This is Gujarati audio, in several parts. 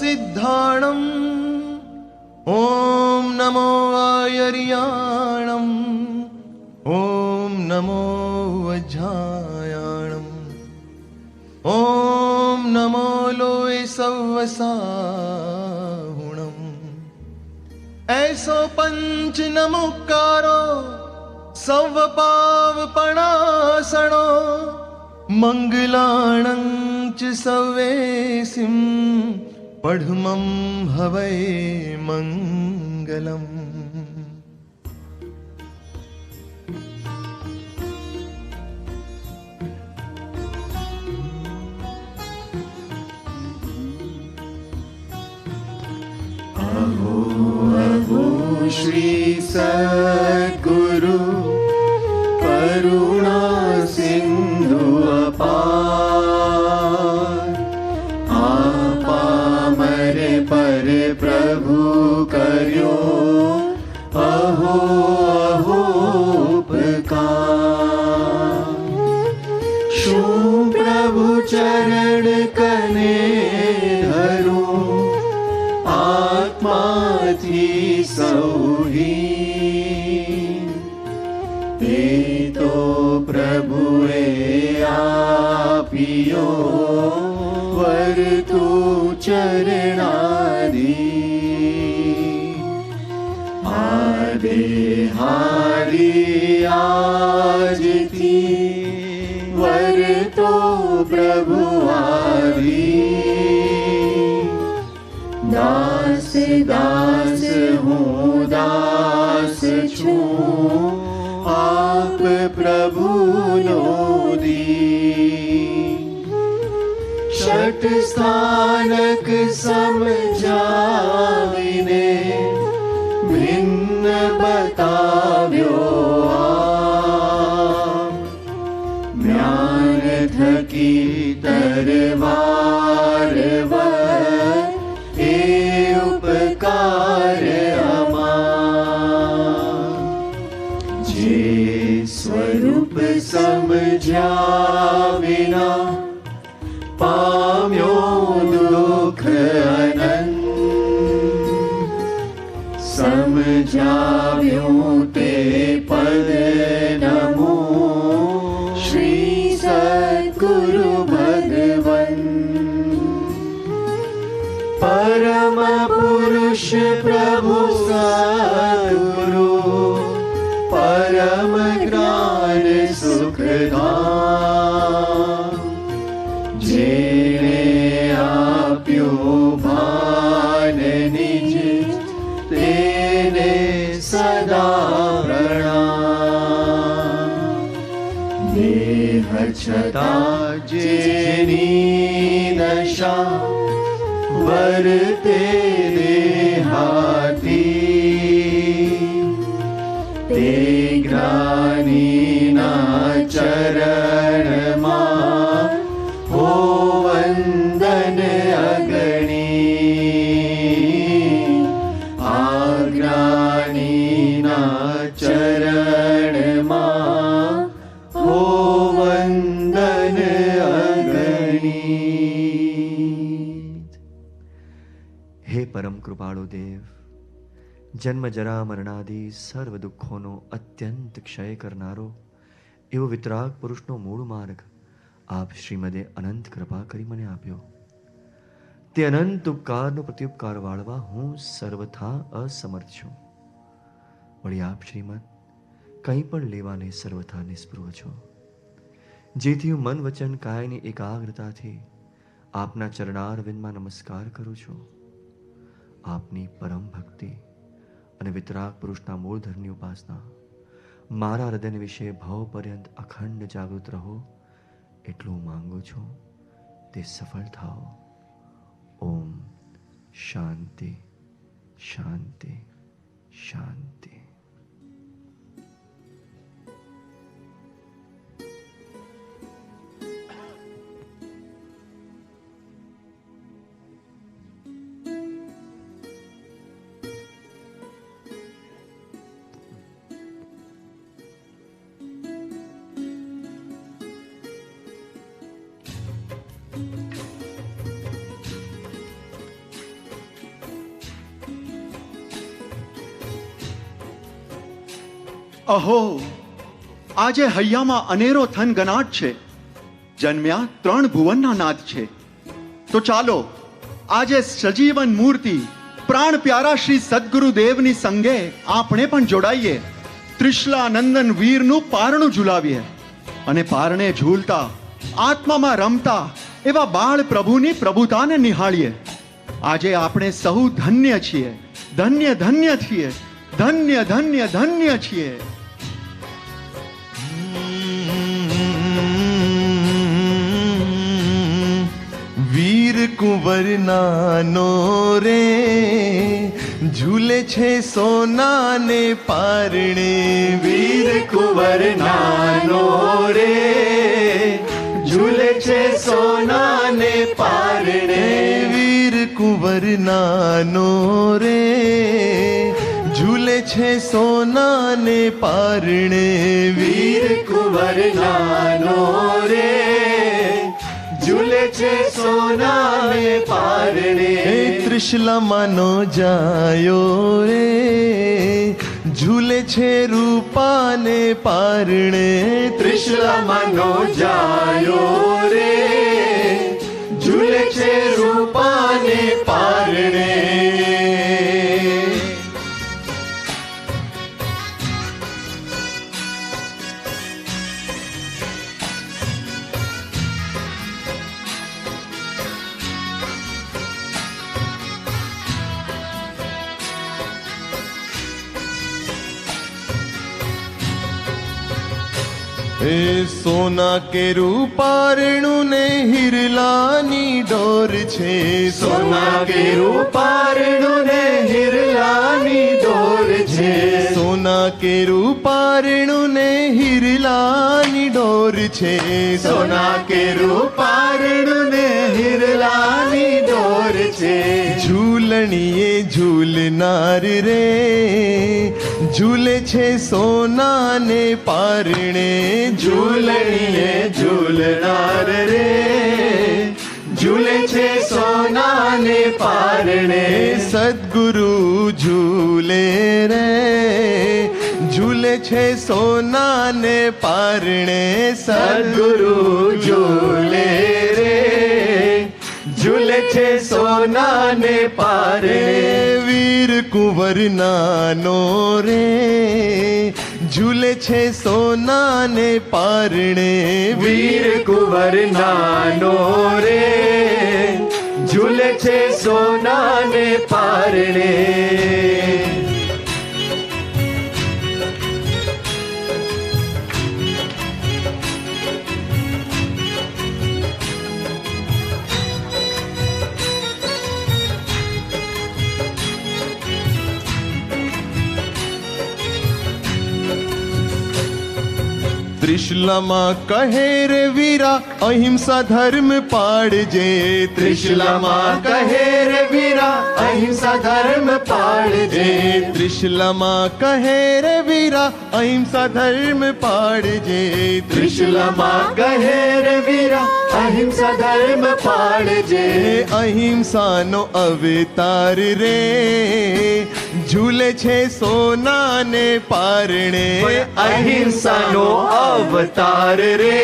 सिद्धाणम् ॐ नमो आयर्याणम् ॐ नमो वज्रायाणम् ॐ नमो लोय सव्वसाहुणम् ऐसो पंच नमुकारो सव पावपणासणो मंगलाणं च सवेसिं पढमं हवै मंगलम्। अहो अहो श्री सद्गुरु करुणा सिंधु अपार आपा मरे पर प्रभु कर्यो अहो अहो उपकार। शू प्रभु चरण कने धरूं आत्माथी सौही ते तो प्रभुए आपियो वर तू चरणादी आदे हारी आजती वर तो प्रभु आदि दास दास हूँ दास छूं आप प्रभु नो दी। षट स्थानक समझाविने भिन्न बताव्यो आप ज्ञान थकी तरवार वर ए उपकार अमार। जे स्वरूप समझा विना पाम्यो दुख अनंत समझाव्यो ते पद नमो श्री सद्गुरु भगवन। परम पुरुष प्रभु सद्गुरु परम ज्ञान सुखधाम जेने आप्यो भान निज तेने सदा प्रणाम। देह छता जेनी नशा वरते देहाती ते ज्ञानी ना चरण मा हो वंदन अगणी। आज्ञानी ना चरण मा हो वंदन अगणी। हे परम कृपाळु देव, जन्म जरा मरणादि સર્વ દુઃખોનો અત્યંત ક્ષય કરનારો એવો વિતરાગ પુરુષનો મૂળ માર્ગ આપ શ્રીમદે અનંત કૃપા કરી મને આપ્યો. તે અનંત ઉપકારનો પ્રત્યુપકાર વાળવા હું સર્વથા અસમર્થ છું. વળી આપ શ્રીમદ કંઈ પણ લેવાને સર્વથા નિસ્પૃહ છો, જેથી હું મન વચન કાયની એકાગ્રતાથી આપના ચરણારવિંદમાં નમસ્કાર કરું છું. આપની પરમ ભક્તિ અને વિતરાગ પુરુષના મૂળ ધર્મની ઉપાસના મારા હૃદય વિશે ભાવ પર્યંત અખંડ જાગૃત રહો એટલું માંગુ છું. તે સફળ થાઓ. ઓમ શાંતિ શાંતિ શાંતિ. અહો, આજે હૈયામાં અનેરો થનગનાટ છે. જન્મ્યા 3 ભુવનના નાથ છે. તો ચાલો આજે સજીવન મૂર્તિ પ્રાણ પ્યારા શ્રી સદગુરુદેવની સંગે આપણે પણ જોડાઈએ. ત્રિશલા નંદન વીરનું પારણું ઝુલાવીએ અને પારણે ઝૂલતા આત્મામાં રમતા એવા બાળ પ્રભુની પ્રભુતાને નિહાળીએ. આજે આપણે સહુ ધન્ય છીએ, ધન્ય ધન્ય છીએ, ધન્ય ધન્ય ધન્ય છીએ. વીર કુંવર નાનો રે ઝૂલે છે સોનાને પારણે. વીર કુંવર નાનો રે ઝૂલે છે સોનાને પારણે. વીર કુંવર નાનો રે ઝૂલે છે સોનાને પારણે. વીર કુંવર નાનો રે ઝૂલે છે સોનાને પારણે. ત્રિશલામાંનો જાયો રે ઝૂલે છે રૂપાને પારણે. ત્રિશલામાંનો જાયો રે ઝૂલે છે રૂપાને પારણે. સોના કેરું પારણું ને હિરલાની ડોર છે. સોના કેરું પારણું ને હિરલાની ડોર છે. સોના કેરું પારણું ને હિરલાની ડોર છે. સોના કેરું પારણું ને હિરલાની ડોર છે. ઝૂલણીએ ઝૂલનાર રે ઝૂલે છે સોનાને પારણે. ઝૂલણીએ ઝૂલનાર રે ઝૂલે છે સોનાને પારણે. સદગુરુ ઝૂલે રે ઝૂલે છે સોનાને પારણે. સદગુરુ ઝૂલે રે ઝૂલે છે સોનાને પારણે. વીર કુંવર નાનો રે ઝૂલે છે સોનાને પારણે. વીર કુંવર નાનો રે ઝૂલે છે સોનાને પારણે. ત્રિશલામાં કહે રે વીરા અહિંસા ધર્મ પાળજે. ત્રિશલામાં કહે રે વીરા અહિંસા ધર્મ પાળજે. ત્રિશલામાં કહે રે વીરા અહિંસા ધર્મ પાળજે. ત્રિશલામાં કહે રે વીરા અહિંસા ધર્મ પાળજે. અહિંસાનો અવતાર રે ઝૂલે છે સોનાને પારણે. અહિંસાનો અવતાર રે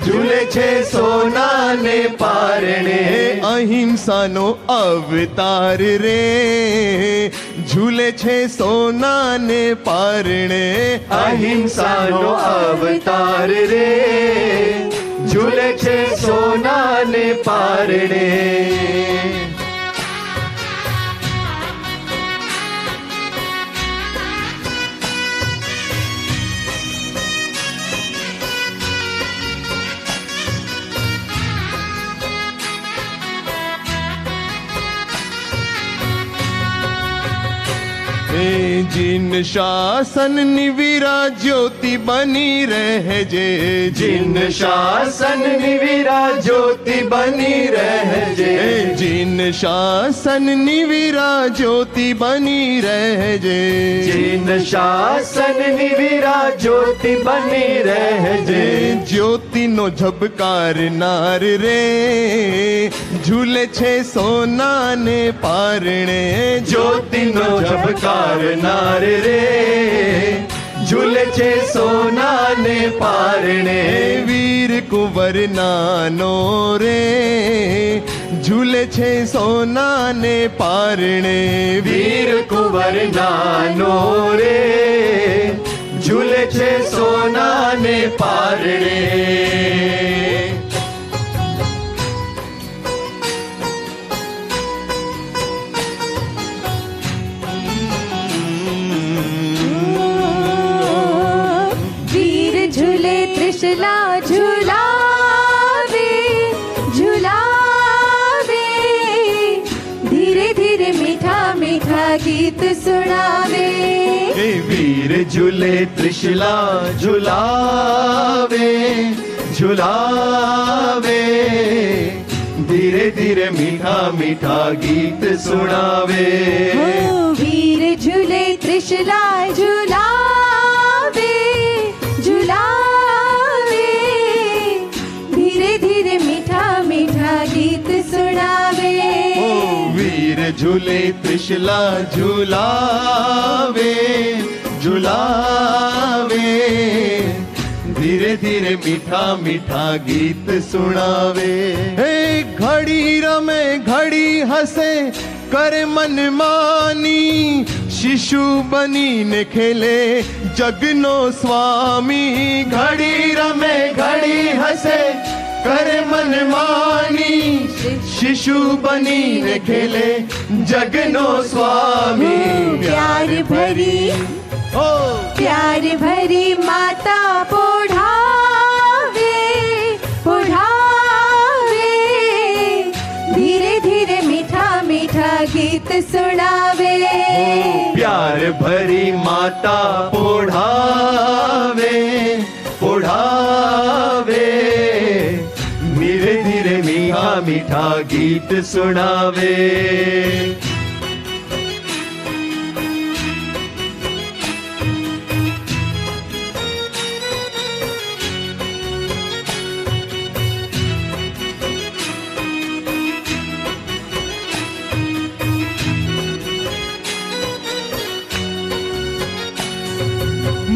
ઝૂલે છે સોનાને પારણે. અહિંસાનો અવતાર રે ઝૂલે છે સોનાને પારણે. અહિંસાનો અવતાર રે ઝૂલે છે સોનાને પારણે. જીન શાસનની વીરા જ્યોતિ બની રહેજે. જીન શાસનની વીરા જ્યોતિ બની રહેજે. જીન શાસનની વીરા જ્યોતિ ज्योति बनी रहजे। जिन शासन निविरा ज्योति बनी रहजे। ज्योति नो झबकार नार रे झूले छे सोना ने पारणे। ज्योति नो झबकार नार रे झूले छे सोना ने पारणे। वीर कुंवर नानो रे झूले छे सोना ने पारणे। वीर कुंवर नानो रे झूले छे सोना ने पारणे। त्रिशला झुलावे झुलावे धीरे धीरे मीठा मीठा गीत सुनावे। वीर झूले त्रिशला झुलावे झुलावे धीरे धीरे मीठा मीठा गीत सुनावे। वीर झूले त्रिशला झुलावे झुलावे धीरे धीरे मीठा मीठा गीत सुनावे। वीर झूले त्रिशला झुलावे झुलावे धीरे धीरे मीठा मीठा गीत सुनावे। हे घड़ी रमे घड़ी हंसे करे मनमानी शिशु बनी ने खेले जगनो स्वामी। घड़ी रमे घड़ी हंसे करे मनमानी शिशु बनी ने खेले जगनो स्वामी। प्यार भरी प्यार भरी माता पोढ़ावे पोढ़ावे धीरे धीरे मीठा मीठा गीत सुनावे। प्यार भरी माता पोढ़ावे पोढ़ावे धीरे धीरे मीठा मीठा गीत सुनावे।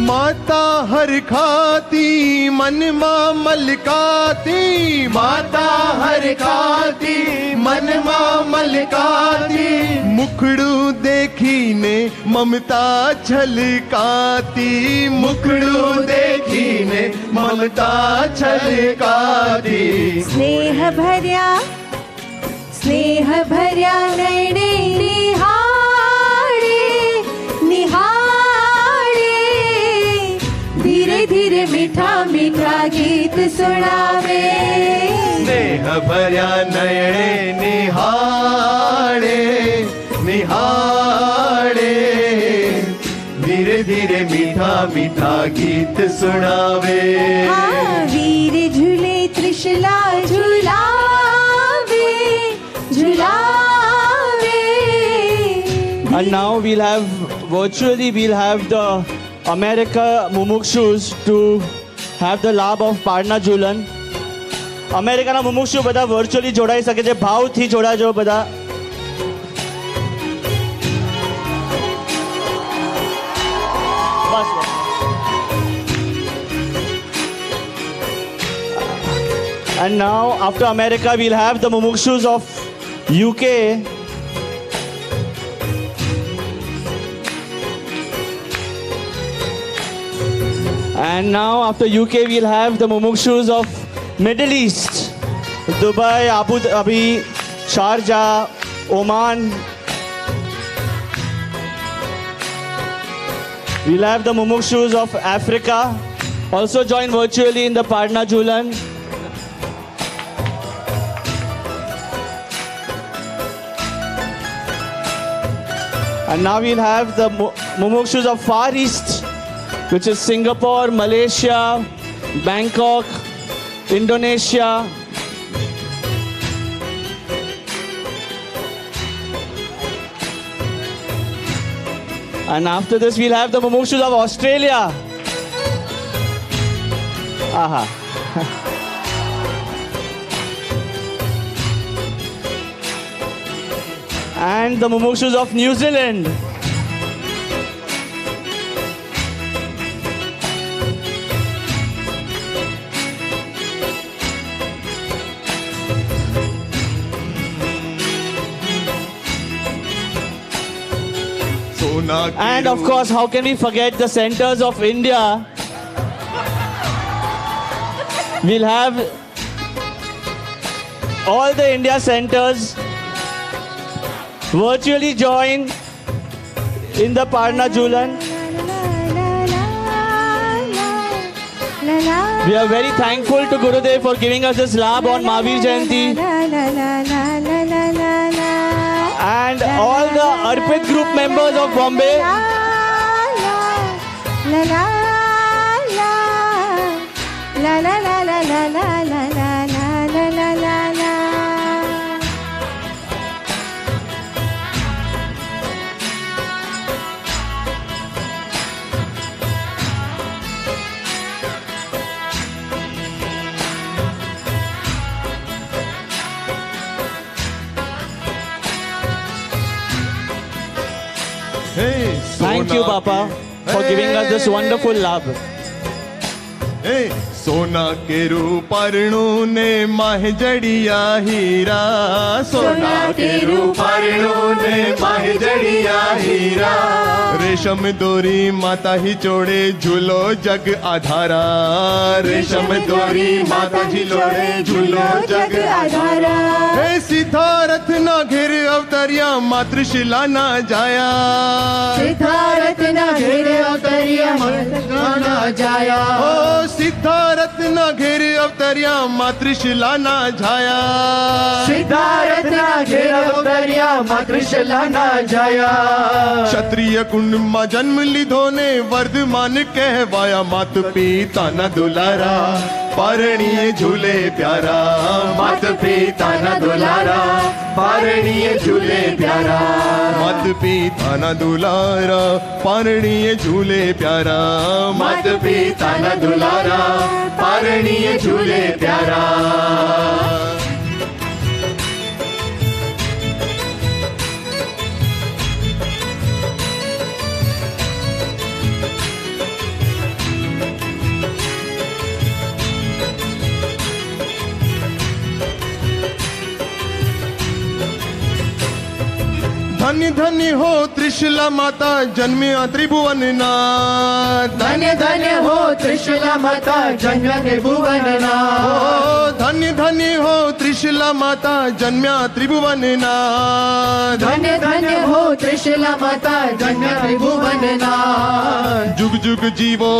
माता हर खाती मन मां मलकाती। माता हर खाती मन मां मलकाती मुखड़ू देखी ने ममता छलकाती। मुखड़ू देखी ने ममता छलकाती। स्नेह भर्या नैने निहारे निहारे धीरे धीरे मीठा मीठा गीत सुनावे। स्नेह भर्या नयने निहारे निहारे धीरे धीरे मीठा मीठा गीत सुनावे। वीर झूले त्रिशला झुलावे झुलावे। And now we'll have the America Mumukshus to have the લાભ of પારણા ઝૂલન. અમેરિકાના મુમુક્ષુ બધા વર્ચ્યુઅલી જોડાઈ શકે છે. ભાવથી જોડાજો બધા. બસ. And now after America we'll have the mumukshus of UK. And now after UK we'll have the mumukshus of Middle East, Dubai, Abu Dhabi, Sharjah, Oman. We'll have the mumukshus of Africa also join virtually in the Parna Jhulan. And now we'll have the mumukshus of Far East, which is Singapore, Malaysia, Bangkok, Indonesia. And after this, we'll have the Mumukshus of Australia. Aha. And the Mumukshus of New Zealand. And of course, how can we forget the centers of India? We'll have all the India centers virtually join in the Parna Julan. We are very thankful to Gurudev for giving us this lab on Mahavir Jayanti. And all the Arpit group members of Bombay. Thank you, Papa, for giving us this wonderful lab. सोना के रूपारणु ने माह जड़िया हीरा, सोना के रूपारणु ने माह जड़िया हीरा, रेशम दोरी माता ही जोड़े झूलो जग आधारा, रेशम दोरी माता ही जोड़े झूलो जग आधारा। हे सिद्धारथ ना घेर अवतरिया मातृशिला ना जाया, सिद्धारथ ना घेर अवतरिया मातृशिला ना जाया, ओ सिद्धारथ ना घेर अवतरिया मातृशिला ना जाया, सिद्धारथ ना घेर अवतरिया मातृशिला ना जाया। क्षत्रिय कुंड में जन्म लीधो ने वर्धमान कहवाया, मात पिता ना दुलारा पारणीय झूले प्यारा, मात पिता ना दुलारा पारणीय झूले प्यारा, मात पिता ना दुलारा पारणीय झूले प्यारा, मात पिता ना दुलारा पारणीय झूले प्यारा। धन्य धन्य हो त्रिशला माता जन्मिया त्रिभुवन नाथ, धन्य धन्य हो त्रिशला माता जन्म त्रिभुवन नाथ, धन्य धन्य हो त्रिशला माता जन्म्या त्रिभुवन नाथ, धन्य धन्य हो त्रिशला माता जन्म त्रिभुवन नाथ। जुग जुग जीवो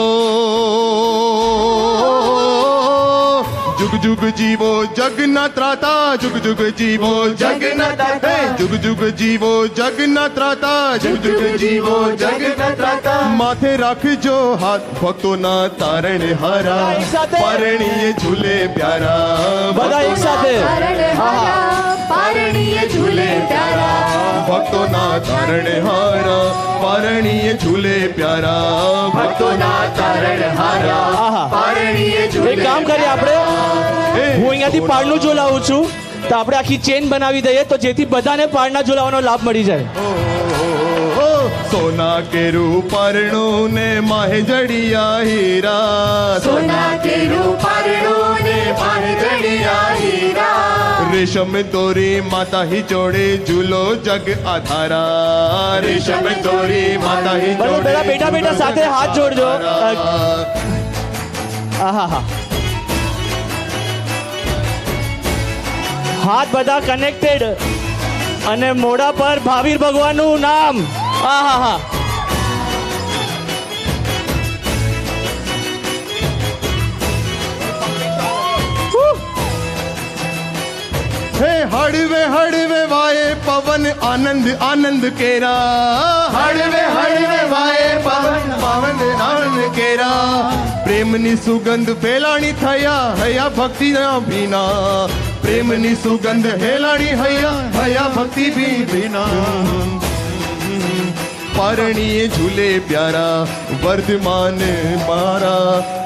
जुग जुग जीवो जगन्नाथ राता, जुग जुग जीवो जगन्नाथ राता, जुग जुग जीवो जगन्नाथ राता, जुग जुग जीवो जगन्नाथ राता। माथे रख जो हाथ भक्तों ना तारण हारा, पारणीय झूले प्यारा, બધા એક સાથે पारणीय झूले प्यारा, भक्तों ना तारण हारा, पारणीय झूले प्यारा, भक्तों ना तारण हारा पारणीय એક झूले। કામ કરીએ આપણે, હું અહીંયાથી પારનું ઝુલાવું છું, તો આપણે આખી ચેન બનાવી દઈએ તો જેથી બધાને પારના ઝુલાવાનો લાભ મળી જાય। सोना के रूपारणु ने माहे जड़िया हीरा, सोना के रूपारणु ने माह जड़िया हीरा, रेशम तोरी माता ही जोड़े झूलो जग आधारा, रेशम तोरी माता ही બરોબર, जोड़े પેલા બેટા બેટા સાથે હાથ જોડજો। આહા હા, હાથ બધા કનેક્ટેડ અને મોઢા પર ભાવીર ભગવાનનું નામ। આહા હા, हे हड़वे वाए पवन आनंद आनंद केरा, हड़वे वाए पवन पवन आनंद केरा, प्रेमनी सुगंध फैलाणी थया हया भक्ति ना भीना, प्रेमनी सुगंध हेलाणी हया हया भक्ति भी भीना। पारणिए झूले प्यारा वर्धमान मारा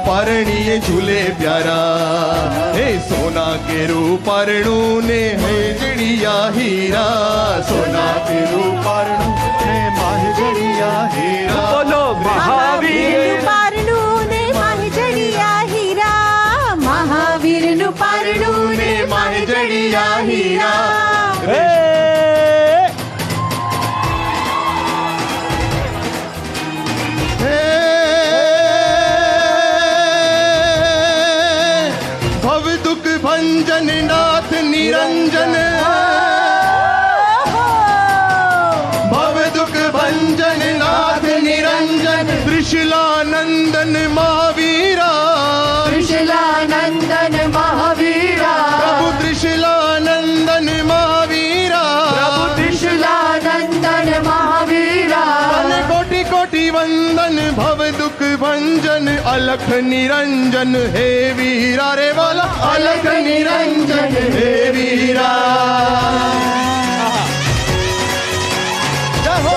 पारणिए झूले प्यारा हे सोना के रूपारणु ने है जड़िया हीरा सोना के रूपारणु ने माह जड़िया हीरा बोलो महावीर पारणु ने माह जड़िया हीरा महावीर नु पारणु ने माह जड़िया हीरा भव दुख भंजन नाथ निरंजन भव दुख भंजन नाथ निरंजन त्रिशूलानंदन महावीरा त्रिशूलानंदन महावीरा प्रभु त्रिशूलानंदन महावीरा प्रभु त्रिशूलानंदन महावीरा कोटि कोटि वंदन भव दुख भंजन अलख निरंजन हे वीरा रे वाला अलख निरंजन हे वीरा जय हो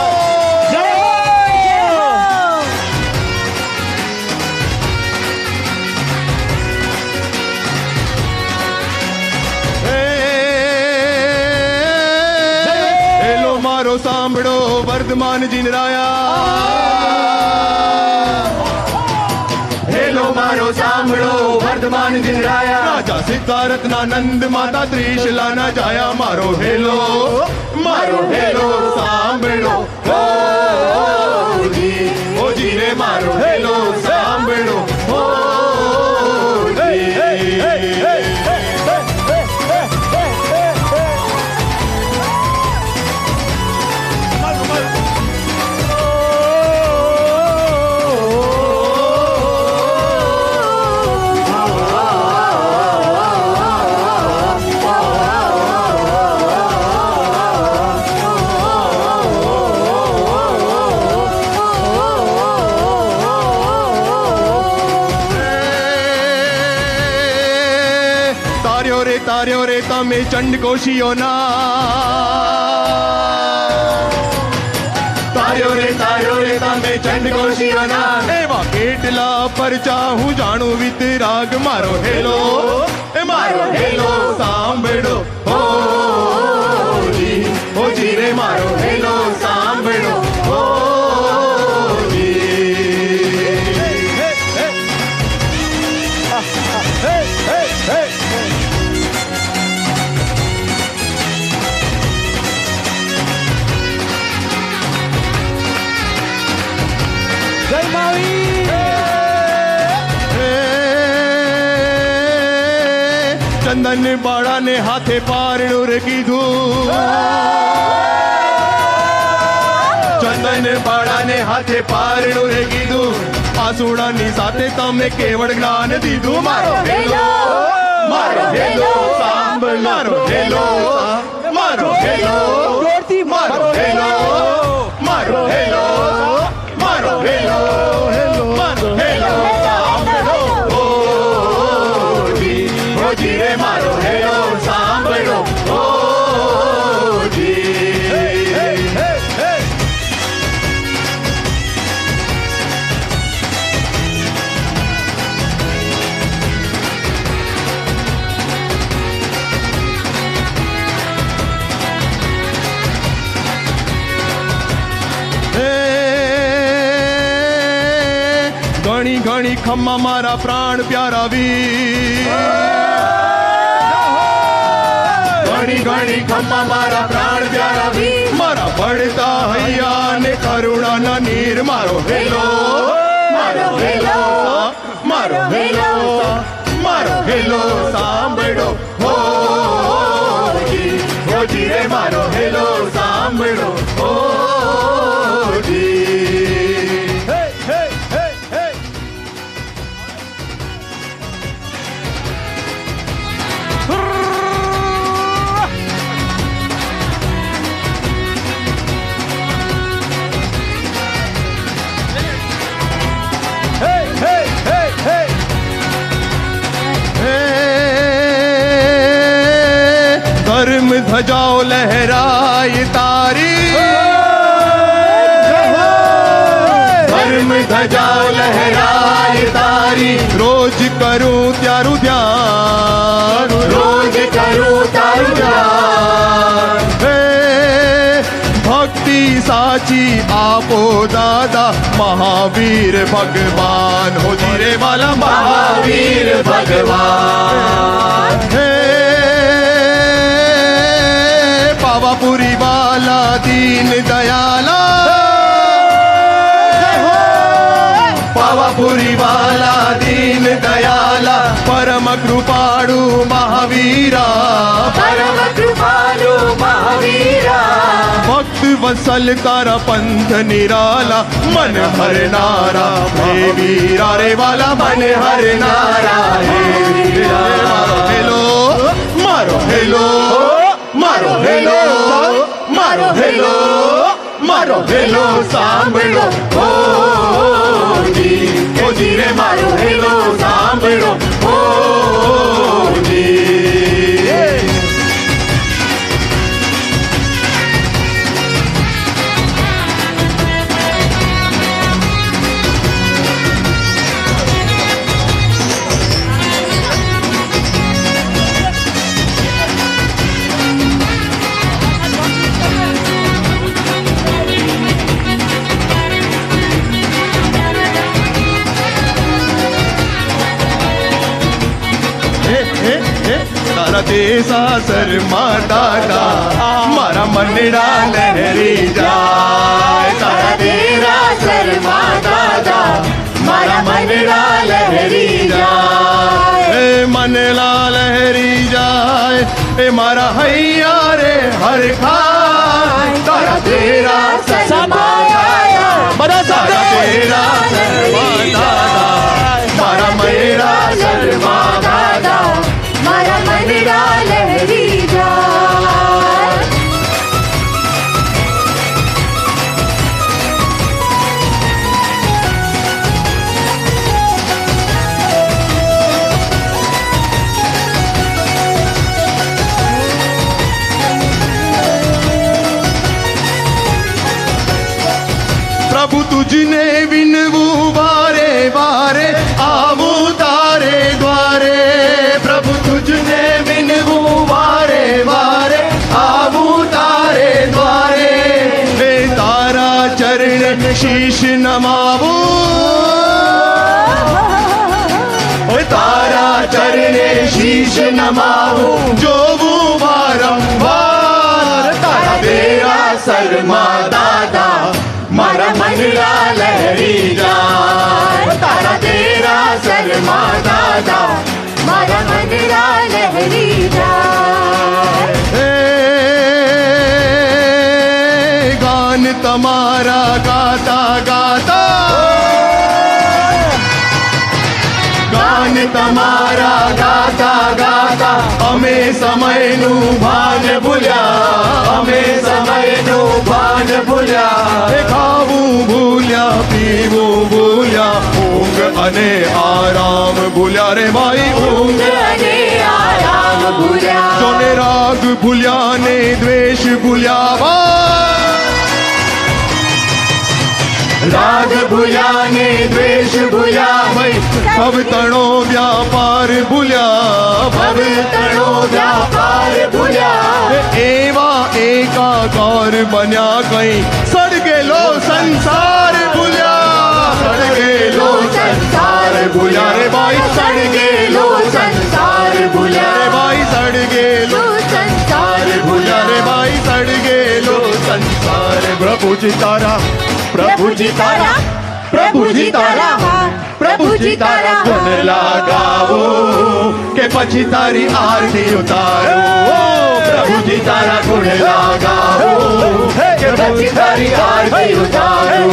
हेलो मारो सांभड़ो वर्धमान जिनराया हेलो मारो सांभड़ो वर्धमान जिनराया राजा सिद्धारत्नानंद माता त्रिशूलाना जाया मारो हेलो सांभड़ो ओ जी रे मारो हेलो सांभड़ो ओ तार्यो रे तमे चंड कोशियो ना तार्यो रे तमे चंड कोशियो ना एवा केटला पर चाहूं जाणू वितराग मारो हेलो सांभड़ो ओ जी रे मारो हेलो सांभड़ो ओ जी જય મહાવીર ચંદન બાળા ને હાથે પારણું રે કીધું ચંદન બાળા ને હાથે પારણું રે કીધું આસુડાની સાથે તમે કેવળ જ્ઞાન દીધું મારો હેલો સાંભળ મારો હેલો જોરથી મારો હેલો મારો હેલો સાંભળો ઓ જી રે મારો હેલો સાંભળો ઓ જી ઘણી ઘણી ખમ્મા મારા પ્રાણ પ્યારા વીર ઘણી ઘણી ખમ્મા મારા પ્રાણ પ્યારા વીર મારા પડતા હૈયા ને કરુણાના નીર મારો હેલો સાંભળો હો જી રે મારો હેલો સાંભળો હો જી धर्म ध्वजाओ लहराए तारी ધજા લહેરાય તારી રોજ કરું ત્યારું ધ્યાન રોજ કરું તારું ધ્યાન હે ભક્તિ સાચી આપો દાદા મહાવીર ભગવાન હો ધીરે વાલા મહાવીર ભગવાન હે પાવાપુરી વાલા દીન દયાલા પાવાપુરી વાલા દીન દયાલા પરમ કૃપાળુ મહાવીરા પરમ કૃપાલુ મહાવીરા ભક્ત વત્સલ તારા પંથ નિરાલા મન હરનારા હે વીરા રે વાલા મન હરનારા હે વીરા હેલો મારો હેલો મારો હેલો મારો હેલો મારો હેલો સાંભળો ઓ જી રે મારો હેલો સાંભળો ઓ જી તારા દેસાસર માં દાદા મારા મનડા લહેરી જાય તારા દેરાસર માં દાદા મારા મનડા લહેરી જાય એ મનલા લહેરી જાય એ મારા હૈયા રે હરખાય તારા દેરાસર માં દાદા બધા તારા સાથે દેરાસર માં દાદા મારા દેરાસર માં દાદા મારા મનડા લહેરી જાય પ્રભુ તુજને વિનવું વારે વારે આવું તારે દ્વારે પ્રભુ તુજને વિનવું વારે વારે આવું તારે દ્વારે હે તારા ચરણ શીશ નમાવું તારા ચરણે શીશ નમાવું જોવું વારંવાર તારા દેરાસર માં દાદા મારા મનડા લહેરી જાય તારા દેરાસર માં દાદા મારા મનડા લહેરી જાય હે ગાન તમારા ગાતા ગાતા ગાન તમારા ગાતા ગાતા અમે સમયનું ભાન ભૂલ્યા અમે સમયનું ભાન ભૂલ્યા એ ખાવું ભૂલ્યા પીવું ભૂલ્યા ઊંઘ અને આરામ ભૂલ્યા રે ભાઈ ઊંઘ અને આરામ ભૂલ્યા જોને રાગ ભૂલ્યા ને દ્વેષ ભૂલ્યા રાગ ભૂલ્યા ને દ્વેષ ભૂલ્યા ભાઈ ભવતણો વ્યાપાર ભૂલ્યા ભવતણો વ્યાપાર ભૂલ્યા એવા એકાકાર બન્યા કઈ સળગેલો સંસાર ભૂલ્યા સળગેલો સંસાર ભૂલ્યા રે ભાઈ સળગેલો સંસાર ભૂલ્યા રે ભાઈ સળગેલો સંસાર ભૂલ્યા રે ભાઈ સળગેલો સંસાર પ્રભુજી તારા પ્રભુજી તારા પ્રભુજી તારા પ્રભુજી તારા ગુણ લગાવું કે પછી તારી આરતી ઉતારું પ્રભુજી તારા ગુણ લગાવું કે પછી તારી આરતી ઉતારું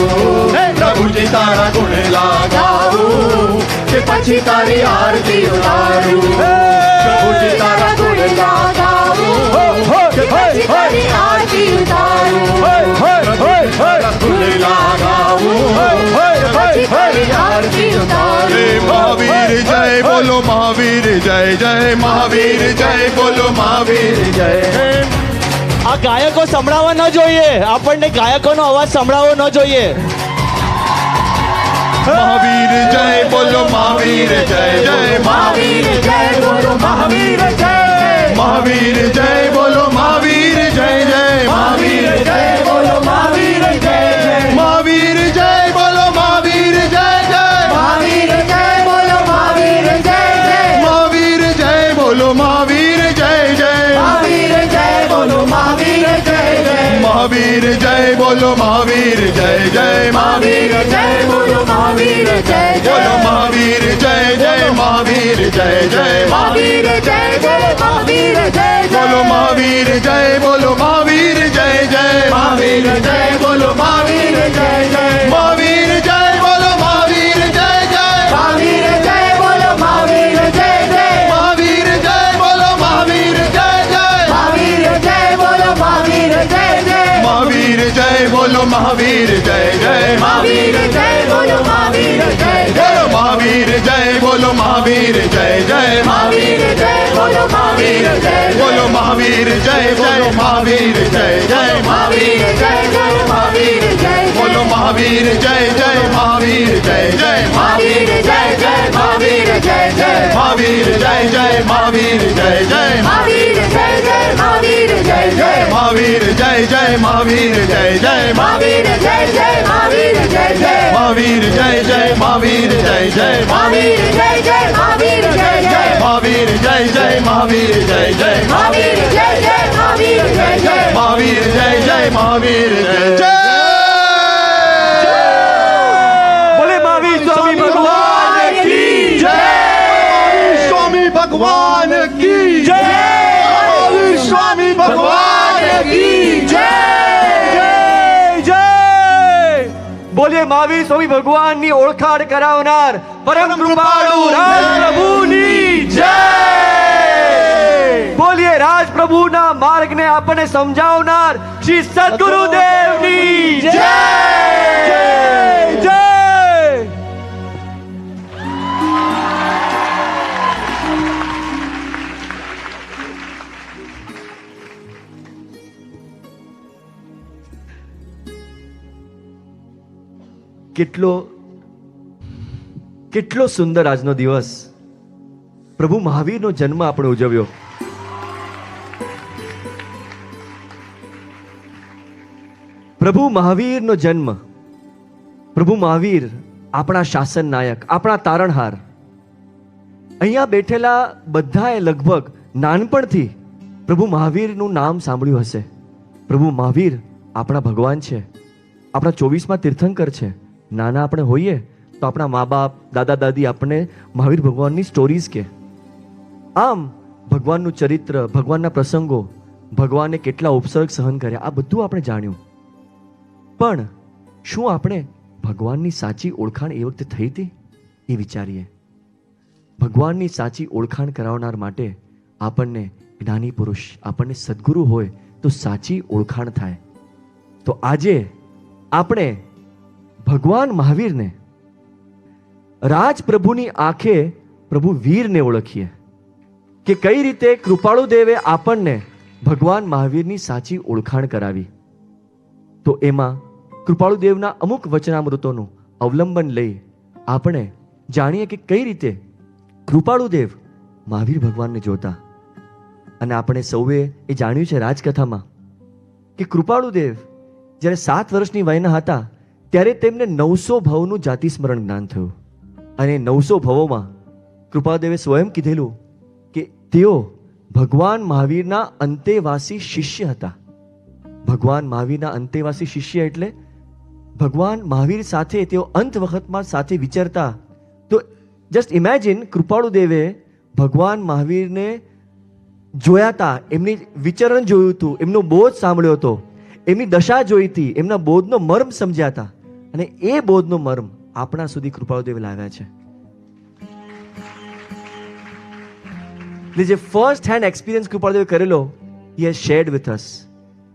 પ્રભુજી તારા ગુણ લગાવું કે પછી તારી આરતી ઉતારું પ્રભુજી તારા ગુણ લગાવું કે પછી તારી આરતી ઉતારું પ્રભુજી તારા ગુણ લગાવું પછી તારી આરતી ઉતારું મહાવીર જય બોલો મહાવીર જય જય મહાવીર જય બોલો મહાવીર જય આ ગાયકો સંભળાવવા ન જોઈએ આપણને ગાયકોનો અવાજ સંભળાવવો ન જોઈએ મહાવીર જય બોલો મહાવીર જય જય મહાવીર જય બોલો મહાવીર જય મહાવીર જય બોલો મહાવીર જય જય મહાવીર જય બોલો મહાવીર જય મહાવીર જય બોલો મહાવીર જય જય મહાવીર જય બોલો મહાવીર જય મહાવીર જય બોલો મહાવીર જય જય મહાવીર જય બોલો મહાવીર જય મહાવીર જય બોલો મહાવીર જય જય મહાવીર જય બોલો મહાવીર જય બોલો મહાવીર જય જય મહાવીર જય જય મહાવીર જય બોલો મહાવીર જય બોલો મહાવીર જય બોલો મહાવીર જય જય મહાવીર જય બોલો મહાવીર જય મહાવીર જય બોલો મહાવીર જય જય મહાવીર જય બોલો મહાવીર જય મહાવીર જય બોલો મહાવીર જય જય મહાવીર જય બોલો મહાવીર જય મહાવીર જય બોલો મહાવીર જય જય મહાવીર જય બોલો મહાવીર જય બોલો મહાવીર જય બોલો મહાવીર જય જય મહાવીર જય બોલો મહાવીર જય બોલો મહાવીર જય જય મહાવીર જય જય મહાવીર જય બોલો મહાવીર જય બોલો મહાવીર જય જય મહાવીર જય જય મહાવીર જય જય મહાવીર જય મહાવીર જય જય મહાવીર જય જય મહાવીર જય જય મહાવીર જય મહાવીર જય જય મહાવીર જય જય મહાવીર જય જય મહાવીર જય મહાવીર જય જય મહાવીર જય જય મહાવીર જય જય મહાવીર જય મહાવીર જય જય મહાવીર જય જય મહાવીર જય જય મહાવીર જય મહાવીર જય જય મહાવીર જય જય બોલે મહાવીર સ્વામી ભગવાન કી જય સ્વામી ભગવાન કી જય સ્વામી ભગવાન કી જય જય બોલીએ મહાવીર સ્વામી ભગવાનની ઓળખાણ કરાવનાર પરમ કૃપાળુ રાજ પ્રભુની જય બોલીએ રાજ પ્રભુના માર્ગને આપણને સમજાવનાર શ્રી સદગુરુદેવની જય જય કેટલો સુંદર આજનો દિવસ. પ્રભુ મહાવીરનો જન્મ આપણે ઉજવ્યો. પ્રભુ મહાવીરનો જન્મ, પ્રભુ મહાવીર આપણા શાસન નાયક, આપણા તારણહાર. અહીંયા બેઠેલા બધાએ લગભગ નાનપણથી પ્રભુ મહાવીરનું નામ સાંભળ્યું હશે. પ્રભુ મહાવીર આપણા ભગવાન છે, આપણા 24માં તીર્થંકર છે. નાના આપણે હોઈએ તો આપણા મા બાપ, દાદા દાદી આપણને મહાવીર ભગવાનની સ્ટોરીઝ કહે. આમ ભગવાનનું ચરિત્ર, ભગવાનના પ્રસંગો, ભગવાને કેટલા ઉપસર્ગ સહન કર્યા, આ બધું આપણે જાણ્યું. પણ શું આપણે ભગવાનની સાચી ઓળખાણ એ વખતે થઈ હતી એ વિચારીએ. ભગવાનની સાચી ઓળખાણ કરાવનાર માટે આપણને જ્ઞાની પુરુષ, આપણને સદગુરુ હોય તો સાચી ઓળખાણ થાય. તો આજે આપણે ભગવાન મહાવીરને રાજ પ્રભુની આંખે પ્રભુ વીરને ઓળખીએ કે કઈ રીતે કૃપાળુ દેવે આપણને ભગવાન મહાવીરની સાચી ઓળખાણ કરાવી. તો એમાં કૃપાળુ દેવના અમુક વચનામૃતોનું અવલંબન લઈ આપણે જાણીએ કે કઈ રીતે કૃપાળુ દેવ મહાવીર ભગવાનને જોતા. અને આપણે સૌએ એ જાણ્યું છે રાજકથામાં કે કૃપાળુ દેવ જ્યારે 7 વર્ષની વયના હતા ત્યારે તેમને 900 ભવનું જાતિ સ્મરણ જ્ઞાન થયું. અને 900 ભવોમાં કૃપાળુદેવે સ્વયં કીધેલું કે તેઓ ભગવાન મહાવીરના અંતેવાસી શિષ્ય હતા. ભગવાન મહાવીરના અંતેવાસી શિષ્ય એટલે ભગવાન મહાવીર સાથે તેઓ અંત વખતમાં સાથે વિચરતા. તો જસ્ટ ઇમેજિન, કૃપાળુદેવે ભગવાન મહાવીરને જોયા હતા, એમની વિચરણ જોયું હતું, એમનો બોધ સાંભળ્યો હતો, એમની દશા જોઈ હતી, એમના બોધનો મર્મ સમજ્યા હતા. અને એ બોધનો મર્મ આપણા સુધી કૃપાળુદેવ લાવ્યા છે. જે ફર્સ્ટ હેન્ડ એક્સપિરિયન્સ કૃપાળુદેવે કરેલો, he has shared with us.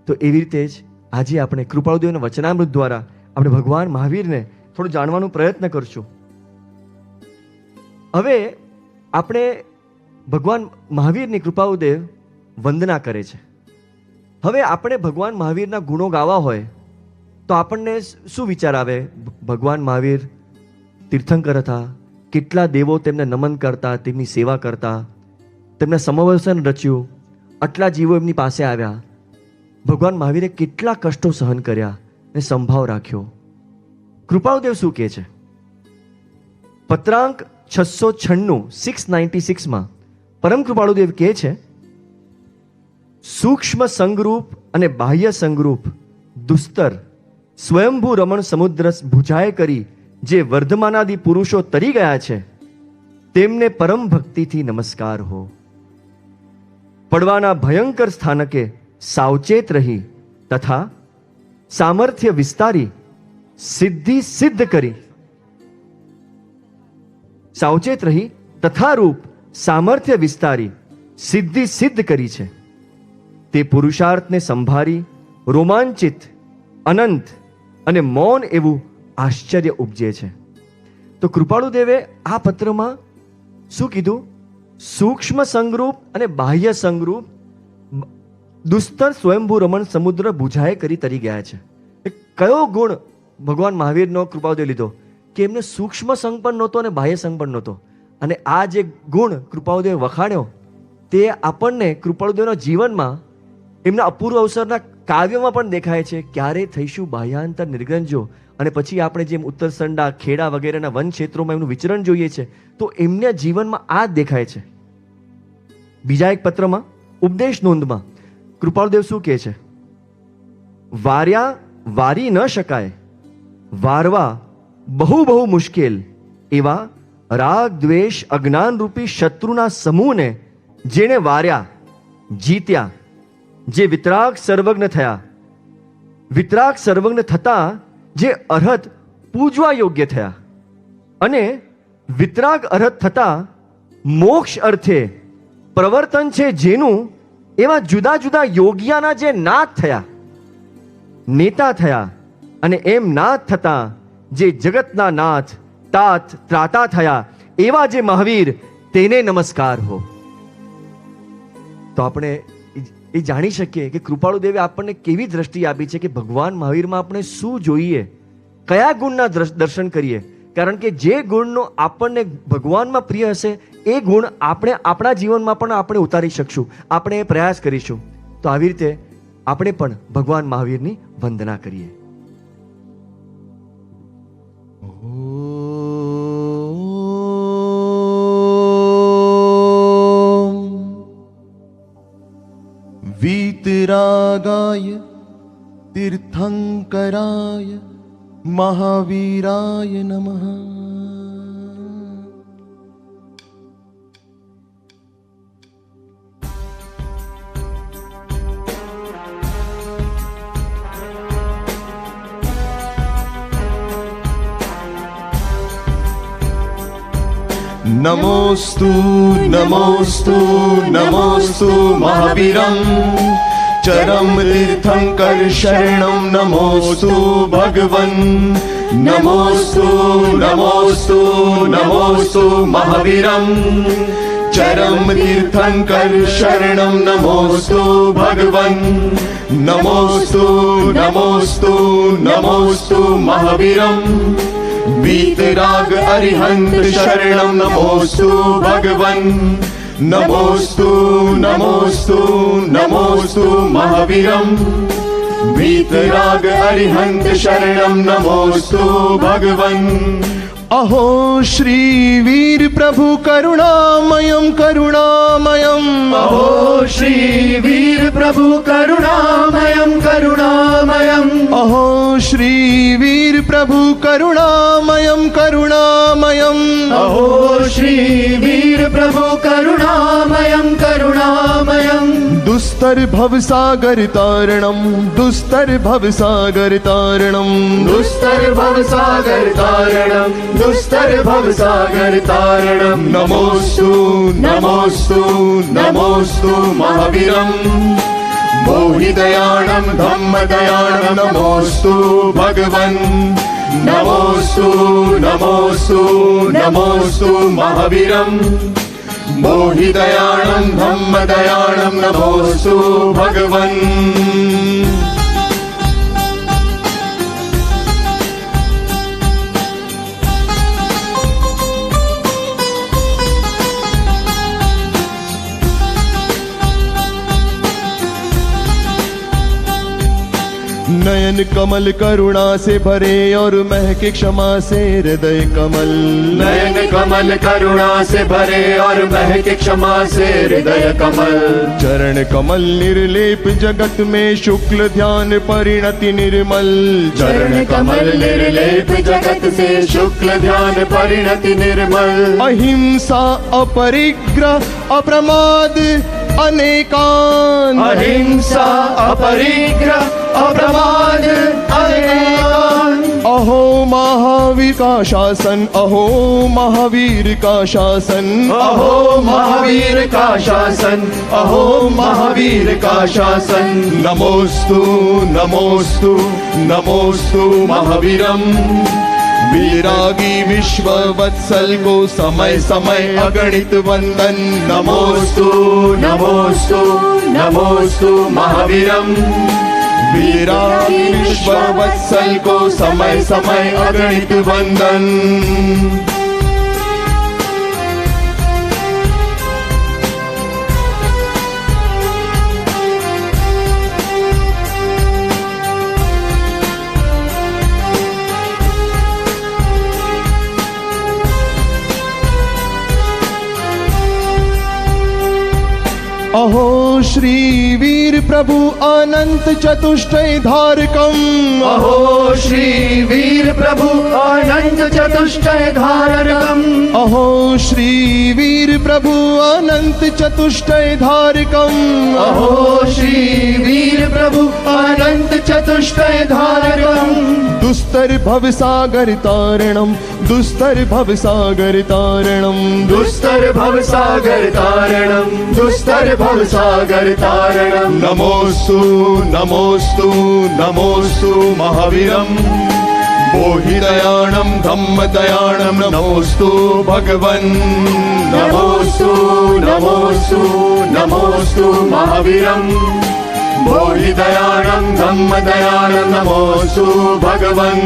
તો એવી રીતે જ આજે આપણે કૃપાળુદેવના વચનામૃત દ્વારા આપણે ભગવાન મહાવીરને થોડું જાણવાનો પ્રયત્ન કરશું. હવે આપણે ભગવાન મહાવીરની કૃપાળુદેવ વંદના કરે છે. હવે આપણે ભગવાન મહાવીરના ગુણો ગાવા હોય તો આપણને શું વિચાર આવે? ભગવાન મહાવીર તીર્થંકર હતા, કેટલા દેવો તેમને નમન કરતા, તેમની સેવા કરતા, તેમને સમવસન રચ્યું, આટલા જીવો એમની પાસે આવ્યા. ભગવાન મહાવીરે કેટલા કષ્ટો સહન કર્યા અને સંભાવ રાખ્યો. કૃપાળુદેવ શું કહે છે? પત્રાંક 696 પરમ કૃપાળુદેવ કહે છે, સૂક્ષ્મ સંગરૂપ અને બાહ્ય સંગરૂપ દુસ્તર સ્વયંભૂ રમણ સમુદ્ર ભુજાએ કરી જે વર્ધમાનાદિ પુરુષો તરી ગયા છે, તેમને પરમ ભક્તિથી નમસ્કાર હો. પડવાના ભયંકર સ્થાનકે સાવચેત રહી તથા સામર્થ્ય વિસ્તારી સિદ્ધિ સિદ્ધ કરી, સાવચેત રહી તથા રૂપ સામર્થ્ય વિસ્તારી સિદ્ધિ સિદ્ધ કરી છે. તે પુરુષાર્થને સંભાળી રોમાંચિત અનંત અને મૌન એવું આશ્ચર્ય ઉપજે છે. તો કૃપાળુદેવે આ પત્રમાં શું કીધું? સૂક્ષ્મ સંગરૂપ અને બાહ્ય સંગરૂપ દુસ્તર સ્વયંભૂ રમણ સમુદ્ર ભુજાએ કરી તરી ગયા છે. એ કયો ગુણ ભગવાન મહાવીરનો કૃપાળુદેવ લીધો કે એમને સૂક્ષ્મ સંગ પણ નહોતો અને બાહ્ય સંગ પણ નહોતો. અને આ જે ગુણ કૃપાળુદેવે વખાણ્યો તે આપણને કૃપાળુદેવના જીવનમાં એમના અપૂર્વ અવસરના કાવ્યમાં પણ દેખાય છે. ક્યારે થઈશું બાહ્યાંતર નિર્ગંજો, અને પછી આપણે જેમ ઉત્તરસંડા, ખેડા વગેરેના વન ક્ષેત્રોમાં એમનું વિચરણ જોઈએ છે તો એમના જીવનમાં આ જ દેખાય છે. બીજા એક પત્રમાં ઉપદેશ નોંધમાં કૃપાળુદેવ શું કહે છે? વાર્યા વારી ન શકાય, વારવા બહુ બહુ મુશ્કેલ એવા રાગ દ્વેષ અજ્ઞાન રૂપી શત્રુના સમૂહને જેણે વાર્યા, જીત્યા, જે વિતરાગ સર્વજ્ઞ થયા, વિતરાગ સર્વજ્ઞ થતા જે અર્હત પૂજવા યોગ્ય થયા, અને વિતરાગ અર્હત થતા મોક્ષ અર્થે પ્રવર્તન છે જેનું, એવા જુદા જુદા યોગિયાના જે નાથ થયા, નેતા થયા, અને એમ નાથ થતા જે જગતના નાથ તાત ત્રાતા થયા, એવા જે મહાવીર તેને નમસ્કાર હો. તો આપણે એ જાણી શકીએ કે કૃપાળુદેવે આપણને કેવી દ્રષ્ટિ આપી છે કે ભગવાન મહાવીરમાં આપણે શું જોઈએ, કયા ગુણના દર્શન કરીએ. કારણ કે જે ગુણનો આપણને ભગવાનમાં પ્રિય હશે એ ગુણ આપણે આપણા જીવનમાં પણ આપણે ઉતારી શકશું, આપણે એ પ્રયાસ કરીશું. તો આવી રીતે આપણે પણ ભગવાન મહાવીરની વંદના કરીએ. वीतरागाय तीर्थंकराय महावीराय नमः. नमोस्तु नमोस्तु नमोस्तु महावीरं चरम तीर्थंकर शरणं नमोस्तु भगवन्. नमोस्तु नमोस्तु नमोस्तु महावीरं चरम तीर्थंकर शरणं नमोस्तु भगवन्. नमोस्तु नमोस्तु नमोस्तु महावीरं वीतराग अरिहंत शरणं नमोस्तु भगवन्. नमोस्तु नमोस्तु नमोस्तु महावीरं वीतराग अरिहंत शरणं नमोस्तु भगवन्. अहो श्री वीर प्रभु करुणामयं करुणामयं. अहो श्री वीर प्रभु करुणामयं करुणामयं. अहो श्री वीर प्रभु करुणामयं करुणामयं. अहो श्री वीर प्रभु करुणामयं करुणामयं. दुस्तर भवसागर तारणं दुस्तर भवसागर तारणं दुस्तर भवसागर तारणं दुस्तर भवसागर तारणं. नमोस्तु नमोस्तु नमोस्तु महावीरं मोहिदयाणं धम्मदयाणं नमोस्तु भगवन्. नमोस्तु नमोस्तु नमोस्तु महावीरं मोहिदयाणं धम्मदयाणं नमोस्तु भगवन्. नयन कमल करुणा से भरे और महके क्षमा से हृदय कमल। नयन कमल करुणा से भरे और महके क्षमा से हृदय कमल। चरण कमल निर्लेप जगत में शुक्ल ध्यान परिणति निर्मल। चरण कमल निर्लेप जगत से शुक्ल ध्यान परिणति निर्मल। अहिंसा अपरिग्रह अप्रमाद अनेकान। अहिंसा अपरिग्रह अप्रमाद अनेकान। अहो महावीर का शासन, अहो महावीर का शासन, अहो महावीर का शासन, अहो महावीर का शासन। नमोस्तु नमोस्तु नमोस्तु महावीरम। विरागी विश्व वत्सल को समय समय अगणित वंदन। नमोस्तु नमोस्तु नमोस्तु महावीरम। विरागी विश्व वत्सल को समय समय अगणित वंदन। अहो श्री वीर प्रभु अनंत चतुष्टय धारकम। अहो श्री वीर प्रभु अनंत चतुष्टय धारकम। अहो श्री वीर प्रभु अनंत चतुष्टय धारकम। अहो श्री वीर प्रभु अनंत चतुष्टय धारकम। दुस्तर भव सागर तारणम, दुस्तर भव सागर तारणम, दुस्तर भव सागर तारणम, दुस्तर भव सागर तारणम। नमोस्तु नमोस्तु नमोस्तु महावीरम। बोहिदयाणम धम्मदयाणम नमोस्तु भगवन्। नमोस्तु नमोस्तु नमोस्तु महावीरम। बोहिदयाणं धम्मदयाणं नमोस्तु भगवन्।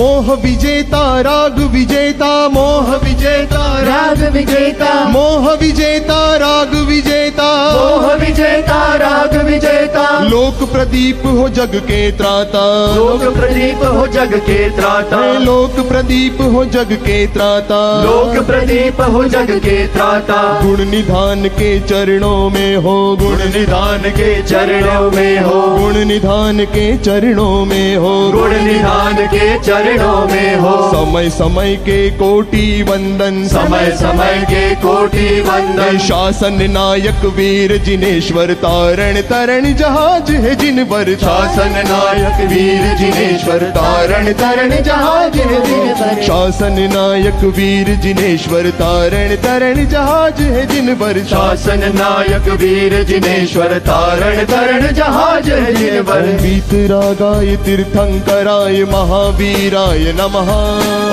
मोह विजेता राग विजेता, मोह विजेता राग विजेता, मोह विजेता राग विजेता, मोह विजेता राग विजेता। लोक प्रदीप हो जग के त्राता, लोक प्रदीप हो जग के त्राता, लोक प्रदीप हो जग के त्राता, लोक प्रदीप हो जग के त्राता। गुण निधान के चरणों में हो, गुण निधान के चरणों में हो, गुण निधान के चरणों में हो, गुण निधान के चरणों में हो। समय समय के कोटि वंदन, समय समय के कोटि वंदन। शासन नायक वीर जिनेश्वर तारण तरण जहाज है जिन पर। शासन नायक वीर जिनेश्वर तारण तरण जहाज है जिन पर। शासन नायक वीर जिनेश्वर तारण तरण जहाज है जिन पर। शासन नायक वीर जिनेश्वर तारण तरण जहाज है जिन पर। ओम वीतरागाय तीर्थंकराय महावीराय नमः।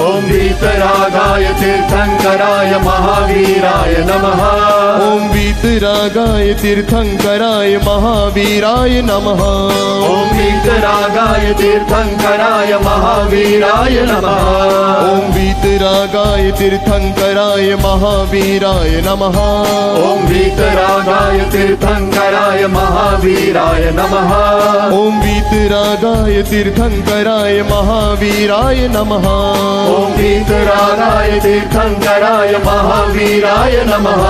ओम वीतरागाय तीर्थंकराय महावीराय नमः। ओम वीतरागाय तीर्थंकराय महावीराय नमः। ओम वीतरागाय तीर्थंकराय महावीराय नमः। ओम वीतरागाय तीर्थंकराय महावीराय नमः। ओम वीतरागाय तीर्थंकराय महावीराय नमः। ओम वीतरागाय तीर्थंकराय महावीराय नमः। ओम वीतरागाय तीर्थंकराय महावीराय नमः।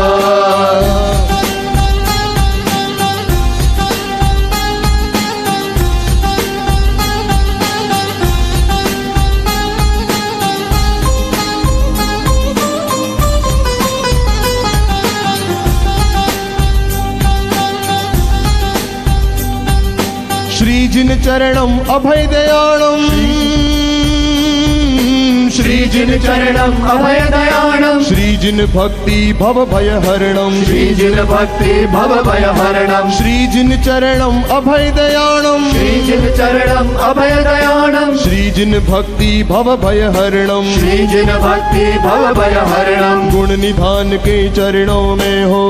श्री जिन चरणम अभय दयाणम, श्रीजिन चरणम अभय दयाणम श्रीजिन भक्ति भव भय हरणम श्रीजिन भक्ति भव भय हरणम श्रीजिन चरणम अभय दयाणम श्रीजिन चरणम अभय दयाणम श्रीजिन भक्ति भव भय हरणम श्रीजिन भक्ति भव भय हरणम गुण निधान के चरणों में हो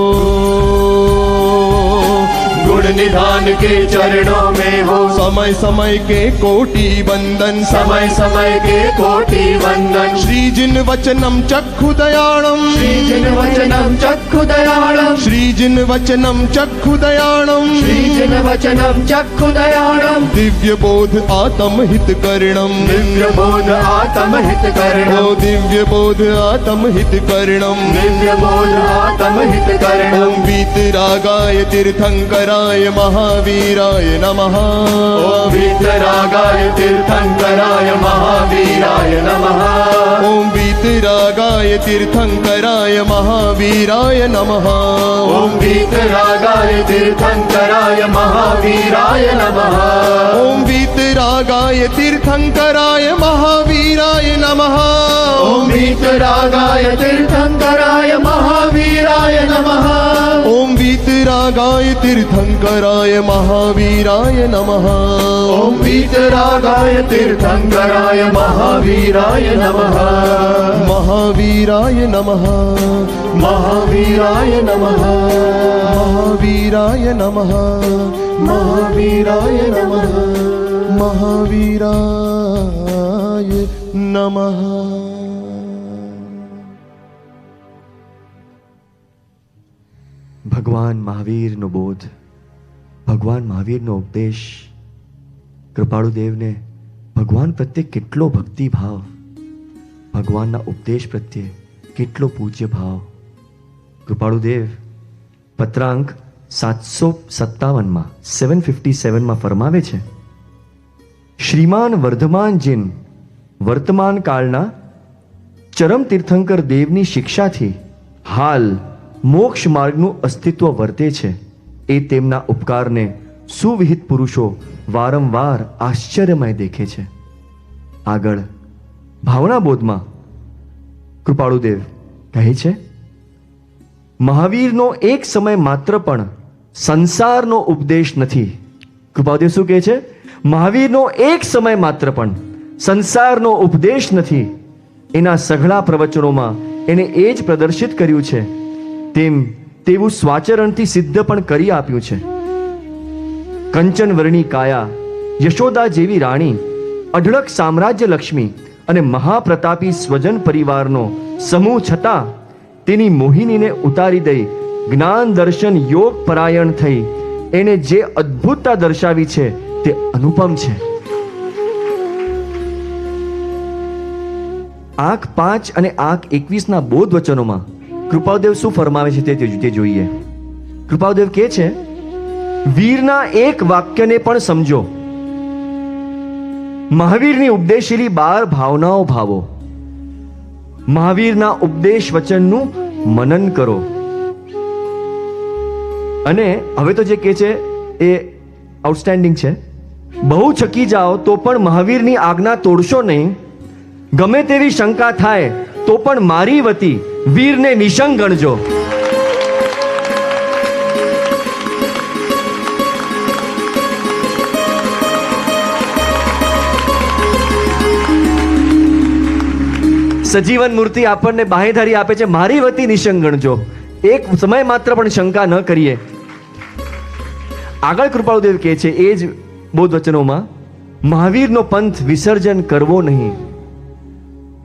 गुण निधान के चरणों में हो समय समय के कोटि वंदन समय समय के कोटि वंदन श्रीजिन वचनम चक्षु दयाणम श्रीजिन वचनम चक्षु दयाणम श्रीजिन वचनम चक्षु दयाणम श्रीजिन वचनम चक्षु दयाणम दिव्य बोध आत्म हित करणम दिव्य बोध आत्म हित करणम दिव्य बोध आत्म हित करणम दिव्य बोध आत्म हित करणम ओम वीतरागाय तीर्थंकराय महावीराय नमः ओम वीतरागाय तीर्थंकराय महावीराय नमः ओम वीतरागाय तीर्थंकराय महावीराय नमः ओम वीतरागाय तीर्थंकराय महावीराय नमः ओम वीतरागाय तीर्थंकराय महावीराय नमः ओम वीतरागाय तीर्थंकराय महावीराय नमः ओम वीतरागाय तीर्थंकराय महावीराय नमः ओम वीतरागाय तीर्थंकराय महावीराय नमः महावीराय नमः महावीराय नमः महावीराय नमः महावीराय नमः महावीराय नमः। ભગવાન મહાવીરનો બોધ, ભગવાન મહાવીરનો ઉપદેશ, કૃપાળુ દેવને ભગવાન પ્રત્યે કેટલો ભક્તિ ભાવ, ભગવાનના ઉપદેશ પ્રત્યે કેટલો પૂજ્ય ભાવ. કૃપાળુ દેવ પત્રાંક 757માં 757માં ફરમાવે છે, શ્રીમાન વર્ધમાનજીન વર્તમાન કાળના ચરમ તીર્થંકર દેવની શિક્ષાથી હાલ મોક્ષ માર્ગનું અસ્તિત્વ વર્તે છે. એ તેમના ઉપકારને સુવિહિત પુરુષો વારંવાર આશ્ચર્યમય દેખે છે. આગળ ભાવના બોધમાં કૃપાળુદેવ કહે છે, મહાવીરનો એક સમય માત્ર પણ સંસારનો ઉપદેશ નથી. કૃપાળુદેવ શું કહે છે? મહાવીરનો એક સમય માત્ર પણ સંસારનો ઉપદેશ નથી. એના સઘળા પ્રવચનોમાં એને એ જ પ્રદર્શિત કર્યું છે, તેવું સ્વાચરણથી સિદ્ધ પણ કરી આપ્યું છે. કંચન વર્ણી કાયા, યશોદા જેવી રાણી, અઢળક સામ્રાજ્ય લક્ષ્મી અને મહાપ્રતાપી સ્વજન પરિવારનો સમૂહ છતાં તેની મોહિનીને ઉતારી દઈ જ્ઞાન દર્શન યોગ પરાયણ થઈ એને જે અદ્ભુતતા દર્શાવી છે તે અનુપમ છે. આંક 5 અને આંક 21ના બોધ વચનોમાં કૃપાદેવ શું ફરમાવે છે તે જોઈએ. કૃપાદેવ કહે છે, વીરના એક વાક્યને પણ સમજો, મહાવીરની ઉપદેશેલી 12 ભાવનાઓ ભાવો, મહાવીરના ઉપદેશ વચનનું મનન કરો. અને હવે તો જે કહે છે એ આઉટસ્ટેન્ડિંગ છે, બહુ ચકી જાઓ તો પણ મહાવીરની આજ્ઞા તોડશો નહીં. ગમે તેવી શંકા થાય તો પણ મારી વતી વીરને નિશંક ગણજો. સજીવન મૂર્તિ આપણને બાહેધારી આપે છે, મારી વતી નિશંક ગણજો, એક સમય માત્ર પણ શંકા ન કરીએ. આગળ કૃપાળુદેવ કહે છે એ જ બોધ વચનોમાં, મહાવીરનો પંથ વિસર્જન કરવો નહીં,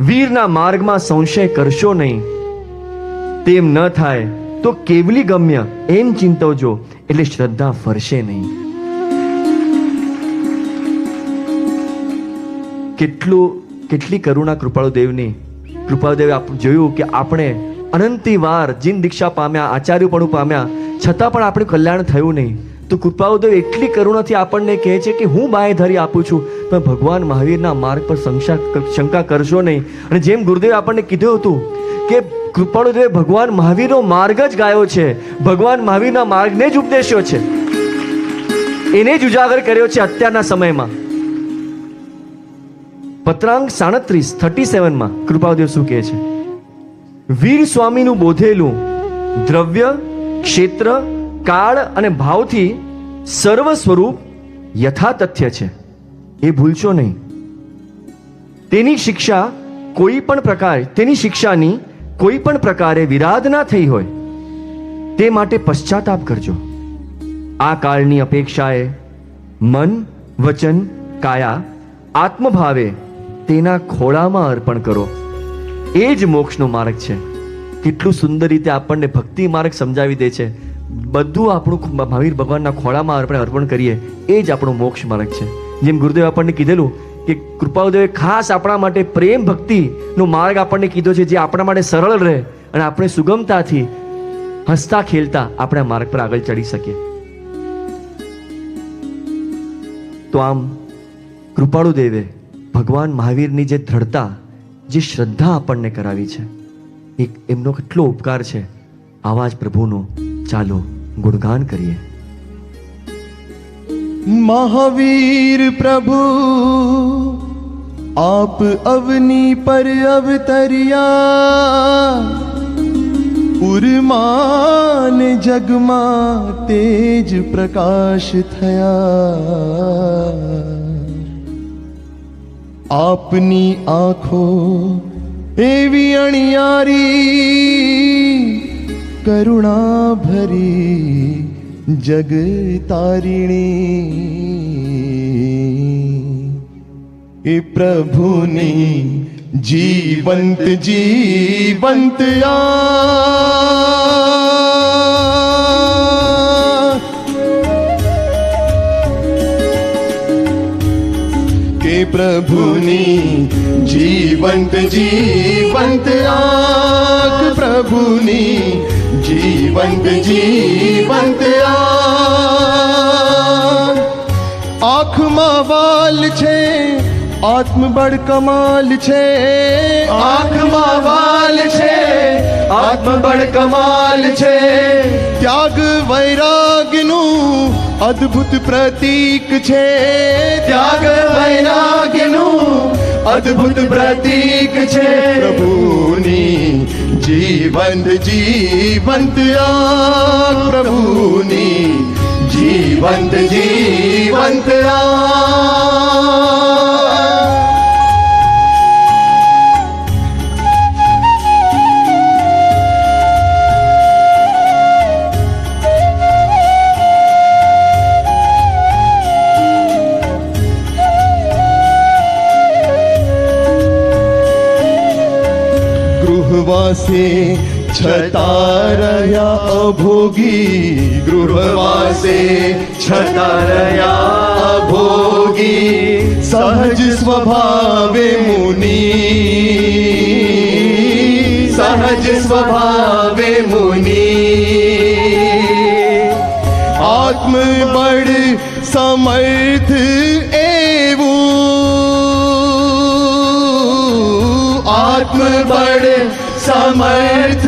વીરના માર્ગમાં સંશય કરશો નહીં. તેમ ન થાય તો કેવલી ગમ્ય એમ ચિંતવજો, એટલે શ્રદ્ધા ફરશે નહીં. કેટલી કરુણા કૃપાળુદેવની. કૃપાળુદેવે જોયું કે આપણે અનંતી વાર જીન દીક્ષા પામ્યા, આચાર્યપણું પામ્યા, છતાં પણ આપણું કલ્યાણ થયું નહીં. તો કૃપાળુદેવ એટલી કરુણાથી આપણને કહે છે કે હું બાહેધરી આપું છું, પણ ભગવાન મહાવીરના માર્ગ પર શંકા કરશો નહીં. અને જેમ ગુરુદેવે આપણને કીધું હતું કે કૃપાળુદેવે ભગવાન મહાવીરનો માર્ગ જ ગાયો છે, ભગવાન મહાવીરના માર્ગને જ ઉપદેશ્યો છે, એને જ ઉજાગર કર્યો છે અત્યારના સમયમાં. પત્રાંક 37 કૃપાદેવ શું કહે છે? વીર સ્વામીનું બોધેલું દ્રવ્ય, ક્ષેત્ર, કાળ અને ભાવથી સર્વ સ્વરૂપ યથાતથ્ય છે, એ ભૂલશો નહીં. તેની શિક્ષાની કોઈ પણ પ્રકારે વિરાધ ના થઈ હોય તે માટે પશ્ચાતાપ કરજો. આ કાળની અપેક્ષાએ મન, વચન, કાયા આત્મભાવે તેના ખોળામાં અર્પણ કરો. એ જ મોક્ષનો માર્ગ છે. કેટલું સુંદર રીતે આપણને ભક્તિ માર્ગ સમજાવી દે છે. બધું આપણું મહાવીર ભગવાનના ખોળામાં આપણે અર્પણ કરીએ, એ જ આપણો મોક્ષ માર્ગ છે. જેમ ગુરુદેવ આપણને કીધેલું કે કૃપાદેવે ખાસ આપણા માટે પ્રેમ ભક્તિનો માર્ગ આપણને કીધો છે, જે આપણા માટે સરળ રહે અને આપણે સુગમતાથી હસતા ખેલતા આપણા માર્ગ પર આગળ ચડી શકીએ. તો આમ કૃપાળુ દેવે ભગવાન મહાવીરની જે દ્રઢતા, જે શ્રદ્ધા આપણને કરાવી છે, એમનો કેટલો ઉપકાર છે. આવા જ પ્રભુનો ચાલો ગુણગાન કરીએ. महावीर प्रभु आप अवनी पर अवतरिया, उर्मान जगमा तेज प्रकाश थया. आपनी आँखो एवी अणियारी, करुणा भरी जग तारिणी. ए प्रभुनी जीवंत जीवंत के प्रभुनी जीवंत जीवंत आँख, प्रभुनी जीवंत जीवंत आँखમાં વાલ છે, આત્મબળ કમાલ છે. આંખમાં વાલ છે, આત્મબળ કમાલ છે. ત્યાગ વૈરાગ્યનું અદ્ભુત પ્રતીક છે. ત્યાગ વૈરાગ્યનું અદ્ભુત પ્રતીક છે. પ્રભુની જીવંત જીવંત આંખ, પ્રભુની જીવંત જીવંત ગૃહવાસે છતાં રહ્યા અભોગી, ગૃહવાસે છતાં રહ્યા અભોગી. સહજ સ્વભાવે મુનિ, સહજ સ્વભાવે મુનિ. આત્મબળ સમર્થ એવું, આત્મબળ समर्थ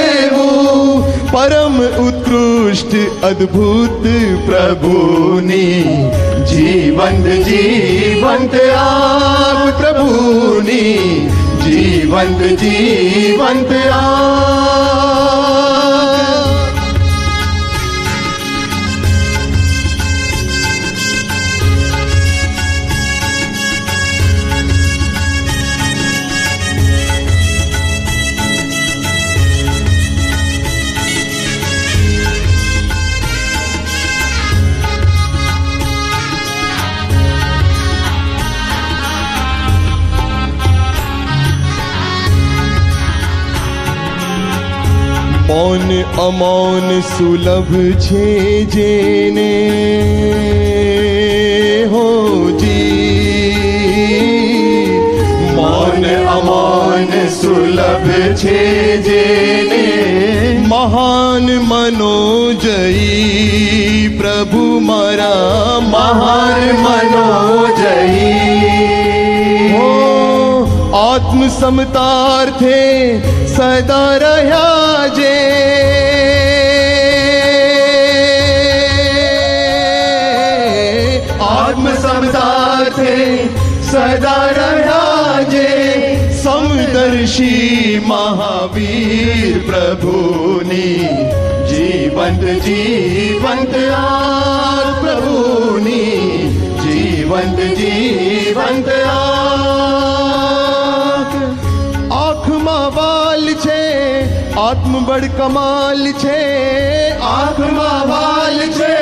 એવું પરમ ઉત્કૃષ્ટ અદ્ભુત પ્રભુની જીવંત જીવંત આંખ, પ્રભુની જીવંત જીવંત મૌન અમૌન સુલભ છે જેને હોજી. મૌન અમૌન સુલભ છે જેને મહાન મનોજયી. પ્રભુ મારા મહાન મનોજયી. આત્મ સમતાર્થે સદા રહ્યા જે, આત્મ સમતાર્થે સદા રહ્યા જે સમદર્શી મહાવીર પ્રભુની જીવંત જીવંત આગ પ્રભુની જીવંત જીવંત આગ આંખમાં વાલ છે આત્મબળ કમાલ છે આંખમાં વાલ છે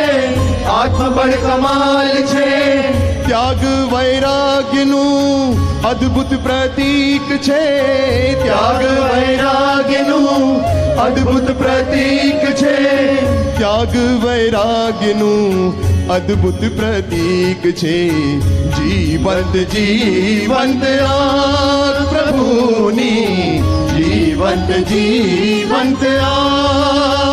આત્મબળ કમાલ છે ત્યાગ વૈરાગ્યનું અદ્ભુત પ્રતીક છે ત્યાગ વૈરાગ્યનું અદ્ભુત પ્રતીક છે ત્યાગ વૈરાગ્યનું અદ્ભુત પ્રતીક છે જીવંત જીવંત આગ પ્રભુની જીવંત જીવંત આગ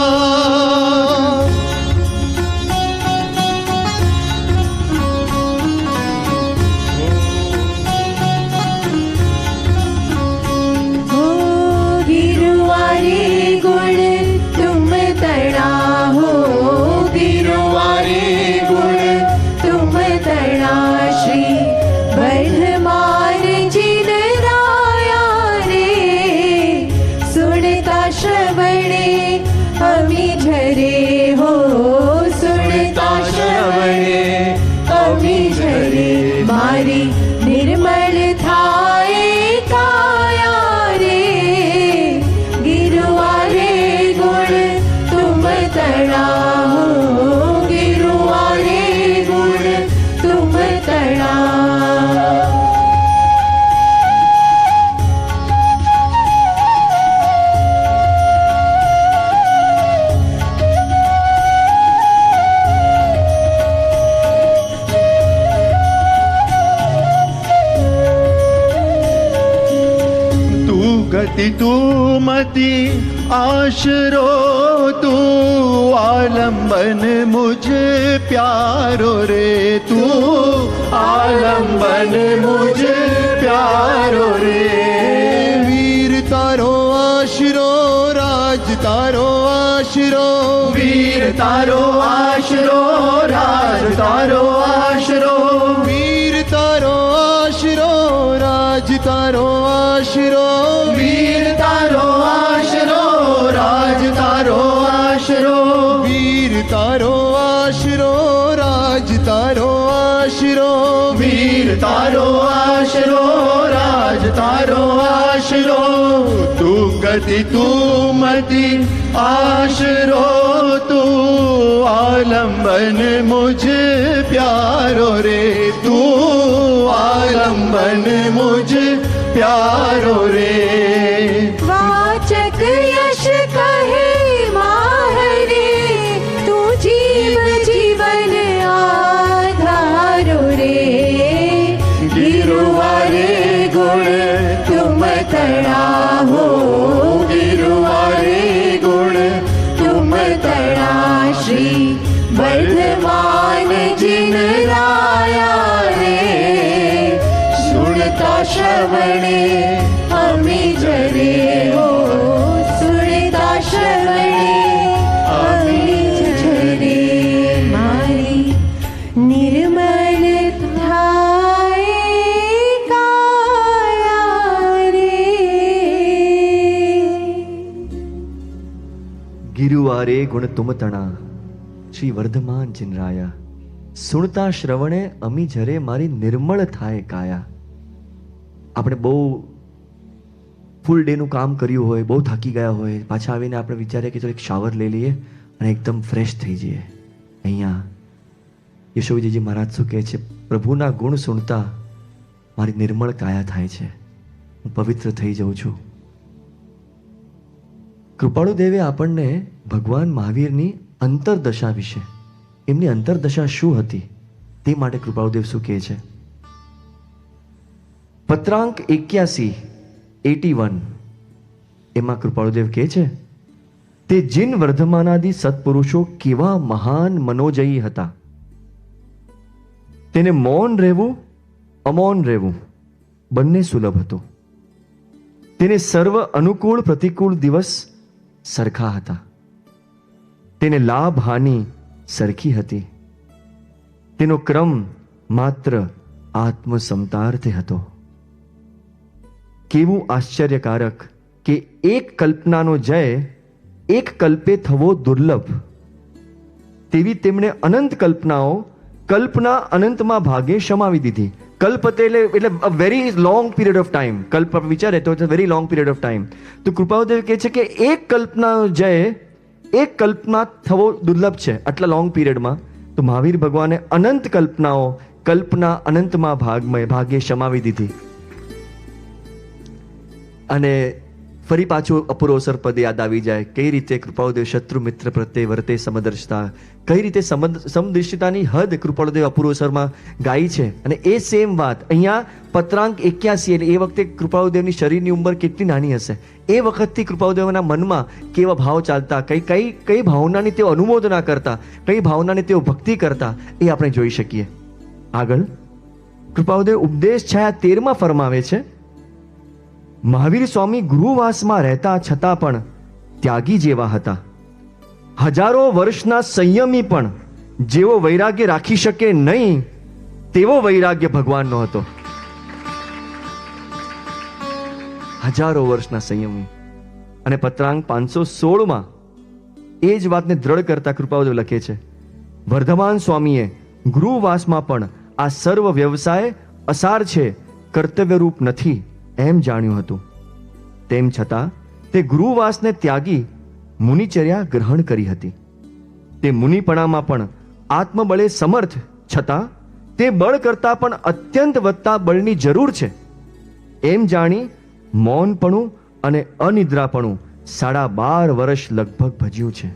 हो गिरवारे गुण तुम तड़ा हो गिरवारे गुण तुम तड़ा श्री वर्धमान जिन राया रे सुनता श्रवणे अमी झरे हो सुनता श्रवणे अमी झरे मारी निर्मल थाए काया रे गिरवारे गुण तुम तड़ा हो गिरवारे गुण तुम तड़ा तू गति तू मति आशरो तू आलंबन मुझ प्यारो रे तू आलंबन मुझ प्यारो रे वीर तारो आशिरो राज तारो आशिरो वीर तारो आशरो राज तारो आशरो वीर तारो आशिरो राज तारो आशिरो वीर तारो आशरो राज तारो आशरो वीर तारो आशिरो राज तारो आशिरो वीर तारो आशरो राज तारो आशरो तू गति तू मति आशरो तू आलंबन मुझ प्यारो रे तू आलंबन मुझ प्यारो रे वाचक यश कहे माहरे तू जीव जीवन आधारो रे गिरवारे गुण तुम तड़ा हो गिरवारे गुण तुम तड़ा श्री वर्धमान जिन राया रे सुनता श्रवणे अमी झरे हो सुनता श्रवणे अमी झरे मारी निर्मल थाए काया रे गिरुवारे गुण तुम तणा श्री वर्धमान जिनराया સુણતા શ્રવણે અમી જરે મારી નિર્મળ થાય કાયા. આપણે બહુ ફૂલ ડેનું કામ કર્યું હોય, બહુ થાકી ગયા હોય, પાછા આવીને આપણે વિચારીએ કે ચલો એક શાવર લઈ લઈએ અને એકદમ ફ્રેશ થઈ જઈએ. અહીંયા યશોવીજી મહારાજ શું કહે છે, પ્રભુના ગુણ સુણતા મારી નિર્મળ કાયા થાય છે, હું પવિત્ર થઈ જાઉં છું. કૃપાળુ દેવે આપણને ભગવાન મહાવીરની અંતરદશા વિશે, એમની અંતરદશા શું હતી તે માટે કૃપાળુદેવ શું કહે છે. પત્રાંક 81 એમાં કૃપાળુદેવ કહે છે, તે જીન વર્ધમાનાદિ સત્પુરુષો કેવા મહાન મનોજયી હતા. તેને મૌન રહેવું, અમૌન રહેવું બંને સુલભ હતું. તેને સર્વ અનુકૂળ પ્રતિકૂળ દિવસ સરખા હતા. તેને લાભ હાનિ સરખી હતી. તેનો ક્રમ માત્ર આત્મસમતાર્થે હતો. કેવું આશ્ચર્યકારક કે એક કલ્પનાનો જય એક કલ્પે થવો દુર્લભ, તેવી તેમણે અનંત કલ્પનાઓ કલ્પના અનંતમાં ભાગે સમાવી દીધી. કલ્પ એટલે a very long period of time. કલ્પ વિચારે તો it's a very long period of time. તો કૃપાળુદેવ કહે છે કે એક કલ્પનાનો જય એક કલ્પના થવો દુર્લભ છે આટલા લોંગ પીરિયડમાં. તો મહાવીર ભગવાને અનંત કલ્પનાઓ કલ્પના અનંતમાં ભાગે સમાવી દીધી. અને ફરી પાછું અપુરોસર પદ યાદ આવી જાય. કઈ રીતે કૃપાળુદેવ શત્રુ મિત્ર પ્રત્યે વર્તે સમદર્શતા, કઈ રીતે સમદૃષ્ટિતાની હદ કૃપાળુદેવ અપુરોસરમાં ગાઈ છે. અને એ સેમ વાત અહીંયા પત્રાંક 81, એટલે એ વખતે કૃપાળુદેવની શરીરની ઉંમર કેટલી નાની હશે, એ વખતથી કૃપાળુદેવના મનમાં કેવા ભાવ ચાલતા, કઈ ભાવનાની તેઓ અનુમોદના કરતા, કઈ ભાવનાની તેઓ ભક્તિ કરતા, એ આપણે જોઈ શકીએ. આગળ કૃપાળુદેવ ઉપદેશ છાયા 13માં ફરમાવે છે, મહાવીર સ્વામી ગૃહવાસમાં રહેતા છતાં પણ ત્યાગી જેવા હતા. હજારો વર્ષના સંયમી પણ જેવો વૈરાગ્ય રાખી શકે નહીં તેવો વૈરાગ્ય ભગવાનનો હતો. હજારો વર્ષના સંયમી. અને પત્રાંક 516માં એ જ વાતને દ્રઢ કરતા કૃપાળુદેવ લખે છે, વર્ધમાન સ્વામીએ ગૃહવાસમાં પણ આ સર્વ વ્યવસાય અસાર છે, કર્તવ્યરૂપ નથી એમ જાણ્યું હતું. તેમ છતાં તે ગૃહવાસને ત્યાગી મુનિચર્યા ગ્રહણ કરી હતી. તે મુનિપણામાં પણ આત્મબળે સમર્થ છતાં તે બળ કરતાં પણ અત્યંત વધતા બળની જરૂર છે એમ જાણી મૌનપણું અને અનિદ્રાપણું 12.5 વર્ષ લગભગ ભજ્યું છે.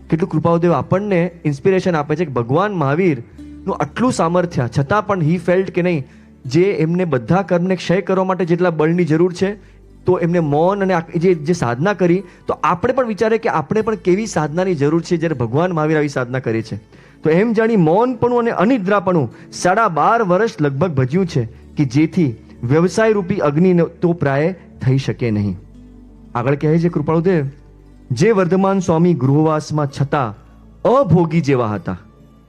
કેટલું કૃપાળુદેવ આપણને ઇન્સ્પિરેશન આપે છે કે ભગવાન મહાવીરનું આટલું સામર્થ્ય છતાં પણ હી ફેલ્ટ કે નહીં, જે એમને બધા કર્મને ક્ષય કરવા માટે જેટલા બળની જરૂર છે તો એમને મૌન અને જે સાધના કરી, તો આપણે પણ વિચારે કે આપણે પણ કેવી સાધનાની જરૂર છે જ્યારે ભગવાન મહાવીર આવી સાધના કરે છે. તો એમ જાણી મૌનપણું અને અનિદ્રાપણું 12.5 વર્ષ લગભગ ભજ્યું છે કે જેથી વ્યવસાય રૂપી અગ્નિ તો પ્રાય થઈ શકે નહીં. આગળ કહે છે કૃપાળુદેવ, જે વર્ધમાન સ્વામી ગૃહવાસમાં છતાં અભોગી જેવા હતા.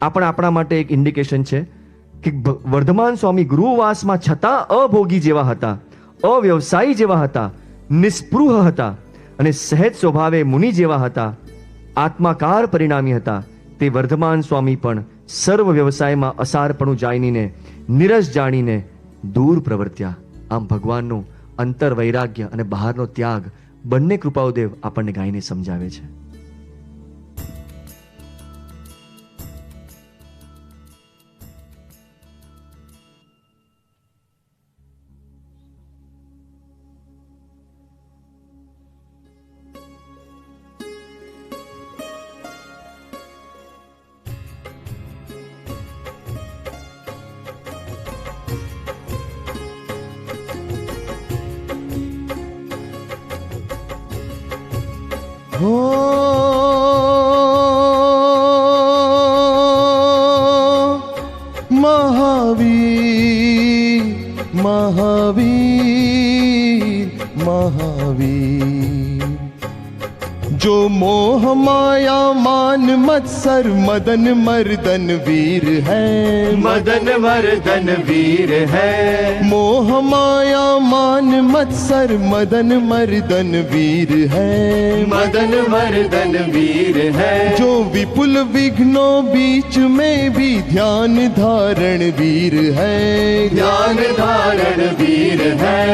આપણા માટે એક ઇન્ડિકેશન છે કે વર્ધમાન સ્વામી ગૃહવાસમાં છતાં અભોગી જેવા હતા, અવ્યવસાયી જેવા હતા, નિસ્પૃહ હતા અને સહેજ સ્વભાવે મુનિ જેવા હતા, આત્માકાર પરિણામી હતા. તે વર્ધમાન સ્વામી પણ સર્વ વ્યવસાયમાં અસારપણું જાણીને નિરસ જાણીને દૂર પ્રવર્ત્યા. આમ ભગવાનનું અંતર વૈરાગ્ય અને બહારનો ત્યાગ બંને કૃપાળુદેવ આપણને ગાઈને સમજાવે છે. हो महावीर महावीर महावीर, जो मोह माया मान मत्सर मदन मर्दन वीर है, मदन मर्दन वीर है, मोह माया मान मत्सर मदन मर्दन वीर है, मदन मर्दन वीर है, जो विपुल विघ्नों बीच में भी ध्यान धारण वीर है, ध्यान धारण वीर है,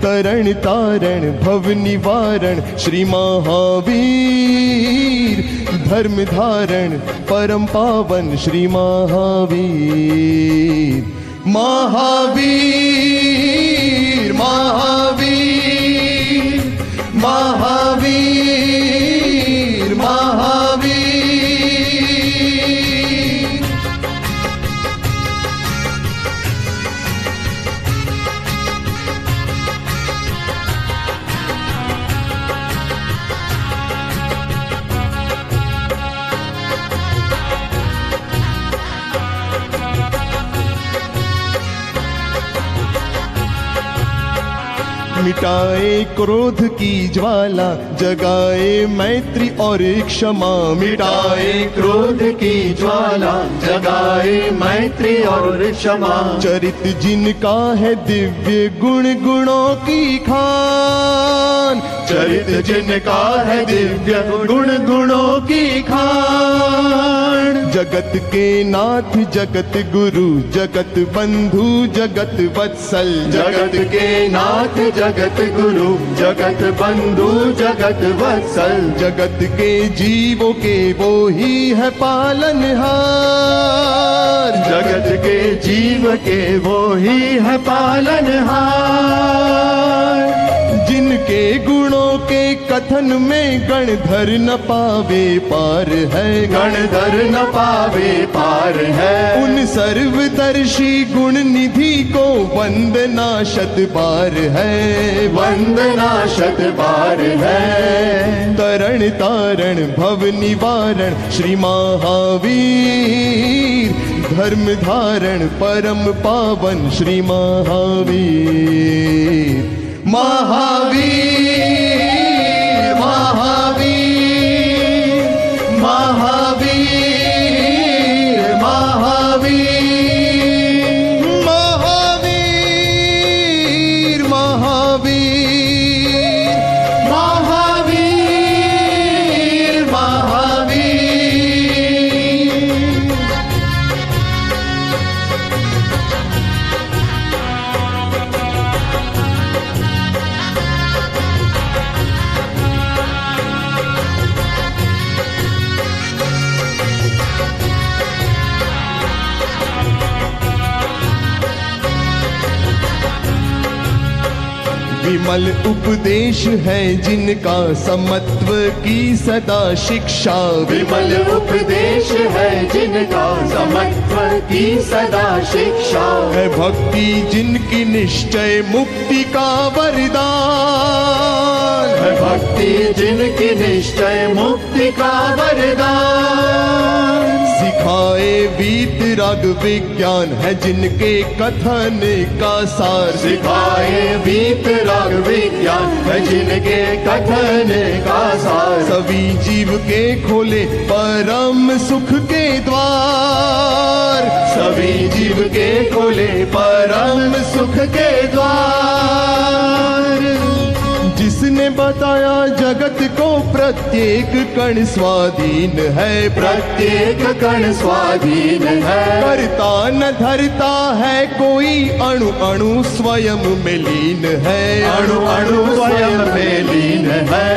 तरण तारण भव निवारण श्री महावीर, धर्म धारण परम पावन श्री महावीर, महावीर महावीर महावीर महावीर। मिटाए क्रोध की ज्वाला, जगाए मैत्री और क्षमा, मिटाए क्रोध की ज्वाला, जगाए मैत्री और क्षमा। चरित जिनका है दिव्य गुण गुणों की खान, चरित जिनका है दिव्य गुण गुणों की खान। जगत के नाथ जगत गुरु जगत बंधु जगत वत्सल, जगत के नाथ जगत गुरु जगत बंधु जगत वत्सल। जगत के जीवों के वो ही है पालनहार, जगत के जीव के वो ही है पालनहार। जिनके गुणों के कथन में गणधर न पावे पार है, गणधर न पावे पार है। उन सर्वदर्शी गुण निधि को वंदना शत बार है, वंदना शत बार है। तरण तारण भव निवारण श्री महावीर, धर्म धारण परम पावन श्री महावीर। महावीर महावीर महावीर महावीर महावीर महावीर महावीर महावीर। विमल उपदेश है जिनका समत्व की सदा शिक्षा, विमल उपदेश है जिनका समत्व की सदा शिक्षा। है भक्ति जिनकी निश्चय मुक्ति का वरदान, है भक्ति जिनकी निश्चय मुक्ति का वरदान। सिखाए वीत राग विज्ञान है जिनके कथन का सार, सिखाए वीत राग विज्ञान है जिनके कथन का सार। सभी जीव के खोले परम सुख के द्वार, सभी जीव के खोले परम सुख के द्वार। जिसने बताया जगत को प्रत्येक कण स्वाधीन है, प्रत्येक कण स्वाधीन है। करता न धरता है कोई अणु अणु स्वयं में लीन है, अणु अणु स्वयं में लीन है।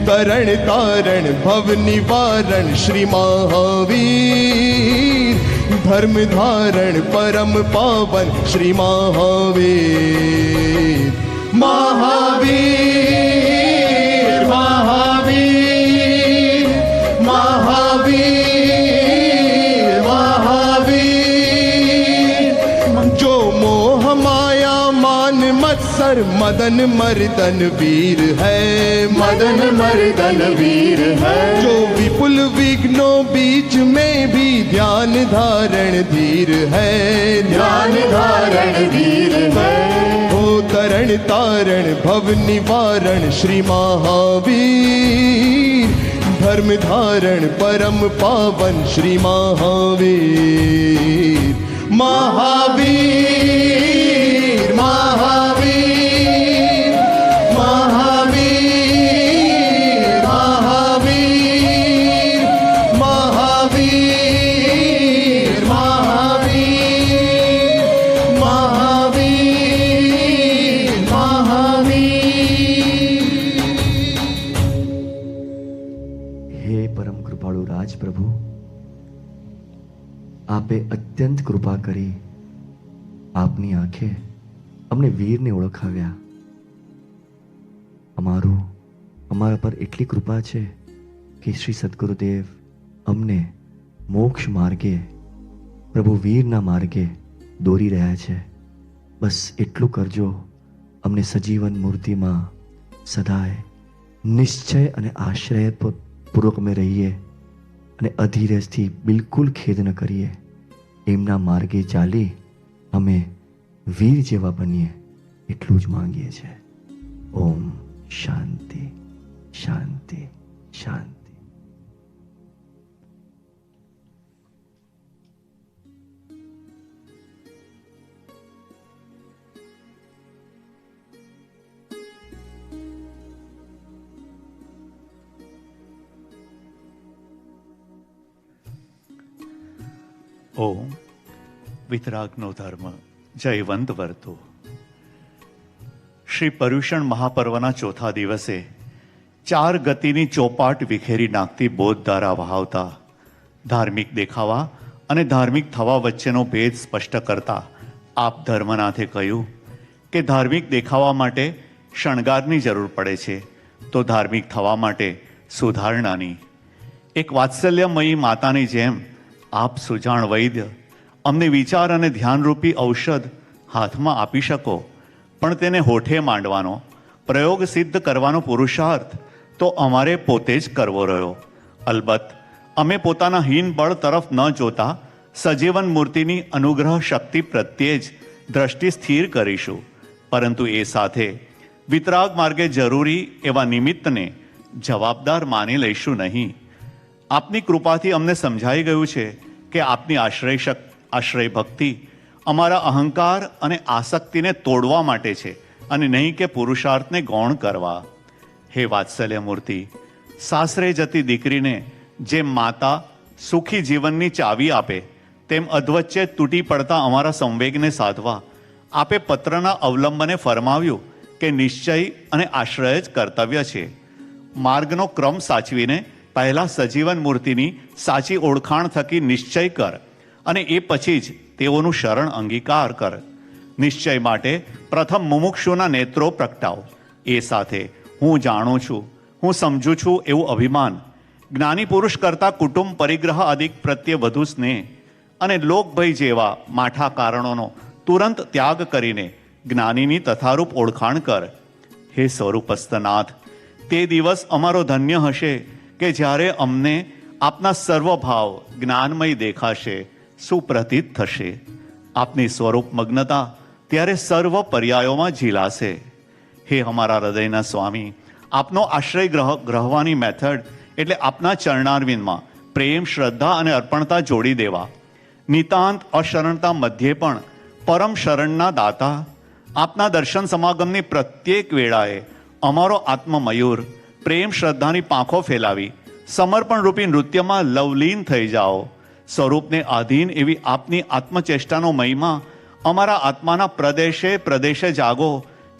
तरण तारण भव निवारण श्री महावीर, धर्म धारण परम पावन श्री महावीर। महावीर महावीर महावीर महावीर। जो मोह माया मान मत्सर मदन मर्दन वीर है, मदन मर्दन वीर है। जो विपुल विघ्नों बीच में भी ध्यान धारण धीर है, ध्यान धारण वीर है। तरण तारण भव निवारण श्री महावीर, धर्म धारण परम पावन श्री महावीर। महावीर महावीर महावीर महावीर महावीर महावीर महावीर। हे પરમ કૃપાળુ રાજ પ્રભુ, આપે અત્યંત કૃપા કરી આપની આંખે અમને વીરને ઓળખાવ્યા. અમારા પર એટલી કૃપા છે કે શ્રી સદગુરુદેવ અમને મોક્ષ માર્ગે પ્રભુ વીરના માર્ગે દોરી રહ્યા છે. બસ એટલું કરજો, અમને સજીવન મૂર્તિમાં સદાય નિશ્ચય અને આશ્રય પૂર્વક અમે રહીએ અને અધીરજથી બિલકુલ ખેદ ન કરીએ. એમના માર્ગે ચાલી અમે વીર જેવા બનીએ એટલું જ માંગીએ છીએ. ઓમ શાંતિ શાંતિ શાંતિ. ઓમ વિતરાગનો ધર્મ જયવંત વર્તો. શ્રી પર્યુષણ મહાપર્વના ચોથા દિવસે 4 ગતિની ચોપાટ વિખેરી નાખતી બોધધારા વહાવતા ધાર્મિક દેખાવા અને ધાર્મિક થવા વચ્ચેનો ભેદ સ્પષ્ટ કરતા આપ ધર્મનાથે કહ્યું કે ધાર્મિક દેખાવા માટે શણગારની જરૂર પડે છે, તો ધાર્મિક થવા માટે સુધારણાની. એક વાત્સલ્યમયી માતાની જેમ આપ સુજાણ વૈદ્ય અમને વિચાર અને ધ્યાનરૂપી ઔષધ હાથમાં આપી શકો, પણ તેને હોઠે માંડવાનો, પ્રયોગ સિદ્ધ કરવાનો પુરુષાર્થ તો અમારે પોતે જ કરવો રહ્યો. અલબત્ત અમે પોતાના હીન બળ તરફ ન જોતા સજીવન મૂર્તિની અનુગ્રહ શક્તિ પ્રત્યે જ દ્રષ્ટિ સ્થિર કરીશું, પરંતુ એ સાથે વિતરાગ માર્ગે જરૂરી એવા નિમિત્તને જવાબદાર માની લઈશું નહીં. આપની કૃપાથી અમને સમજાઈ ગયું છે કે આપની આશ્રય ભક્તિ અમારા અહંકાર અને આસક્તિને તોડવા માટે છે અને નહીં કે પુરુષાર્થને ગૌણ કરવા. હે વાત્સલ્ય મૂર્તિ, સાસરે જતી દીકરીને જેમ માતા સુખી જીવનની ચાવી આપે, તેમ અધવચ્ચે તૂટી પડતા અમારા સંવેગને સાધવા આપે પત્રના અવલંબને ફરમાવ્યું કે નિશ્ચય અને આશ્રય જ કર્તવ્ય છે. માર્ગનો ક્રમ સાચવીને પહેલા સજીવન મૂર્તિની સાચી ઓળખાણ થકી નિશ્ચય કર અને એ પછી જ તેઓનું શરણ અંગીકાર કર. નિશ્ચય માટે પ્રથમ મુમુક્ષુના નેત્રો પ્રગટાવ. એ સાથે હું જાણું છું, હું સમજું છું એવું અભિમાન, જ્ઞાની પુરુષ કરતા કુટુંબ પરિગ્રહ આદિક પ્રત્યે વધુ સ્નેહ અને લોકભય જેવા માઠા કારણોનો તુરંત ત્યાગ કરીને જ્ઞાનીની તથારૂપ ઓળખાણ કર. હે સ્વરૂપસ્થનાથ, તે દિવસ અમારો ધન્ય હશે કે જ્યારે અમને આપના સર્વભાવ જ્ઞાનમય દેખાશે, સુપ્રતીત થશે. આપની સ્વરૂપ મગ્નતા ત્યારે સર્વ પર્યાયોમાં ઝીલાશે. હે અમારા હૃદયના સ્વામી, આપનો આશ્રય ગ્રહવાની મેથડ એટલે આપના ચરણારવિંદમાં પ્રેમ, શ્રદ્ધા અને અર્પણતા જોડી દેવા. નિતાંત અશરણતા મધ્યે પણ પરમ શરણના દાતા આપના દર્શન સમાગમની પ્રત્યેક વેળાએ અમારો આત્મમયુર પ્રેમ શ્રદ્ધાની પાંખો ફેલાવી સમર્પણ રૂપી નૃત્યમાં લવલીન થઈ જાઓ. સ્વરૂપને આધીન એવી આપની આત્મચેષ્ટાનો મહિમા અમારા આત્માના પ્રદેશે પ્રદેશે જાગો,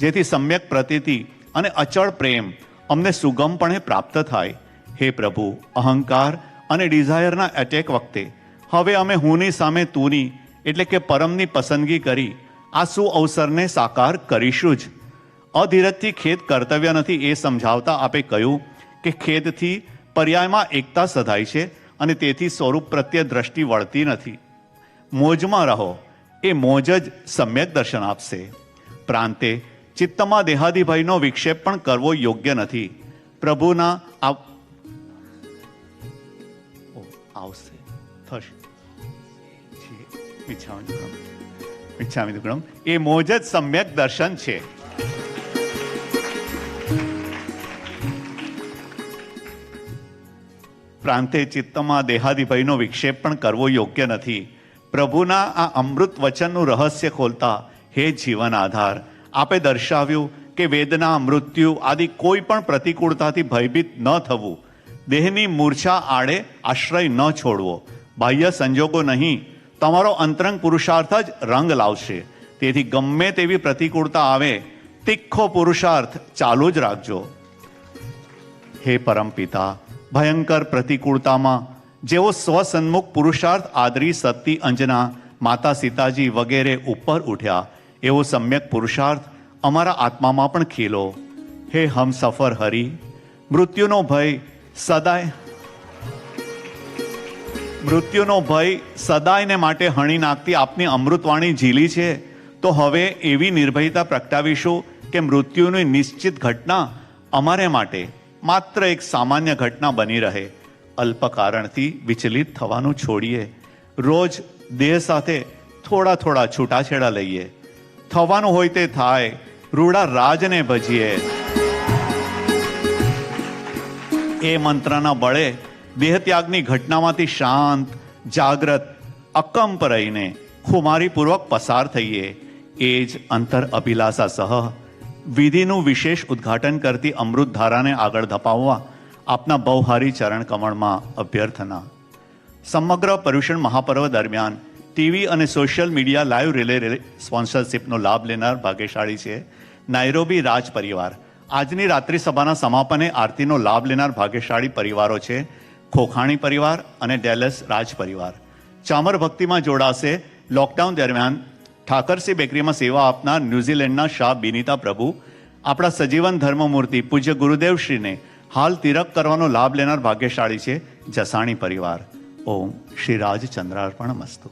જેથી સમ્યક પ્રતીતિ અને અચળ પ્રેમ અમને સુગમપણે પ્રાપ્ત થાય. હે પ્રભુ, અહંકાર અને ડિઝાયરના એટેક વખતે હવે અમે હુંની સામે તુની એટલે કે પરમની પસંદગી કરી આ સુઅવસરને સાકાર કરીશું જ. અધીરજથી ખેદ કર્તવ્ય નથી એ સમજાવતા આપે કહ્યું કે ખેદથી પર્યાયમાં એકતા સધાય છે અને તેથી સ્વરૂપ પ્રત્યે દ્રષ્ટિ વળતી નથી. મોજમાં રહો, એ મોજ જ સમ્યક દર્શન આપશે. પ્રાંતે ચિત્તમાં દેહાદિભયનો વિક્ષેપ પણ કરવો યોગ્ય નથી. પ્રભુના આવશે થશે મિચ્છામિ દુક્કડમ, એ મોજ જ સમ્યક દર્શન છે. પ્રાંતે ચિત્તમાં દેહાદિભયનો વિક્ષેપ પણ કરવો યોગ્ય નથી. પ્રભુના આ અમૃત વચનનું રહસ્ય ખોલતા હે જીવન આધાર, આપે દર્શાવ્યું કે વેદના, મૃત્યુ આદિ કોઈ પણ પ્રતિકૂળતાથી ભયભીત ન થવું, દેહની મૂર્છા આડે આશ્રય ન છોડવો, બાહ્ય સંજોગો નહીં, તમારો અંતરંગ પુરુષાર્થ જ રંગ લાવશે. તેથી ગમે તેવી પ્રતિકૂળતા આવે, તીખો પુરુષાર્થ ચાલુ જ રાખજો. હે પરમપિતા, ભયંકર પ્રતિકૂળતામાં જેવો સ્વસન્મુખ પુરુષાર્થ આદરી સતી અંજના, માતા સીતાજી વગેરે ઉપર ઉઠ્યા, એવો સમ્યક પુરુષાર્થ અમારા આત્મામાં પણ ખીલો. હે હમસફર હરી, મૃત્યુનો ભય સદાયને માટે હણી નાખતી આપની અમૃતવાણી ઝીલી છે, તો હવે એવી નિર્ભયતા પ્રગટાવીશું કે મૃત્યુની નિશ્ચિત ઘટના અમારે માટે માત્ર એક સામાન્ય ઘટના બની રહે. અલ્પ કારણથી વિચલિત થવાનું છોડીએ. રોજ દેહ સાથે થોડા થોડા છૂટાછેડા લઈએ. થવાનું હોય તે થાય, રૂડા રાજને ભજીએ. એ મંત્રના બળે દેહત્યાગની ઘટનામાંથી શાંત, જાગ્રત, અકંપ રહીને ખુમારીપૂર્વક પસાર થઈએ. એ જ અંતર અભિલાષા સહ વિધિનું વિશેષ ઉદ્ઘાટન કરતી અમૃતધારાને આગળ ધપાવવા આપના બહુહારી ચરણ કમળમાં અભ્યર્થના. સમગ્ર પર્યુષણ મહાપર્વ દરમિયાન ટીવી અને સોશિયલ મીડિયા લાઈવ રિલે સ્પોન્સરશિપનો લાભ લેનાર ભાગ્યશાળી છે નાયરોબી રાજ પરિવાર. આજની રાત્રિ સભાના સમાપને આરતીનો લાભ લેનાર ભાગ્યશાળી પરિવારો છે ખોખાણી પરિવાર અને ડેલસ રાજ પરિવાર. ચામર ભક્તિમાં જોડાશે લોકડાઉન દરમિયાન ઠાકરસી બેકરીમાં સેવા આપનાર ન્યૂઝીલેન્ડના શાહ બિનીતા પ્રભુ. આપણા સજીવન ધર્મમૂર્તિ પૂજ્ય ગુરુદેવશ્રીને હાલ તિરક કરવાનો લાભ લેનાર ભાગ્યશાળી છે જસાણી પરિવાર. ઓમ શ્રી રાજ ચંદ્રાર્પણ મસ્તુ.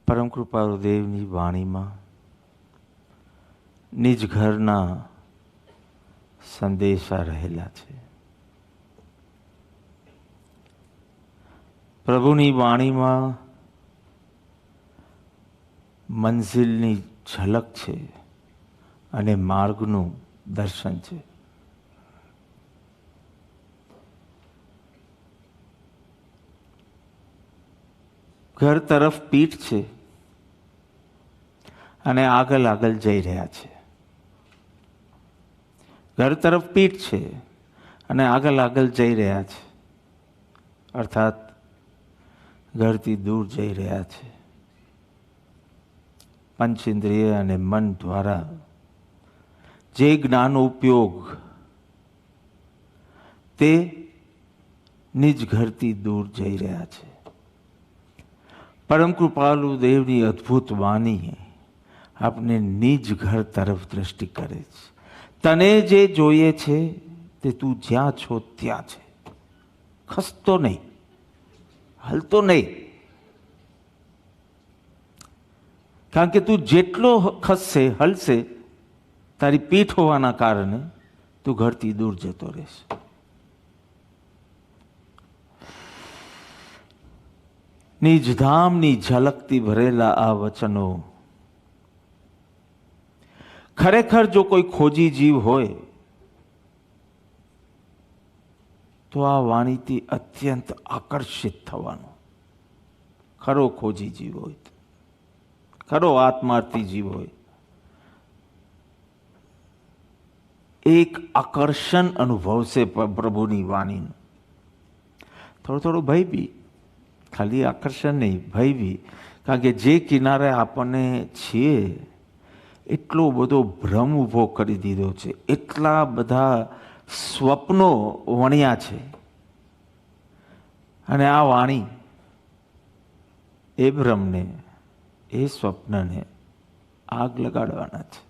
પરમ કૃપાળુ દેવની વાણીમાં નિજ ઘરના સંદેશા રહેલા છે. પ્રભુની વાણીમાં મંઝિલની ઝલક છે અને માર્ગનું દર્શન છે. ઘર તરફ પીઠ છે અને આગળ આગળ જઈ રહ્યા છે. ઘર તરફ પીઠ છે અને આગળ આગળ જઈ રહ્યા છે, અર્થાત ઘરથી દૂર જઈ રહ્યા છે. પંચેન્દ્રિય અને મન દ્વારા જે જ્ઞાનનો ઉપયોગ તે નિજ ઘરથી દૂર જઈ રહ્યા છે. પરમ કૃપાલુ દેવની અદ્ભુત વાણી આપને નિજ ઘર તરફ દ્રષ્ટિ કરે છે. તને જે જોઈએ છે તે તું જ્યાં છો ત્યાં છે, ખસતો નહીં, હલતો નહીં. કારણ કે તું જેટલો ખસશે, હલશે, તારી પીઠ હોવાના કારણે તું ઘરથી દૂર જતો રહેશે. નિજધામની ઝલકથી ભરેલા આ વચનો ખરેખર જો કોઈ ખોજી જીવ હોય તો આ વાણીથી અત્યંત આકર્ષિત થવાનો. ખરો ખોજી જીવ હોય, ખરો આત્માર્થી જીવ હોય, એક આકર્ષણ અનુભવશે પ્રભુની વાણીનું. થોડો ભય બી, ખાલી આકર્ષણ નહીં, ભય બી. કારણ કે જે કિનારે આપણને છીએ એટલો બધો ભ્રમ ઊભો કરી દીધો છે, એટલા બધા સ્વપ્નો વણ્યા છે. અને આ વાણી એ ભ્રમને, એ સ્વપ્નને આગ લગાડવાના છે.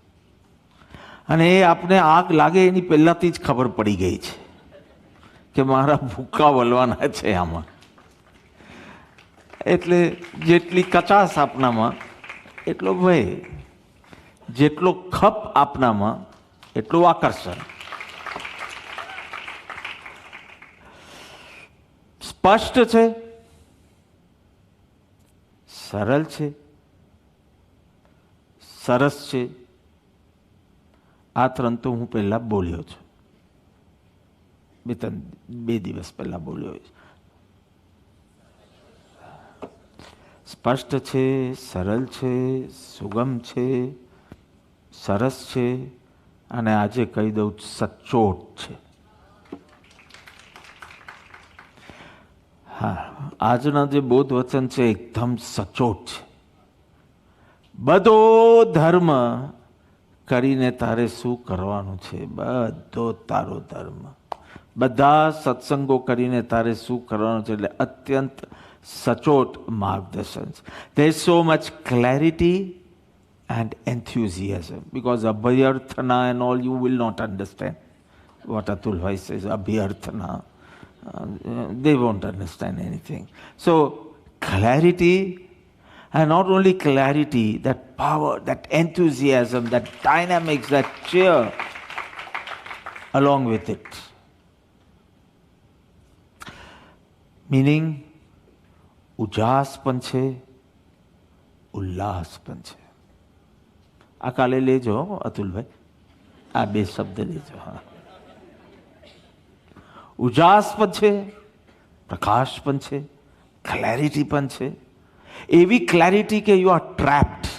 અને એ આપણે આગ લાગે એની પહેલાથી જ ખબર પડી ગઈ છે કે મારા ભૂકા વળવાના છે આમાં. એટલે જેટલી કચાશ આપનામાં એટલો ભય, જેટલો ખપ આપનામાં એટલું આકર્ષણ. સ્પષ્ટ છે, સરળ છે, સરસ છે. આ ત્રણ તો હું પહેલા બોલ્યો છું, બે દિવસ પહેલા બોલ્યો. સ્પષ્ટ છે, સરળ છે, સુગમ છે, સરસ છે, અને આજે કહી દઉં સચોટ છે. હા, આજના જે બોધ વચન છે એકદમ સચોટ છે. બધો ધર્મ કરીને તારે શું કરવાનું છે, બધો તારો ધર્મ, બધા સત્સંગો કરીને તારે શું કરવાનું છે. એટલે અત્યંત સચોટ માર્ગદર્શન. there is so much clarity and enthusiasm, because abhyarthana and all you will not understand what Atul Bhai says. Abhyarthana, they won't understand anything. So clarity, and not only clarity, that power, that enthusiasm, that dynamics, that cheer along with it. Meaning ઉજાસ પણ છે, ઉલ્લાસ પણ છે. આ કાલે લેજો અતુલભાઈ, આ બે શબ્દ લેજો. હા, ઉજાસ પણ છે, પ્રકાશ પણ છે, ક્લેરિટી પણ છે. એવી ક્લેરિટી કે you are trapped,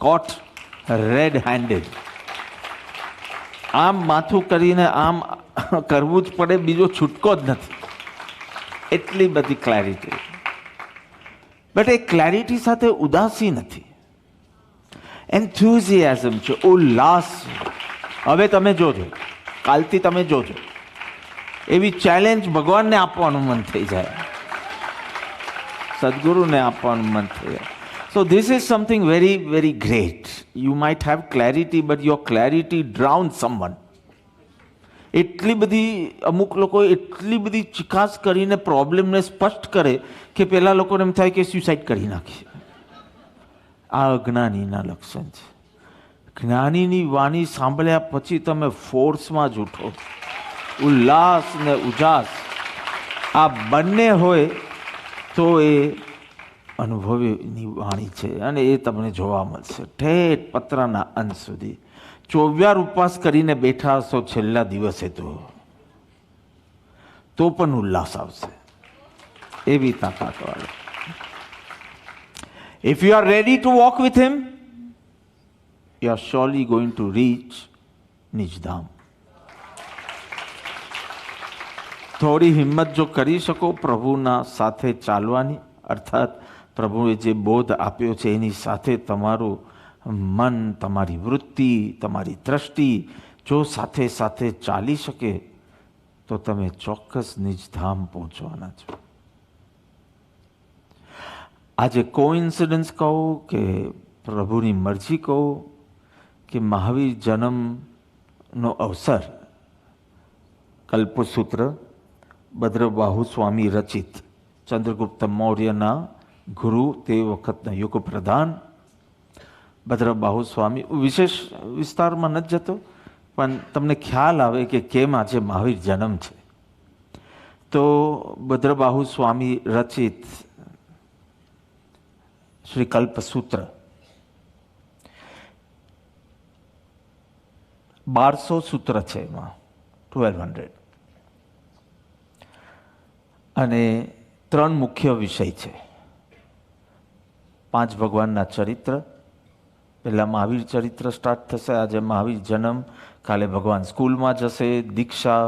caught red handed. આમ માથું કરીને આમ કરવું જ પડે, બીજો છૂટકો જ નથી. એટલી બધી ક્લેરિટી. બટ એ ક્લેરિટી સાથે ઉદાસી નથી, એન્થુઝિયાઝમ છે, ઉલ્લાસ છે. હવે તમે જોજો, કાલથી તમે જોજો, એવી ચેલેન્જ ભગવાનને આપવાનું મન થઈ જાય, સદગુરુને આપવાનું મન થઈ જાય. So this is something very very great. You might have clarity, but your clarity drown someone. એટલી બધી અમુક લોકો એટલી બધી ચિકાસ કરીને પ્રોબ્લેમને સ્પષ્ટ કરે કે પેલા લોકોને એમ થાય કે સ્યુસાઇડ કરી નાખીએ. આ અજ્ઞાનીના લક્ષણ છે. જ્ઞાનીની વાણી સાંભળ્યા પછી તમે ફોર્સમાં જ ઉઠો. ઉલ્લાસ ને ઉજાસ આ બંને હોય તો એ અનુભવીની વાણી છે, અને એ તમને જોવા મળશે ઠેઠ પત્રના અંત સુધી. 24 ઉપવાસ કરીને બેઠા હશો છેલ્લા દિવસે તો પણ ઉલ્લાસ આવશે. એવી તાકાત વાળો. If you are ready to walk with him, you are surely going to reach નિજધામ. થોડી હિંમત જો કરી શકો પ્રભુના સાથે ચાલવાની, અર્થાત પ્રભુએ જે બોધ આપ્યો છે એની સાથે તમારું મન, તમારી વૃત્તિ, તમારી દ્રષ્ટિ જો સાથે સાથે ચાલી શકે તો તમે ચોક્કસ નિજધામ પહોંચવાના છો. આજે કોઇન્સિડન્સ કહો કે પ્રભુની મરજી કહો કે મહાવીર જન્મનો અવસર, કલ્પસૂત્ર ભદ્રબાહુ સ્વામી રચિત, ચંદ્રગુપ્ત મૌર્યના ગુરુ, તે વખતના યુગ પ્રધાન ભદ્રબાહુ સ્વામી. વિશેષ વિસ્તારમાં નથી જતો, પણ તમને ખ્યાલ આવે કે કેમ આજે મહાવીર જન્મ છે. તો ભદ્રબાહુ સ્વામી રચિત શ્રી કલ્પસૂત્ર 1200 સૂત્ર છે એમાં, 1200, અને 3 મુખ્ય વિષય છે. 5 ભગવાનના ચરિત્ર, પહેલાં મહાવીર ચરિત્ર સ્ટાર્ટ થશે, આજે મહાવીર જન્મ, કાલે ભગવાન સ્કૂલમાં જશે, દીક્ષા,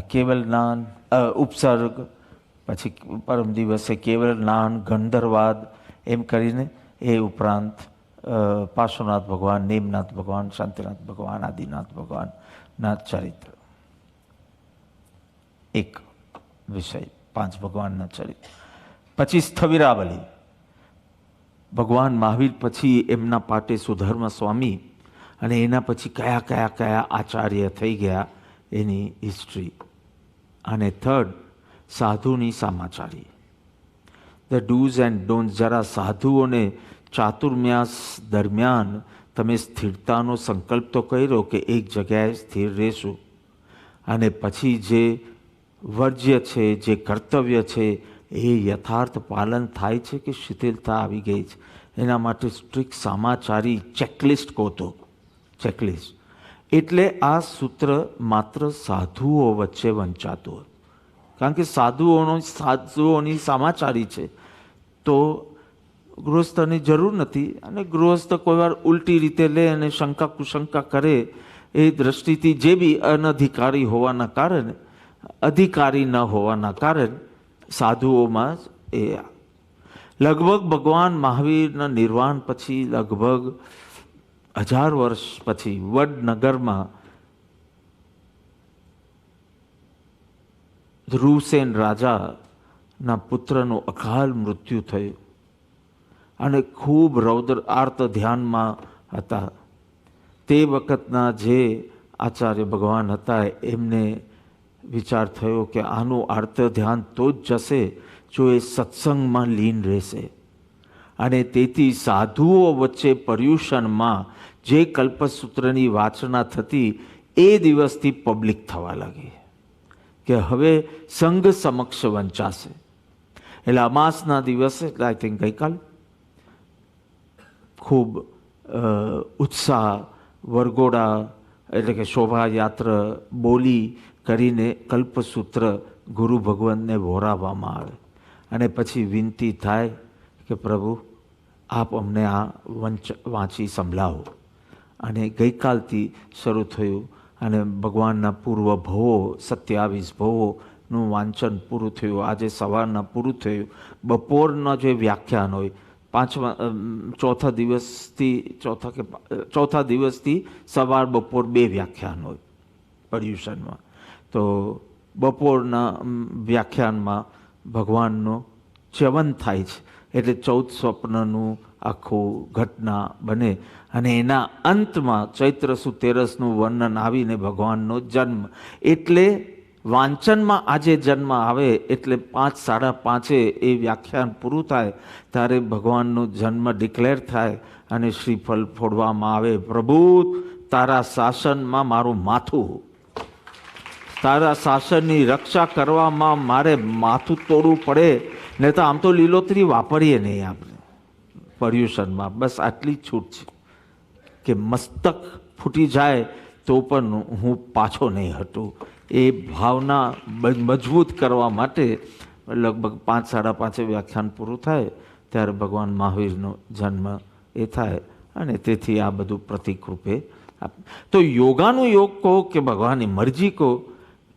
કેવલ જ્ઞાન, ઉપસર્ગ, પછી પરમ દિવસે કેવલ જ્ઞાન, ગંધર્વાદ, એમ કરીને એ ઉપરાંત પાર્શ્વનાથ ભગવાન, નેમનાથ ભગવાન, શાંતિનાથ ભગવાન, આદિનાથ ભગવાનના ચરિત્ર. એક વિષય 5 ભગવાનના ચરિત્ર. પછી સ્થવિરાવલી, ભગવાન મહાવીર પછી એમના પાટે સુધર્મ સ્વામી, અને એના પછી કયા કયા કયા આચાર્ય થઈ ગયા એની હિસ્ટ્રી. અને થર્ડ, સાધુની સામાચારી, ધ ડૂઝ એન્ડ ડોન્ટ્સ. જરા સાધુઓને ચાતુર્માસ દરમિયાન તમે સ્થિરતાનો સંકલ્પ તો કર્યો કે એક જગ્યાએ સ્થિર રહેશું, અને પછી જે વર્જ્ય છે, જે કર્તવ્ય છે, એ યથાર્થ પાલન થાય છે કે શિથિલતા આવી ગઈ છે, એના માટે સ્ટ્રિક્ટ સામાચારી ચેકલિસ્ટ કહો તો ચેકલિસ્ટ. એટલે આ સૂત્ર માત્ર સાધુઓ વચ્ચે વંચાતું હતું, કારણ કે સાધુઓની સામાચારી છે, તો ગૃહસ્થની જરૂર નથી. અને ગૃહસ્થ કોઈ વાર ઉલટી રીતે લે અને શંકા કુશંકા કરે, એ દ્રષ્ટિથી જે બી અનધિકારી હોવાના કારણે, અધિકારી ન હોવાના કારણે સાધુઓમાં એ લગભગ ભગવાન મહાવીરના નિર્વાણ પછી લગભગ 1000 વર્ષ પછી વડનગરમાં ધ્રુવસેન રાજાના પુત્રનું અકાલ મૃત્યુ થયું, અને ખૂબ રૌદ્ર આર્ત ધ્યાનમાં હતા. તે વખતના જે આચાર્ય ભગવાન હતા એમને વિચાર થયો કે આનું આર્ત ધ્યાન તો જ જશે જો એ સત્સંગમાં લીન રહેશે. અને તેથી સાધુઓ વચ્ચે પર્યુષણમાં જે કલ્પસૂત્રની વાચના થતી એ દિવસથી પબ્લિક થવા લાગી કે હવે સંઘ સમક્ષ વંચાશે. એટલે અમાસના દિવસે, એટલે આઈ થિંક ગઈકાલે, ખૂબ ઉત્સાહ, વરઘોડા એટલે કે શોભાયાત્રા બોલી કરીને કલ્પસૂત્ર ગુરુ ભગવાનને વહોરાવવામાં આવે, અને પછી વિનંતી થાય કે પ્રભુ આપ અમને આ વાંચી સંભળાવો. અને ગઈકાલથી શરૂ થયું, અને ભગવાનના પૂર્વ ભવો 27 ભવોનું વાંચન પૂરું થયું. આજે સવારના પૂરું થયું. બપોરના જે વ્યાખ્યાન હોય, ચોથા દિવસથી સવાર બપોર 2 વ્યાખ્યાન હોય પર્યુષણમાં. તો બપોરના વ્યાખ્યાનમાં ભગવાનનો ચ્યવન થાય છે, એટલે 14 સ્વપ્નનું આખું ઘટના બને, અને એના અંતમાં ચૈત્ર સુદ 13નું વર્ણન આવીને ભગવાનનો જન્મ. એટલે વાંચનમાં આજે જન્મ આવે એટલે 5, 5:30 એ વ્યાખ્યાન પૂરું થાય ત્યારે ભગવાનનો જન્મ ડિક્લેર થાય, અને શ્રીફળ ફોડવામાં આવે. પ્રભુ તારા શાસનમાં મારું માથું, તારા શાસનની રક્ષા કરવામાં મારે માથું તોડવું પડે, ને તો આમ તો લીલોતરી વાપરીએ નહીં આપણે પર્યુષણમાં. બસ આટલી છૂટ છે કે મસ્તક ફૂટી જાય તો પણ હું પાછો નહીં હટું. એ ભાવના મજબૂત કરવા માટે લગભગ 5, 5:30 વ્યાખ્યાન પૂરું થાય ત્યારે ભગવાન મહાવીરનો જન્મ એ થાય, અને તેથી આ બધું પ્રતિક રૂપે. તો યોગાનું યોગ કહો કે ભગવાનની મરજી કહો,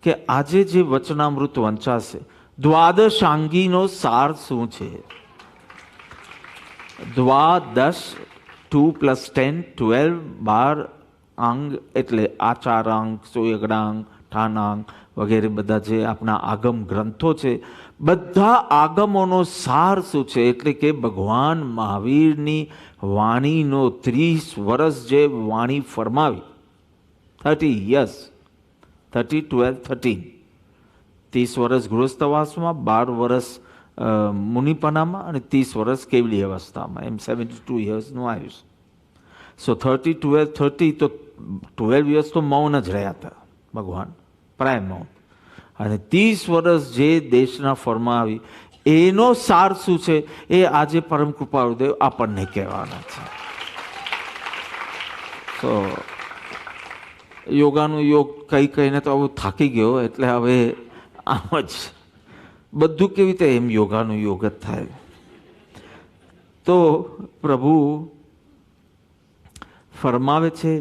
કે આજે જે વચનામૃત વંચાશે, દ્વાદશાંગીનો સાર શું છે? દ્વા 10, 2 + 10, 12, 12 અંગ એટલે આચારાંગ, સુયગણાંગ, ઠાનાંગ વગેરે બધા જે આપણા આગમ ગ્રંથો છે, બધા આગમોનો સાર શું છે? એટલે કે ભગવાન મહાવીરની વાણીનો 30 વર્ષ જે વાણી ફરમાવી, 30 years, 30, 12, 13, 30 વર્ષ ગૃહસ્થવાસમાં, 12 વર્ષ મુનિપનામાં અને 30 વર્ષ કેવલી અવસ્થામાં, એમ 72 yearsનું આયુષ. સો 30, 12, 30 તો 12 years તો મૌન જ રહ્યા હતા ભગવાન, પ્રાય મૌન. અને 30 વર્ષ જે દેશના ફરમાવી એનો સાર શું છે એ આજે પરમ કૃપાળુદેવ આપણને કહેવાના છે. તો યોગાનું યોગ કહીને તો આવું થાકી ગયો, એટલે હવે આમ જ બધું કેવી રીતે એમ યોગાનું યોગ જ થાય. તો પ્રભુ ફરમાવે છે,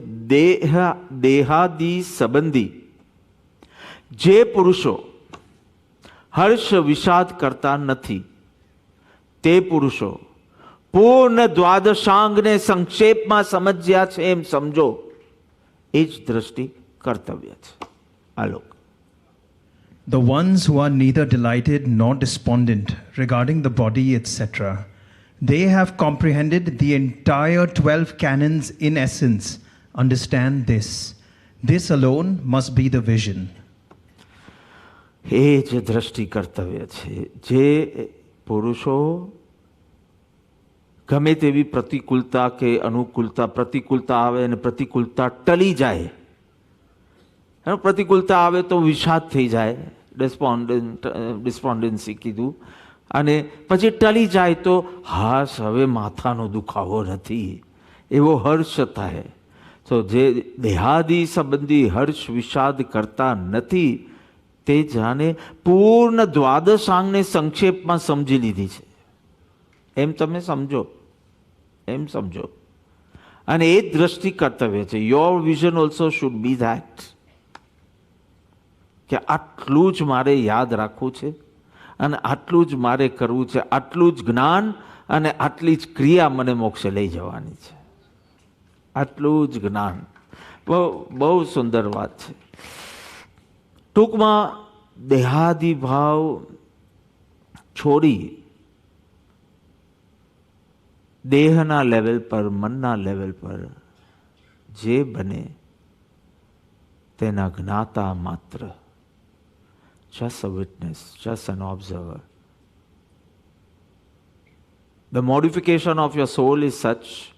દેહાદી સંબંધી જે પુરુષો હર્ષ વિષાદ કરતા નથી તે પુરુષો પૂર્ણ દ્વાદશાંગને સંક્ષેપમાં સમજ્યા છે એમ સમજો, એ જ દ્રષ્ટિ કર્તવ્ય છે. Alok. The ones who are neither delighted nor despondent regarding the body, etc., they have comprehended the entire 12 canons in essence. Understand this. This alone must be the vision. એ જ દ્રષ્ટિ કર્તવ્ય છે. જે પુરુષો ગમે તેવી પ્રતિકૂળતા કે અનુકૂળતા, પ્રતિકૂળતા આવે અને પ્રતિકૂળતા ટળી જાય, પ્રતિકૂળતા આવે તો વિષાદ થઈ જાય, ડિસ્પોન્ડન્સી કીધું, અને પછી ટળી જાય તો હાશ હવે માથાનો દુખાવો નથી એવો હર્ષ થાય. તો જે દેહાદી સંબંધી હર્ષ વિષાદ કરતા નથી તે જાણે પૂર્ણ દ્વાદશાંગને સંક્ષેપમાં સમજી લીધી છે એમ તમે સમજો, એમ સમજો. અને એ જ દ્રષ્ટિ કર્તવ્ય છે. Your vision also should be that, કે આટલું જ મારે યાદ રાખવું છે અને આટલું જ મારે કરવું છે, આટલું જ જ્ઞાન અને આટલી જ ક્રિયા મને મોક્ષે લઈ જવાની છે, આટલું જ જ્ઞાન. બહુ સુંદર વાત છે. ટૂંકમાં દેહાદી ભાવ છોડી દેહના લેવલ પર, મનના લેવલ પર જે બને તેના જ્ઞાતા માત્ર, just a witness, just an observer. The modification of your soul is such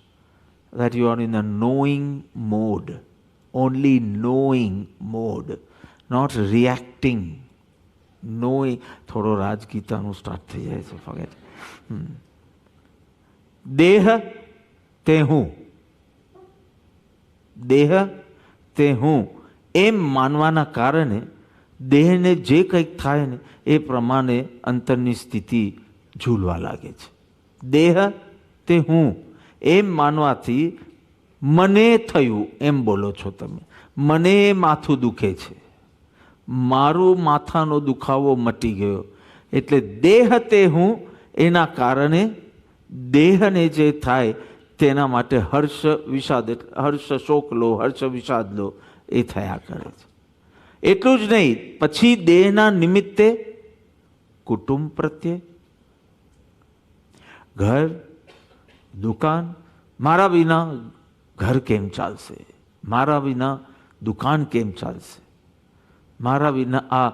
that you are in a knowing mode, only knowing mode, not reacting. Knowing. થોડો રાજગીતાનું સ્ટાર્ટ થઈ જાય છે, forget. દેહ તે હું, દેહ તે હું એમ માનવાના કારણે દેહને જે કંઈક થાય ને એ પ્રમાણે અંતરની સ્થિતિ ઝૂલવા લાગે છે. દેહ તે હું એમ માનવાથી મને થયું એમ બોલો છો તમે, મને માથું દુખે છે, મારું માથાનો દુખાવો મટી ગયો, એટલે દેહ તે હું એના કારણે દેહને જે થાય તેના માટે હર્ષ વિષાદ, હર્ષ શોક લો, હર્ષ વિષાદ લો, એ થયા કરે છે. એટલું જ નહીં, પછી દેહના નિમિત્તે કુટુંબ પ્રત્યે, ઘર, દુકાન, મારા વિના ઘર કેમ ચાલશે, મારા વિના દુકાન કેમ ચાલશે, મારા વિના આ,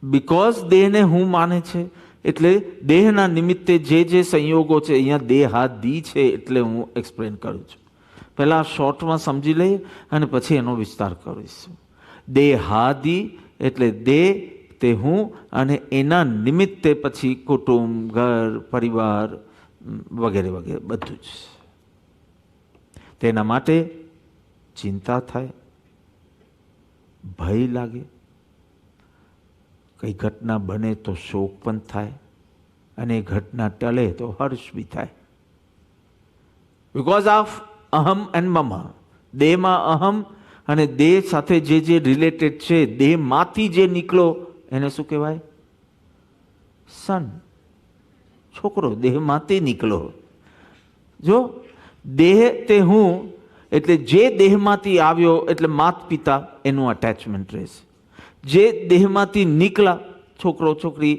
બિકોઝ દેહને હું માને છે એટલે દેહના નિમિત્તે જે જે સંયોગો છે, અહીંયા દેહાદી છે એટલે હું એક્સપ્લેન કરું છું. પહેલાં શોર્ટમાં સમજી લઈએ અને પછી એનો વિસ્તાર કરીશું. દેહાદી એટલે દેહ તે હું, અને એના નિમિત્તે પછી કુટુંબ, ઘર, પરિવાર વગેરે વગેરે બધું જ. તેના માટે ચિંતા થાય, ભય લાગે, કઈ ઘટના બને તો શોક પણ થાય, અને એ ઘટના ટળે તો હર્ષ બી થાય. બિકોઝ ઓફ અહમ એન્ડ મમ, દેહમાં અહમ અને દેહ સાથે જે જે રિલેટેડ છે, દેહમાંથી જે નીકળો એને શું કહેવાય? સન, છોકરો દેહમાંથી નીકળો. જો દેહ તે હું, એટલે જે દેહમાંથી આવ્યો એટલે માત પિતા એનું અટેચમેન્ટ રહેશે. જે દેહમાંથી નીકળ્યા છોકરો છોકરી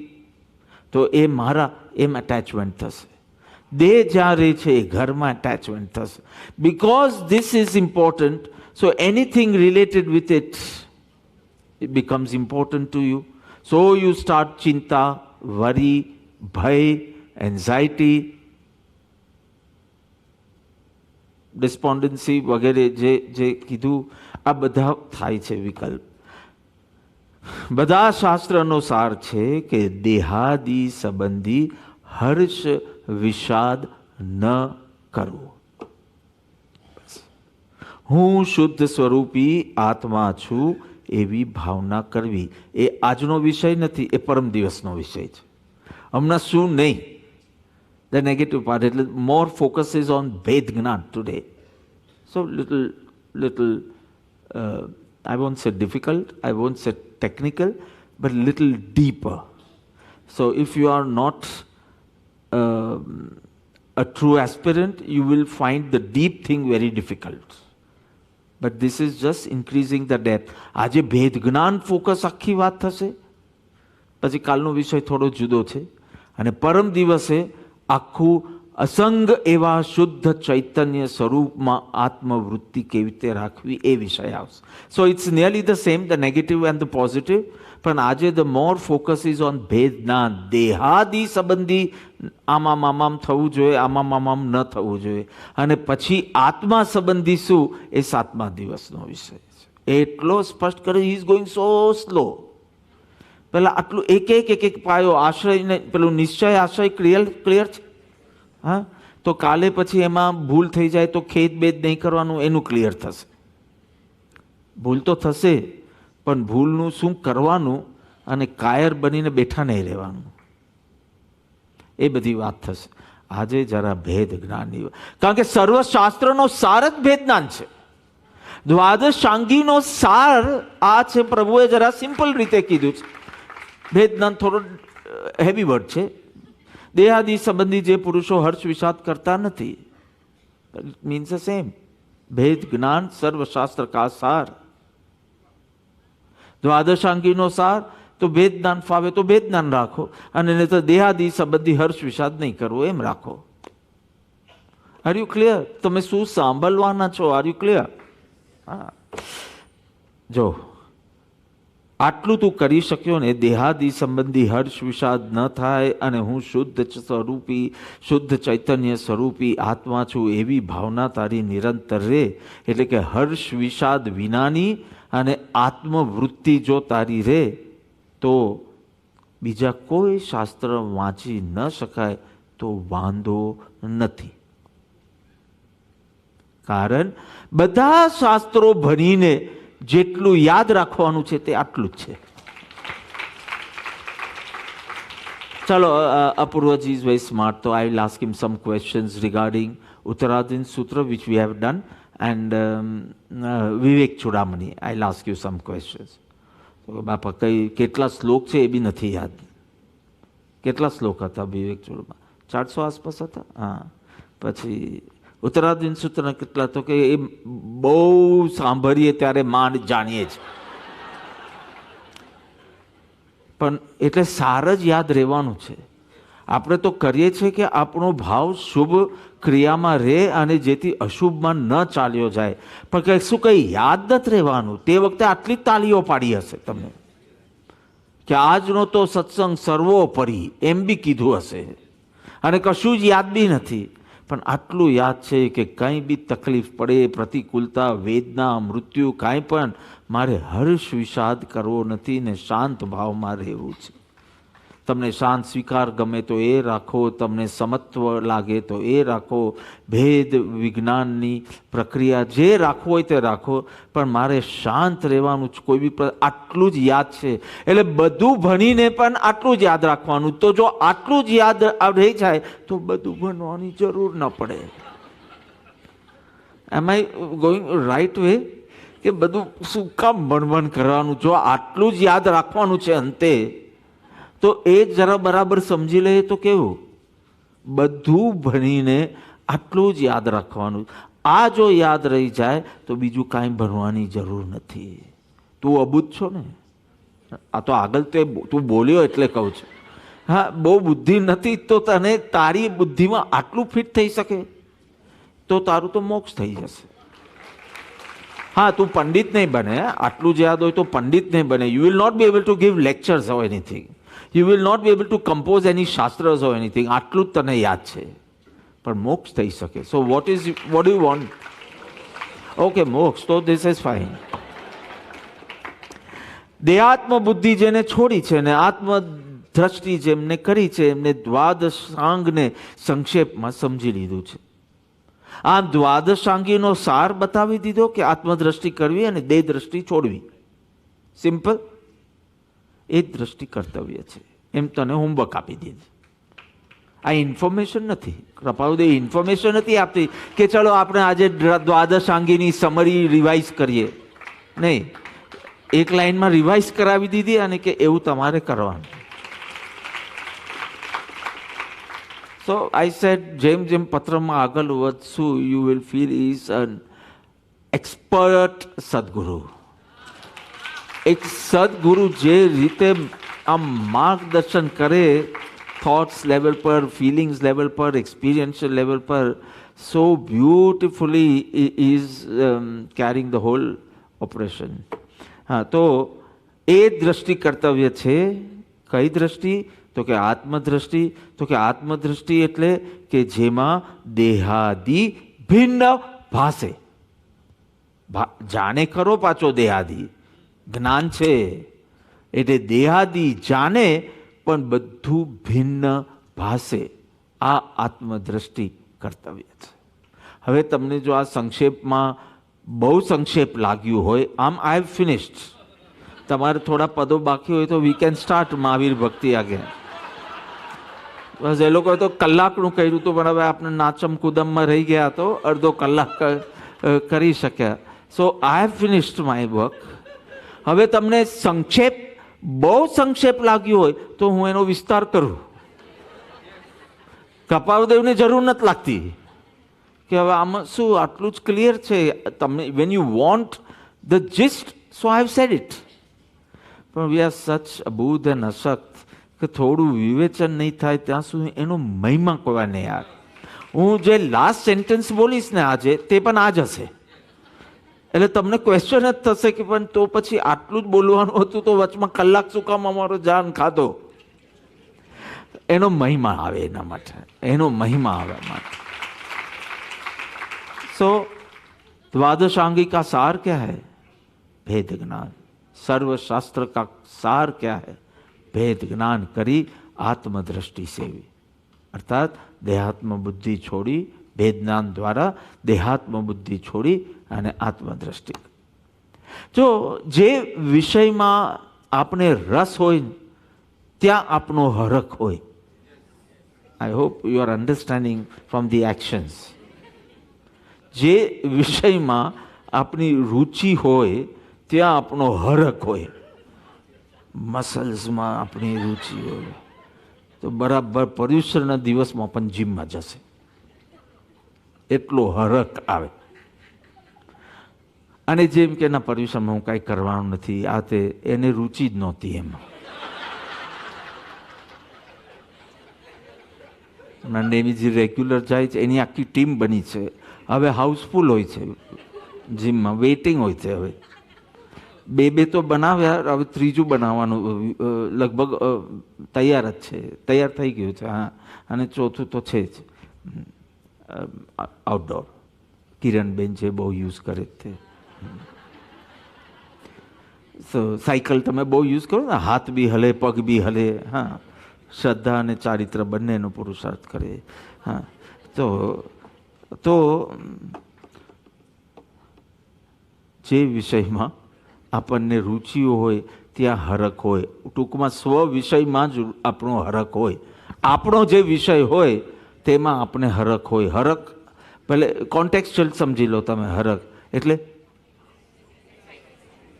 તો એ મારા એમ અટેચમેન્ટ થશે. દેહ જ્યાં રહે છે એ ઘરમાં અટેચમેન્ટ થશે. Because this is important, so anything related with it becomes important to you. So you start ચિંતા, worry, ભય, anxiety, despondency વગેરે જે કીધું આ બધા થાય છે વિકલ્પ. બધા શાસ્ત્રનો સાર છે કે દેહાદિ સંબંધી હર્ષ વિષાદ ન કરવો. હું શુદ્ધ સ્વરૂપી આત્મા છું એવી ભાવના કરવી. એ આજનો વિષય નથી, એ પરમ દિવસનો વિષય છે. હમણાં શું નહીં, ધ નેગેટિવ પાર્ટ. એટલે મોર ફોકસ ઇઝ ઓન ભેદ જ્ઞાન today. So little I won't say difficult, I won't say technical, but little deeper. So if you are not a true aspirant, you will find the deep thing very difficult. But this is just increasing the depth. આજે ભેદ જ્ઞાન ફોકસ આખી વાત થશે, પછી કાલનો વિષય થોડો જુદો છે, અને પરમ દિવસે આખું અસંગ એવા શુદ્ધ ચૈતન્ય સ્વરૂપમાં આત્મવૃત્તિ કેવી રીતે રાખવી એ વિષય આવશે. So it's nearly the same, the negative and the positive. પણ આજે the more focus is on ભેદ જ્ઞાન. દેહાદિ સંબંધી આમામ થવું જોઈએ, આમામ ન થવું જોઈએ. અને પછી આત્મા સંબંધી શું, એ 7મા દિવસનો વિષય છે. એટલો સ્પષ્ટ કરે. He is going so slow. પેલા આટલું એક પાયો આશ્રય, પેલું નિશ્ચય આશ્રય ક્લિયર છે. હા, તો કાલે પછી એમાં ભૂલ થઈ જાય તો ખેદ બેદ નહીં કરવાનું, એનું ક્લિયર થશે. ભૂલ તો થશે, પણ ભૂલનું શું કરવાનું અને કાયર બનીને બેઠા નહીં રહેવાનું, એ બધી વાત થશે. આજે જરા ભેદ જ્ઞાનની, કારણ કે સર્વશાસ્ત્રનો સાર જ ભેદ જ્ઞાન છે. દ્વાદશાંગીનો સાર આ છે. પ્રભુએ જરા સિમ્પલ રીતે કીધું છે. ભેદ જ્ઞાન થોડો હેવી વર્ડ છે. દેહાદિ સંબંધી જે પુરુષો હર્ષ વિષાદ કરતા નથી, ઇટ મીન્સ ધ સેમ. ભેદ જ્ઞાન સર્વશાસ્ત્ર કા સાર. દ્વાદશાંગીનો સાર તો ભેદ જ્ઞાન ફાવે તો ભેદ જ્ઞાન રાખો, અને નહીં તો દેહાદિ સંબંધી હર્ષ વિષાદ નહીં કરવો એમ રાખો. Are you clear? તમે શું સાંભળવાના છો? Are you clear? હા, જો આટલું તું કરી શક્યો ને, દેહાદિ સંબંધી હર્ષ વિષાદ ન થાય, અને હું શુદ્ધ સ્વરૂપી, શુદ્ધ ચૈતન્ય સ્વરૂપી આત્મા છું એવી ભાવના તારી નિરંતર રહે. એટલે કે હર્ષ વિષાદ વિનાની અને આત્મવૃત્તિ જો તારી રહે તો બીજા કોઈ શાસ્ત્ર વાંચી ન શકાય તો વાંધો નથી. કારણ બધા શાસ્ત્રો ભણીને જેટલું યાદ રાખવાનું છે તે આટલું જ છે. ચલો, Apurvaji is very smart, so I will ask him some questions regarding Uttaradin Sutra, which we have done, and Vivek Chudamani. I will ask you some questions. બાપા કેટલા શ્લોક છે એ બી નથી યાદ. કેટલા શ્લોક હતા વિવેક ચુડામણી? 400 આસપાસ હતા. હા, પછી ઉત્તરાધીન સૂત્રના કેટલા? તો કે એ બહુ સાંભળીએ ત્યારે માંડ જાણીએ જ, પણ એટલે સાર જ યાદ રહેવાનું છે. આપણે તો કરીએ છીએ કે આપણો ભાવ શુભ ક્રિયામાં રહે અને જેથી અશુભમાં ન ચાલ્યો જાય, પણ શું કંઈ યાદ નથી રહેવાનું. તે વખતે આટલી તાલીઓ પાડી હશે તમને કે આજનો તો સત્સંગ સર્વોપરી એમ બી કીધું હશે, અને કશું જ યાદ બી નથી. પણ આટલું યાદ છે કે કંઈ બી તકલીફ પડે, પ્રતિકૂળતા, વેદના, મૃત્યુ, કાંઈ પણ, મારે હર્ષ વિષાદ કરવો નથી ને શાંત ભાવમાં રહેવું છે. તમને શાંત સ્વીકાર ગમે તો એ રાખો, તમને સમત્વ લાગે તો એ રાખો, ભેદ વિજ્ઞાનની પ્રક્રિયા જે રાખવું હોય તે રાખો, પણ મારે શાંત રહેવાનું જ. કોઈ બી આટલું જ યાદ છે, એટલે બધું ભણીને પણ આટલું જ યાદ રાખવાનું. તો જો આટલું જ યાદ રહી જાય તો બધું ભણવાની જરૂર ન પડે. એમ આઈ ગોઈંગ રાઈટ વે? કે બધું શું કામ ભણભણ કરવાનું? જો આટલું જ યાદ રાખવાનું છે અંતે, તો એ જરા બરાબર સમજી લે તો કેવું બધું ભણીને આટલું જ યાદ રાખવાનું. આ જો યાદ રહી જાય તો બીજું કાંઈ ભણવાની જરૂર નથી. તું અબૂધ છો ને, આ તો આગળ તે તું બોલ્યો એટલે કહું છું. હા, બહુ બુદ્ધિ નથી તો તને તારી બુદ્ધિમાં આટલું ફિટ થઈ શકે તો તારું તો મોક્ષ થઈ જશે. હા, તું પંડિત નહીં બને, આટલું જ યાદ હોય તો પંડિત નહીં બને. You will not be able to give lectures or anything. You will not be able to compose any shastras or anything. આટલું જ તને યાદ છે, પણ મોક્ષ થઈ શકે. So what do you want? Okay, મોક્ષ તો ધીસ ઇઝ ફાઇન. દેહાત્મ બુદ્ધિ જેને છોડી છે ને આત્મ દ્રષ્ટિ જેમને કરી છે એમને દ્વાદશાંગને સંક્ષેપમાં સમજી લીધું છે. આમ દ્વાદશાંગીનો સાર બતાવી દીધો કે આત્મદ્રષ્ટિ કરવી અને દેહ દ્રષ્ટિ છોડવી. સિમ્પલ. એ જ દ્રષ્ટિ કર્તવ્ય છે એમ તને હોમવર્ક આપી દીધું. આ ઇન્ફોર્મેશન નથી. કૃપાળુદેવ ઇન્ફોર્મેશન નથી આપતી કે ચલો આપણે આજે દ્વાદશાંગીની સમરી રિવાઇઝ કરીએ. નહીં, એક લાઈનમાં રિવાઇઝ કરાવી દીધી અને કે એવું તમારે કરવાનું. સો આઈ સેડ જેમ જેમ પત્રમાં આગળ વધશું you will feel is an expert sadguru. એક સદગુરુ જે રીતે આમ માર્ગદર્શન કરે થોટ્સ લેવલ પર, ફિલિંગ્સ લેવલ પર, એક્સપિરિયન્શિયલ લેવલ પર, so beautifully is caring the whole operation. હા, તો એ દ્રષ્ટિ કર્તવ્ય છે. કઈ દ્રષ્ટિ? તો કે આત્મદ્રષ્ટિ. તો કે આત્મદ્રષ્ટિ એટલે કે જેમાં દેહાદી ભિન્ન ભાસે. જાણે ખરો પાછો દેહાદી જ્ઞાન છે એટલે દેહાદી જાણે પણ બધું ભિન્ન ભાસે. આ આત્મદ્રષ્ટિ કર્તવ્ય છે. હવે તમને જો આ સંક્ષેપમાં બહુ સંક્ષેપ લાગ્યું હોય, આમ આઈ હેવ ફિનિશ્ડ. તમારે થોડા પદો બાકી હોય તો વી કેન સ્ટાર્ટ મહાવીર ભક્તિ આગળ. બસ એ લોકોએ તો કલાકનું કર્યું હતું પણ હવે આપણે નાચમ કુદમમાં રહી ગયા તો અડધો કલાક કરી શક્યા. So I have finished my work. હવે તમને સંક્ષેપ બહુ સંક્ષેપ લાગ્યું હોય તો હું એનો વિસ્તાર કરું. કપાળદેવને જરૂર નથી લાગતી કે હવે આમાં શું આટલું જ ક્લિયર છે. તમે when you want the gist so I have said it. પણ વી આર સચ અબૂધ એન્ડ અશક્ત કે થોડું વિવેચન નહીં થાય ત્યાં સુધી એનો મહિમા કોઈ નહીં. યાર, હું જે લાસ્ટ સેન્ટેન્સ બોલીશ ને આજે તે પણ આ જ હશે. એટલે તમને ક્વેશ્ચન જ થશે કે પણ તો પછી આટલું જ બોલવાનું હતું તો વચમાં કલાક શું કામ અમારો જાન ખાધો. એનો મહિમા આવે એના માટે, એનો મહિમા આવે માટે. सो द्वादशांगी का सार क्या है? भेद ज्ञान. सर्वशास्त्र का सार क्या है? भेद ज्ञान करी आत्मदृष्टि सेवी. अर्थात देहात्म बुद्धि छोड़ी भेद ज्ञान द्वारा देहात्म बुद्धि छोड़ी અને આત્મદ્રષ્ટિ. જો જે વિષયમાં આપણે રસ હોય ત્યાં આપણો હરખ હોય. I hope you are understanding from the actions. જે વિષયમાં આપણી રુચિ હોય ત્યાં આપણો હરખ હોય. મસલ્સમાં આપણી રુચિ હોય તો બરાબર પર્યુષણના દિવસમાં પણ જીમમાં જશે, એટલો હરખ આવે. અને જેમ કે ના પર્યુષણમાં હું કાંઈ કરવાનું નથી, આ તે એને રુચિ જ નહોતી એમાં. નેમીજી રેગ્યુલર જાય છે, એની આખી ટીમ બની છે. હવે હાઉસફુલ હોય છે જીમમાં, વેઇટિંગ હોય છે. હવે બે તો બનાવ્યા, હવે ત્રીજું બનાવવાનું લગભગ તૈયાર જ છે, તૈયાર થઈ ગયું છે. હા, અને ચોથું તો છે જ આઉટડોર. કિરણબેન છે, બહુ યુઝ કરે છે. સાયકલ તમે બહુ યુઝ કરો ને, હાથ બી હલે પગ બી હલે. હા, શ્રદ્ધા અને ચારિત્ર બંનેનો પુરુષાર્થ કરે. હા, તો જે વિષયમાં આપણને રુચિઓ હોય ત્યાં હરખ હોય. ટૂંકમાં સ્વ વિષયમાં જ આપણો હરખ હોય. આપણો જે વિષય હોય તેમાં આપણે હરખ હોય. હરખ ભલે કોન્ટેક્સ્ચ્યુઅલ સમજી લો તમે. હરખ એટલે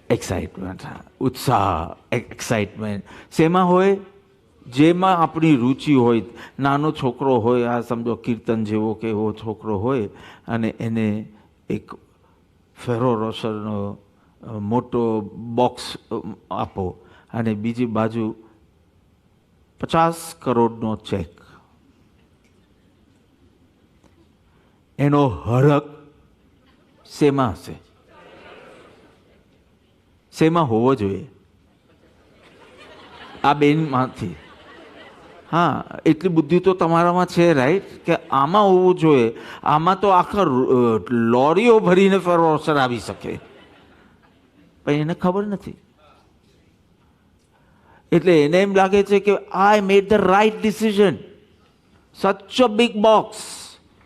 એક્સાઇટમેન્ટ, ઉત્સાહ, એક્સાઇટમેન્ટ. શેમાં હોય? જેમાં આપણી રુચિ હોય. નાનો છોકરો હોય, આ સમજો કીર્તન જેવો કે એવો છોકરો હોય, અને એને એક ફેરો રોશરનો મોટો બોક્સ આપો અને બીજી બાજુ 50 કરોડનો ચેક. એનો હરખ શેમાં હશે? શેમાં હોવો જોઈએ? આ બેનમાંથી. હા, એટલી બુદ્ધિ તો તમારામાં છે, રાઈટ, કે આમાં હોવું જોઈએ. આમાં તો આખા લોરીઓ ભરીને ફેરોસર આવી શકે, પણ એને ખબર નથી. એટલે એને એમ લાગે છે કે I made the right decision. Such a big box.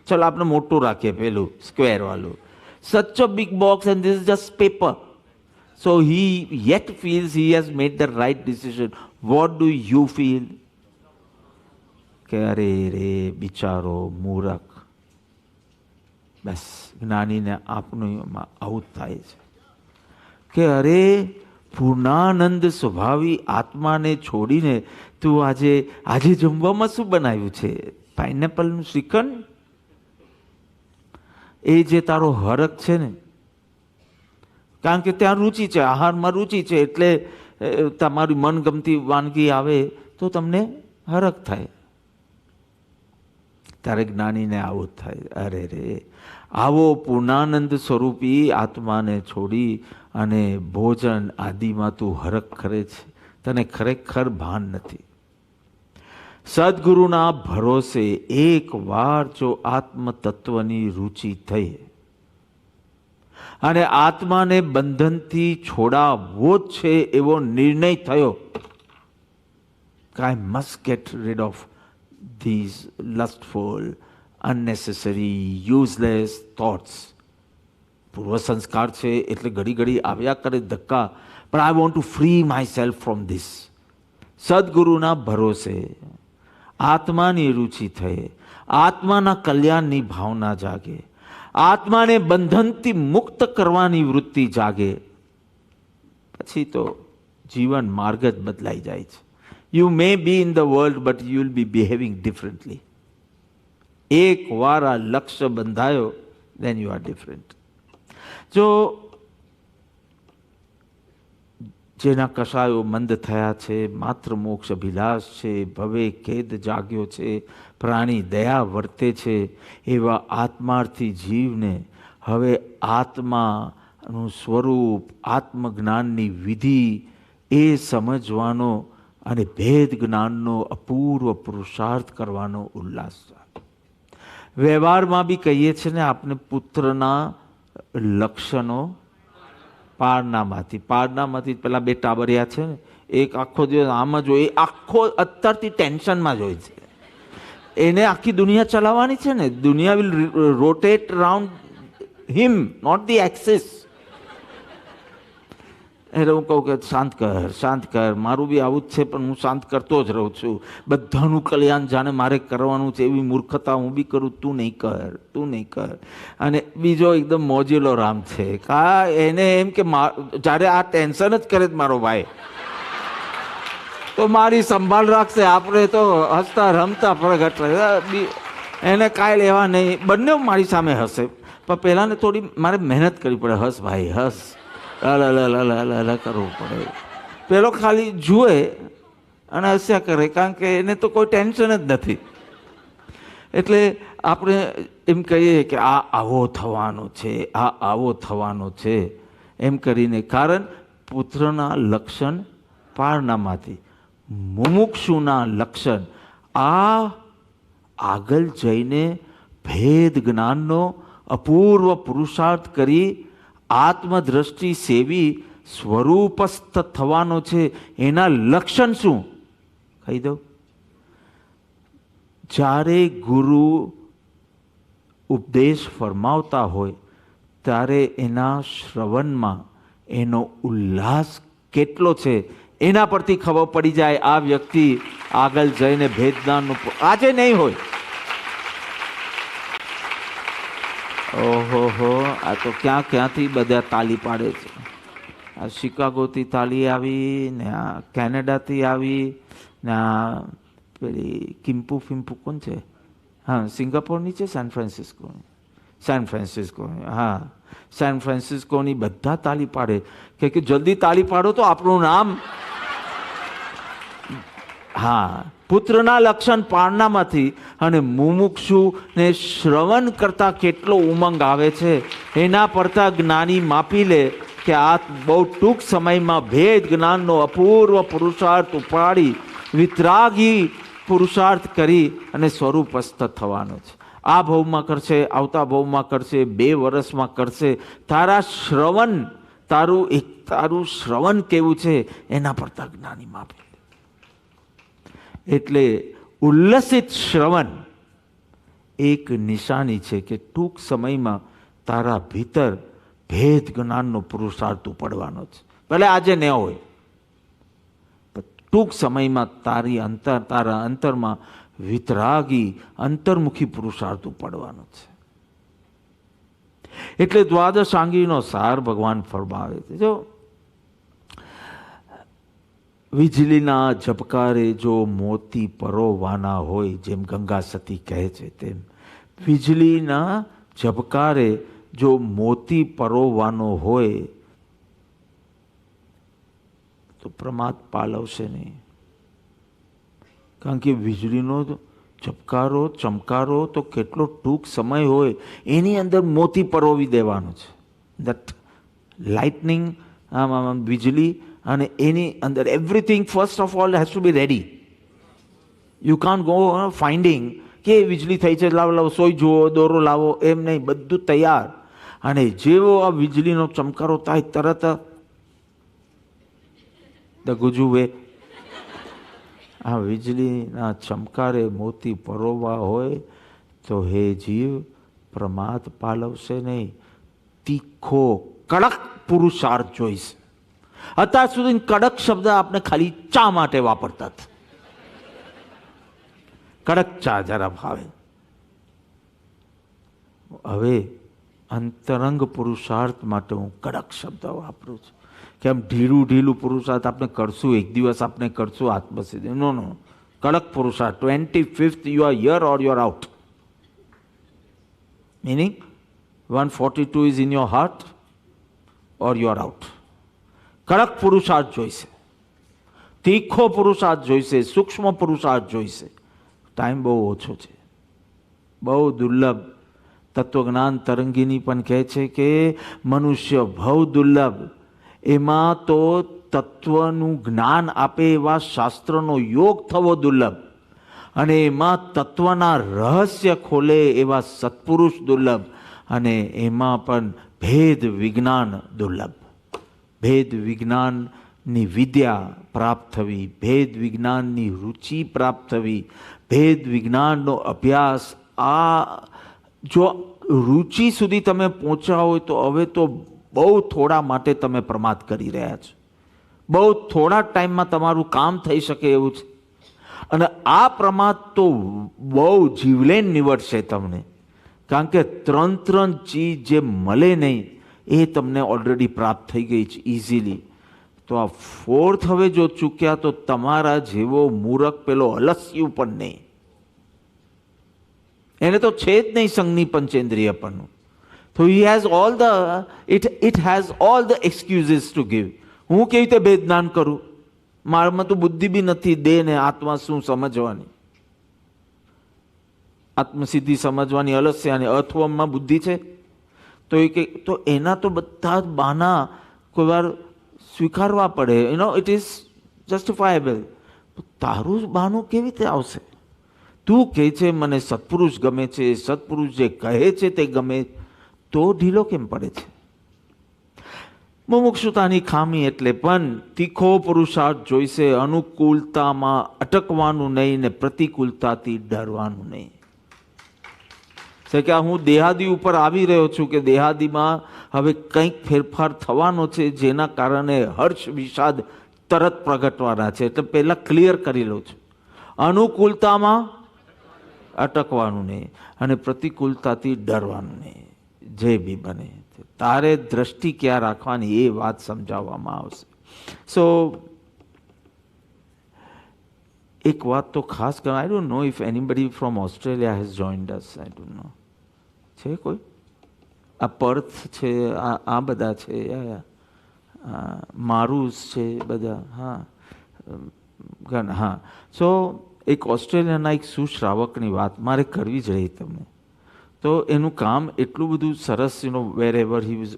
ચલો આપણે મોટું રાખીએ, પેલું સ્ક્વેર વાળું. Such a big box and this is just paper. So he yet feels he has made the right decision. What do you feel? કે અરે રે બિચારો મૂરખ. બસ જ્ઞાનીને આપનું આવું થાય છે કે અરે પૂર્ણાનંદ સ્વભાવી આત્માને છોડીને તું આજે જમવામાં શું બનાવ્યું છે? પાઇનેપલનું શ્રીખંડ? એ જે તારો હરખ છે ને, કારણ કે ત્યાં રુચિ છે, આહારમાં રુચિ છે, એટલે તમારી મનગમતી વાનગી આવે તો તમને હરખ થાય. ત્યારે જ્ઞાનીને આવો થાય, અરે રે આવો પૂર્ણાનંદ સ્વરૂપી આત્માને છોડી અને ભોજન આદિમાં તું હરખ કરે છે, તને ખરેખર ભાન નથી. સદગુરુના ભરોસે એક વાર જો આત્મતત્વની રુચિ થઈ અને આત્માને બંધનથી છોડાવવો જ છે એવો નિર્ણય થયો કે I must get rid of these lustful unnecessary useless thoughts. પૂર્વ સંસ્કાર છે એટલે ઘડી ઘડી આવ્યા કરે ધક્કા, પણ I want to free myself from this. સદગુરુના ભરોસે આત્માની રુચિ થઈ, આત્માના કલ્યાણની ભાવના જાગે, આત્માને બંધનથી મુક્ત કરવાની વૃત્તિ જાગે, પછી તો જીવન માર્ગ જ બદલાઈ જાય છે. You may B in the world but you will be behaving differently. એક વાર આ લક્ષ્ય બંધાયો, દેન યુ આર ડિફરન્ટ. જો જેના કશાયો મંદ થયા છે, માત્ર મોક્ષ અભિલાષ છે, ભવે ખેદ જાગ્યો છે, પ્રાણી દયા વર્તે છે, એવા આત્માર્થી જીવને હવે આત્માનું સ્વરૂપ, આત્મજ્ઞાનની વિધિ એ સમજવાનો અને ભેદ જ્ઞાનનો અપૂર્વ પુરુષાર્થ કરવાનો ઉલ્લાસ છે. વ્યવહારમાં બી કહીએ છીએ ને આપણે, પુત્રના લક્ષણો પારણામાંથી પેલા 2 ટાબરિયા છે ને, એક આખો દિવસ આમ જ હોય, આખો અત્યારથી ટેન્શનમાં જ હોય છે. એને આખી દુનિયા ચલાવવાની છે ને, દુનિયા will rotate round him, not the axis. એટલે હું કહું કે શાંત કર, મારું બી આવું જ છે, પણ હું શાંત કરતો જ રહું છું. બધાનું કલ્યાણ જાણે મારે કરવાનું છે એવી મૂર્ખતા હું બી કરું, તું નહીં કર. અને બીજો એકદમ મોજીલો રામ છે, એને એમ કે જ્યારે આ ટેન્શન જ કરે મારો ભાઈ તો મારી સંભાળ રાખશે, આપણે તો હસતા રમતા પ્રગટ, એને કાંઈ લેવા નહીં. બંને મારી સામે હસે, પણ પહેલાંને થોડી મારે મહેનત કરવી પડે. હસ ભાઈ હસ, કરવું પડે. પેલો ખાલી જુએ અને હસ્યા કરે, કારણ કે એને તો કોઈ ટેન્શન જ નથી. એટલે આપણે એમ કહીએ કે આ આવો થવાનો છે એમ કરીને. કારણ પુત્રના લક્ષણ પારણામાંથી, મુમુક્ષુના લક્ષણ આ આગળ જઈને ભેદ જ્ઞાનનો અપૂર્વ પુરુષાર્થ કરી આત્મદ્રષ્ટિ સેવી સ્વરૂપસ્થ થવાનો છે. એના લક્ષણ શું કહી દઉં? જ્યારે ગુરુ ઉપદેશ ફરમાવતા હોય ત્યારે એના શ્રવણમાં એનો ઉલ્લાસ કેટલો છે એના પરથી ખબર પડી જાય આ વ્યક્તિ આગળ જઈને ભેદજ્ઞાનનું આજે નહીં હોય. ઓહો, આ તો ક્યાંથી બધા તાલી પાડે છે. આ શિકાગોથી તાલી આવી ને આ કેનેડાથી આવી ને આ પેલી કિમ્પુ ફિમ્પુ કોણ છે? હા, સિંગાપોરની છે, સેન ફ્રાન્સિસ્કોની. સેન ફ્રાન્સિસ્કોની, હા, સેન ફ્રાન્સિસ્કોની બધા તાળી પાડે કે જલ્દી તાળી પાડો તો આપણું નામ. હા, પુત્રના લક્ષણ પારણામાંથી અને મુમુક્ષુ ને શ્રવણ કરતા કેટલો ઉમંગ આવે છે એના પડતા જ્ઞાની માપી લે કે આ બહુ ટૂંક સમયમાં ભેદ જ્ઞાનનો અપૂર્વ પુરુષાર્થ ઉપાડી વિતરાગી પુરુષાર્થ કરી અને સ્વરૂપસ્થ થવાનો છે. આ ભાવમાં કરશે, આવતા ભાવમાં કરશે, 2 વર્ષમાં કરશે. તારા શ્રવણ, તારું શ્રવણ કેવું છે એના પડતા જ્ઞાની માપે. એટલે ઉલ્લસિત શ્રવણ એક નિશાની છે કે ટૂંક સમયમાં તારા ભીતર ભેદ જ્ઞાનનો પુરુષાર્થ પડવાનો છે. ભલે આજે ન હોય, ટૂંક સમયમાં તારા અંતરમાં વિતરાગી અંતર્મુખી પુરુષાર્થ પડવાનો છે. એટલે દ્વાદશાંગીનો સાર ભગવાન ફરમાવે છે. જો વીજળીના ઝબકારે જો મોતી પરોવાના હોય, જેમ ગંગા સતી કહે છે તેમ વીજળીના ઝબકારે જો મોતી પરોવાનો હોય તો પ્રમાદ પાલવશે નહીં. કારણ કે વીજળીનો ઝબકારો, ચમકારો તો કેટલો ટૂંક સમય હોય એની અંદર મોતી પરોવી દેવાનો છે. દેટ લાઇટનિંગ, વીજળી, અને એની અંદર everything first of all has to be ready. You can't go finding કે વીજળી થઈ છે, લાવો સોય જુઓ, દોરો લાવો, એમ નહીં, બધું તૈયાર. અને જેવો આ વીજળીનો ચમકારો થાય તરત ગુજુવે આ વીજળીના ચમકારે મોતી પરોવા હોય તો હે જીવ પ્રમાદ પાલવશે નહીં. તીખો કડક પુરુષાર્થ જોઈશે. અત્યાર સુધી કડક શબ્દ આપણે ખાલી ચા માટે વાપરતા. કડક ચા જરા ભાવે. હવે અંતરંગ પુરુષાર્થ માટે હું કડક શબ્દ વાપરું છું. કેમ ઢીલું પુરુષાર્થ આપણે કરશું, એક દિવસ આપણે કરશું આત્મસિદ્ધિ. નો, કડક પુરુષાર્થ. 25th you are here or you are out. Meaning 142 is in your heart or you are out. કડક પુરુષાર્થ જોઈશે, તીખો પુરુષાર્થ જોઈશે, સૂક્ષ્મ પુરુષાર્થ જોઈશે. ટાઈમ બહુ ઓછો છે, બહુ દુર્લભ. તત્વજ્ઞાન તરંગીની પણ કહે છે કે મનુષ્ય બહુ દુર્લભ. એમાં તો તત્વનું જ્ઞાન આપે એવા શાસ્ત્રનો યોગ થવો દુર્લભ, અને એમાં તત્વના રહસ્ય ખોલે એવા સત્પુરુષ દુર્લભ, અને એમાં પણ ભેદ વિજ્ઞાન દુર્લભ. ભેદ વિજ્ઞાનની વિદ્યા પ્રાપ્ત થવી, ભેદ વિજ્ઞાનની રુચિ પ્રાપ્ત થવી, ભેદ વિજ્ઞાનનો અભ્યાસ. આ જો રુચિ સુધી તમે પહોંચ્યા હોય તો હવે તો બહુ થોડા માટે તમે પ્રમાદ કરી રહ્યા છો. બહુ થોડા ટાઈમમાં તમારું કામ થઈ શકે એવું છે. અને આ પ્રમાદ તો બહુ જીવલેણ નીવડશે તમને. કારણ કે 3 ચીજ જે મળે નહીં એ તમને ઓલરેડી પ્રાપ્ત થઈ ગઈ છે ઇઝીલી. તો આ 4th હવે જો ચૂક્યા તો તમારા જેવો મૂરખ પેલો અલસ્યું પણ નહીં. એને તો છે જ નહીં સંઘની પંચેન્દ્રિય પણ. તો he has all the it has all the excuses to give. હું કેવી રીતે ભેદ જ્ઞાન કરું? મારામાં તો બુદ્ધિ બી નથી, દેહ ને આત્મા શું સમજવાની, આત્મસિદ્ધિ સમજવાની અલસ્યાની, અથવમાં બુદ્ધિ છે. તો એ કે તો એના તો બધા જ બહાના કોઈ વાર સ્વીકારવા પડે. It is justifiable. તારું બહાનું કેવી રીતે આવશે? તું કહે છે મને સત્પુરુષ ગમે છે, સત્પુરુષ જે કહે છે તે ગમે, તો ઢીલો કેમ પડે છે? મુમુક્ષુતાની ખામી એટલે પણ તીખો પુરુષાર્થ જોઈશે. અનુકૂળતામાં અટકવાનું નહીં ને પ્રતિકૂળતાથી ડરવાનું નહીં. કે હું દેહાદી ઉપર આવી રહ્યો છું કે દેહાદીમાં હવે કંઈક ફેરફાર થવાનો છે જેના કારણે હર્ષ વિષાદ તરત પ્રગટવાના છે. એટલે પહેલાં ક્લિયર કરી લઉં છું. અનુકૂળતામાં અટકવાનું નહીં અને પ્રતિકૂળતાથી ડરવાનું નહીં. જે બી બને તારે દ્રષ્ટિ ક્યાં રાખવાની એ વાત સમજાવવામાં આવશે. સો એક વાત તો ખાસ કર, આઈ don't know if anybody from Australia has joined us, I don't નો, છે કોઈ? આ પર્થ છે, આ બધા છે, મારુસ છે બધા, હા. સો એક ઓસ્ટ્રેલિયાના એક સુશ્રાવકની વાત મારે કરવી જ રહી તમને. તો એનું કામ એટલું બધું સરસ, વેર એવર હી વોઝ,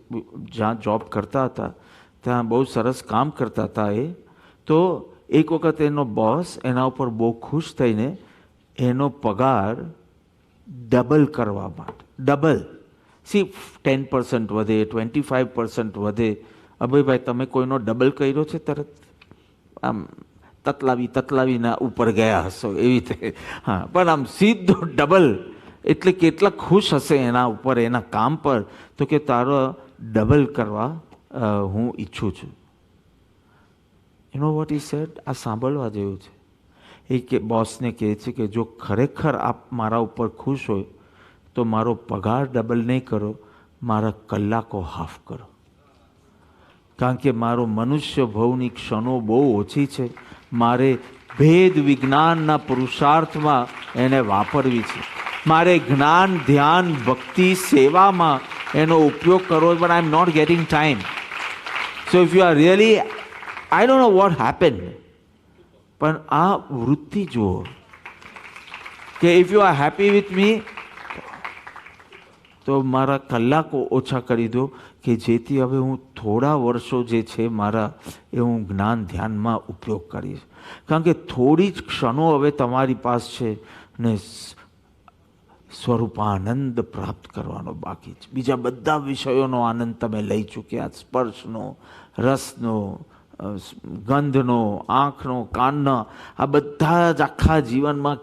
જ્યાં જોબ કરતા હતા ત્યાં બહુ સરસ કામ કરતા હતા એ. તો એક વખત એનો બોસ એના ઉપર બહુ ખુશ થઈને એનો પગાર ડબલ કરવા માટે, ડબલ, સી 10% વધે, 25% વધે. અભયભાઈ તમે કોઈનો ડબલ કર્યો છે? તરત આમ તતલાવીના ઉપર ગયા હશો એવી રીતે, હા, પણ આમ સીધો ડબલ. એટલે કેટલા ખુશ હશે એના ઉપર, એના કામ પર. તો કે તારો ડબલ કરવા હું ઈચ્છું છું. You know what he said? આ સાંભળવા જેવું છે. એ કે બોસને કહે છે કે જો ખરેખર આપ મારા ઉપર ખુશ હોય તો મારો પગાર ડબલ નહીં કરો, મારા કલાકો હાફ કરો. કારણ કે મારો મનુષ્ય ભવની ક્ષણો બહુ ઓછી છે, મારે ભેદ વિજ્ઞાનના પુરુષાર્થમાં એને વાપરવી છે. મારે જ્ઞાન, ધ્યાન, ભક્તિ, સેવામાં એનો ઉપયોગ કરવો, but I am not getting time. So if you are really, I don't know what happen, પણ આ વૃત્તિ જુઓ કે if you are happy with me તો મારા કલાકો ઓછા કરી દો, કે જેથી હવે હું થોડા વર્ષો જે છે મારા, એ હું જ્ઞાન ધ્યાનમાં ઉપયોગ કરીશ. કારણ કે થોડી જ ક્ષણો હવે તમારી પાસે છે ને સ્વરૂપાનંદ પ્રાપ્ત કરવાનો બાકી છે. બીજા બધા વિષયોનો આનંદ તમે લઈ ચૂક્યા, સ્પર્શનો, રસનો, ગંધનો, આંખનો, કાનનો, આ બધા જ આખા જીવનમાં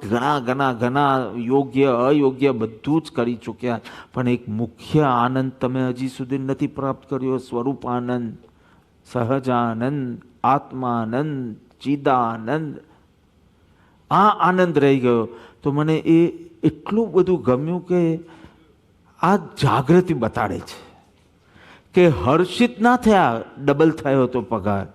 ઘણા યોગ્ય અયોગ્ય બધું જ કરી ચૂક્યા. પણ એક મુખ્ય આનંદ તમે હજી સુધી નથી પ્રાપ્ત કર્યો, સ્વરૂપાનંદ, સહજાનંદ, આત્માનંદ, ચિદાનંદ. આ આનંદ રહી ગયો. તો મને એ એટલું બધું ગમ્યું કે આ જાગૃતિ બતાડે છે કે હર્ષિત ના થયા ડબલ થયો તો પગાર,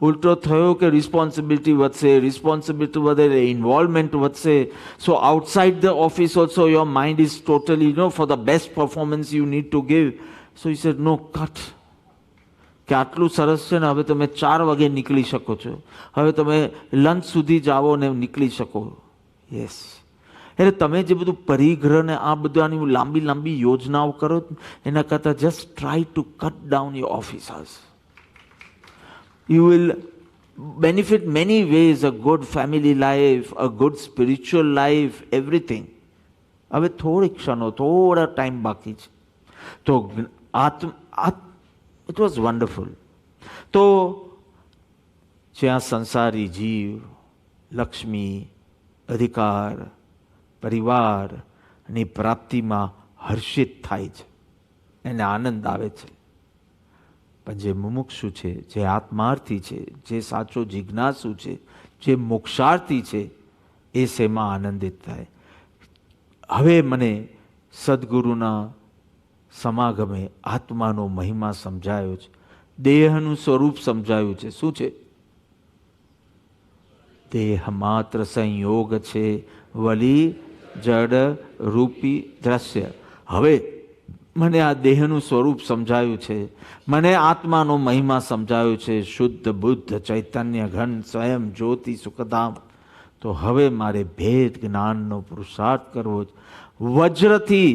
ઉલટો થયો કે રિસ્પોન્સિબિલિટી વધશે, રિસ્પોન્સિબિલિટી વધે, ઇન્વોલ્વમેન્ટ વધશે. So outside the office also your mind is totally, for the best performance you need to give. So you said no cut, કે આટલું સરસ છે ને હવે તમે 4 વાગે નીકળી શકો છો, હવે તમે લંચ સુધી જાઓ ને નીકળી શકો. યસ, એટલે તમે જે બધું પરિગ્રહ ને આ બધાની લાંબી યોજનાઓ કરો, એના કરતાં just try to cut down your office hours. You will benefit many ways, a good family life, a good spiritual life, everything. હવે થોડી ક્ષણો, થોડા ટાઈમ બાકી છે. તો it was wonderful. તો જ્યાં સંસારી જીવ લક્ષ્મી, અધિકાર, પરિવારની પ્રાપ્તિમાં હર્ષિત થાય છે, એને આનંદ આવે છે. પણ જે મુમુક્ષુ છે, જે આત્માર્થી છે, જે સાચો જિજ્ઞાસુ છે, જે મોક્ષાર્થી છે, એ શેમાં આનંદિત થાય? હવે મને સદગુરુના સમાગમે આત્માનો મહિમા સમજાયો છે, દેહનું સ્વરૂપ સમજાયું છે. શું છે? દેહ માત્ર સંયોગ છે, વલી જડ રૂપી દ્રશ્ય. હવે મને આ દેહનું સ્વરૂપ સમજાયું છે, મને આત્માનો મહિમા સમજાયો છે, શુદ્ધ બુદ્ધ ચૈતન્ય ઘન સ્વયં જ્યોતિ સુખધામ. તો હવે મારે ભેદ જ્ઞાનનો પુરુષાર્થ કરવો જ. વજ્રથી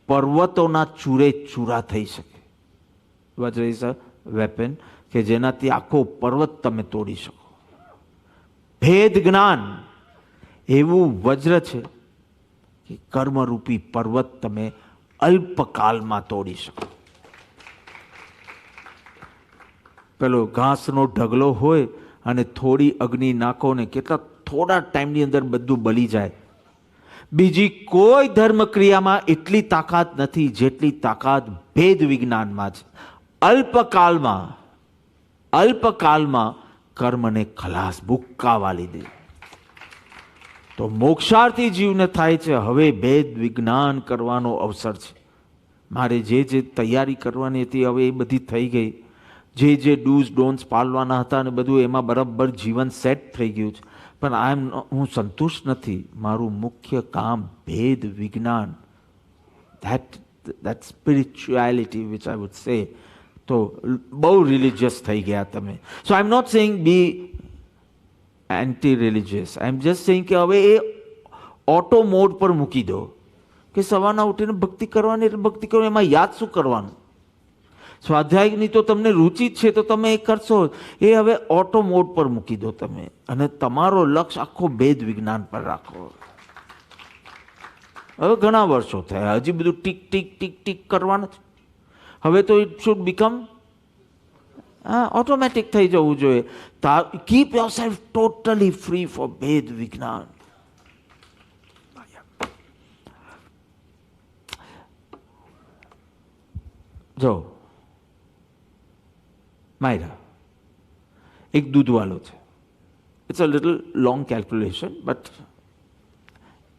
પર્વતોના ચૂરે ચૂરા થઈ શકે. વજ્ર ઇઝ અ વેપન કે જેનાથી આખો પર્વત તમે તોડી શકો. ભેદ જ્ઞાન એવું વજ્ર છે કે કર્મરૂપી પર્વત તમે અલ્પકાલમાં તોડી શકો. પેલો ઘાસનો ઢગલો હોય અને થોડી અગ્નિ નાખો ને કેટલા થોડા ટાઈમની અંદર બધું બળી જાય. બીજી કોઈ ધર્મ ક્રિયામાં એટલી તાકાત નથી જેટલી તાકાત ભેદ વિજ્ઞાનમાં છે. અલ્પકાલમાં કર્મને ખલાસ ભૂક્કા વાલી દે. તો મોક્ષાર્થી જીવને થાય છે હવે ભેદ વિજ્ઞાન કરવાનો અવસર છે. મારે જે તૈયારી કરવાની હતી હવે એ બધી થઈ ગઈ. જે ડૂઝ ડોન્ટ્સ પાળવાના હતા ને બધું એમાં બરાબર જીવન સેટ થઈ ગયું છે. પણ હું સંતુષ્ટ નથી. મારું મુખ્ય કામ ભેદ વિજ્ઞાન, that spirituality which I would say. તો બહુ રિલિજિયસ થઈ ગયા તમે. So I am not saying be anti religious. I am just saying કે હવે એ ઓટો મોડ પર મૂકી દો કે સવારના ઉઠીને ભક્તિ કરવાની એટલે ભક્તિ કરો, એમાં યાદ શું કરવાનું? સ્વાધ્યાયની તો તમને રુચિ જ છે તો તમે એ કરશો. એ હવે ઓટો મોડ પર મૂકી દો તમે, અને તમારો લક્ષ્ય આખો ભેદ વિજ્ઞાન પર રાખો. હવે ઘણા વર્ષો થયા, હજી બધું ટીક ટીક ટીક ટીક કરવાનું છે. હવે તો ઇટ શુડ બીકમ ઓટોમેટિક થઈ જવું જોઈએ. Keep yourself totally free for ભેદ વિજ્ઞાન. જો માયરા, એક દૂધવાળો છે. It's a little long calculation, but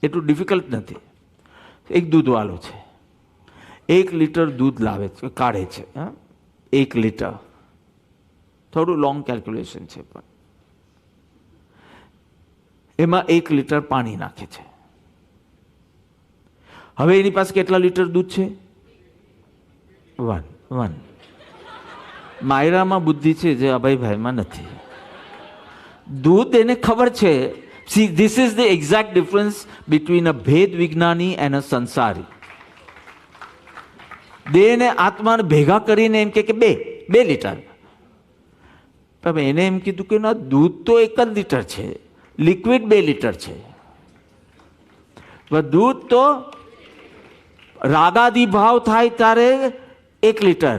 એટલું ડિફિકલ્ટ નથી. એક દૂધવાળો છે, 1 લીટર દૂધ લાવે છે, કાઢે છે. 1 લીટર, થોડું લોંગ કેલ્ક્યુલેશન છે, પણ એમાં 1 લીટર પાણી નાખે છે. હવે એની પાસે કેટલા લીટર દૂધ છે? 1. માયરામાં બુદ્ધિ છે જે અભયભાઈમાં નથી. દૂધ એને ખબર છે. See, this is the exact difference between a ભેદ વિજ્ઞાની and a સંસારી. દેહ ને આત્માને ભેગા કરીને એમ કે 2 લીટર. પણ એને એમ કીધું કે ના, દૂધ તો 1 જ લીટર છે, લિક્વિડ 2 લીટર છે. દૂધ તો રાગાદી ભાવ થાય ત્યારે 1 લીટર,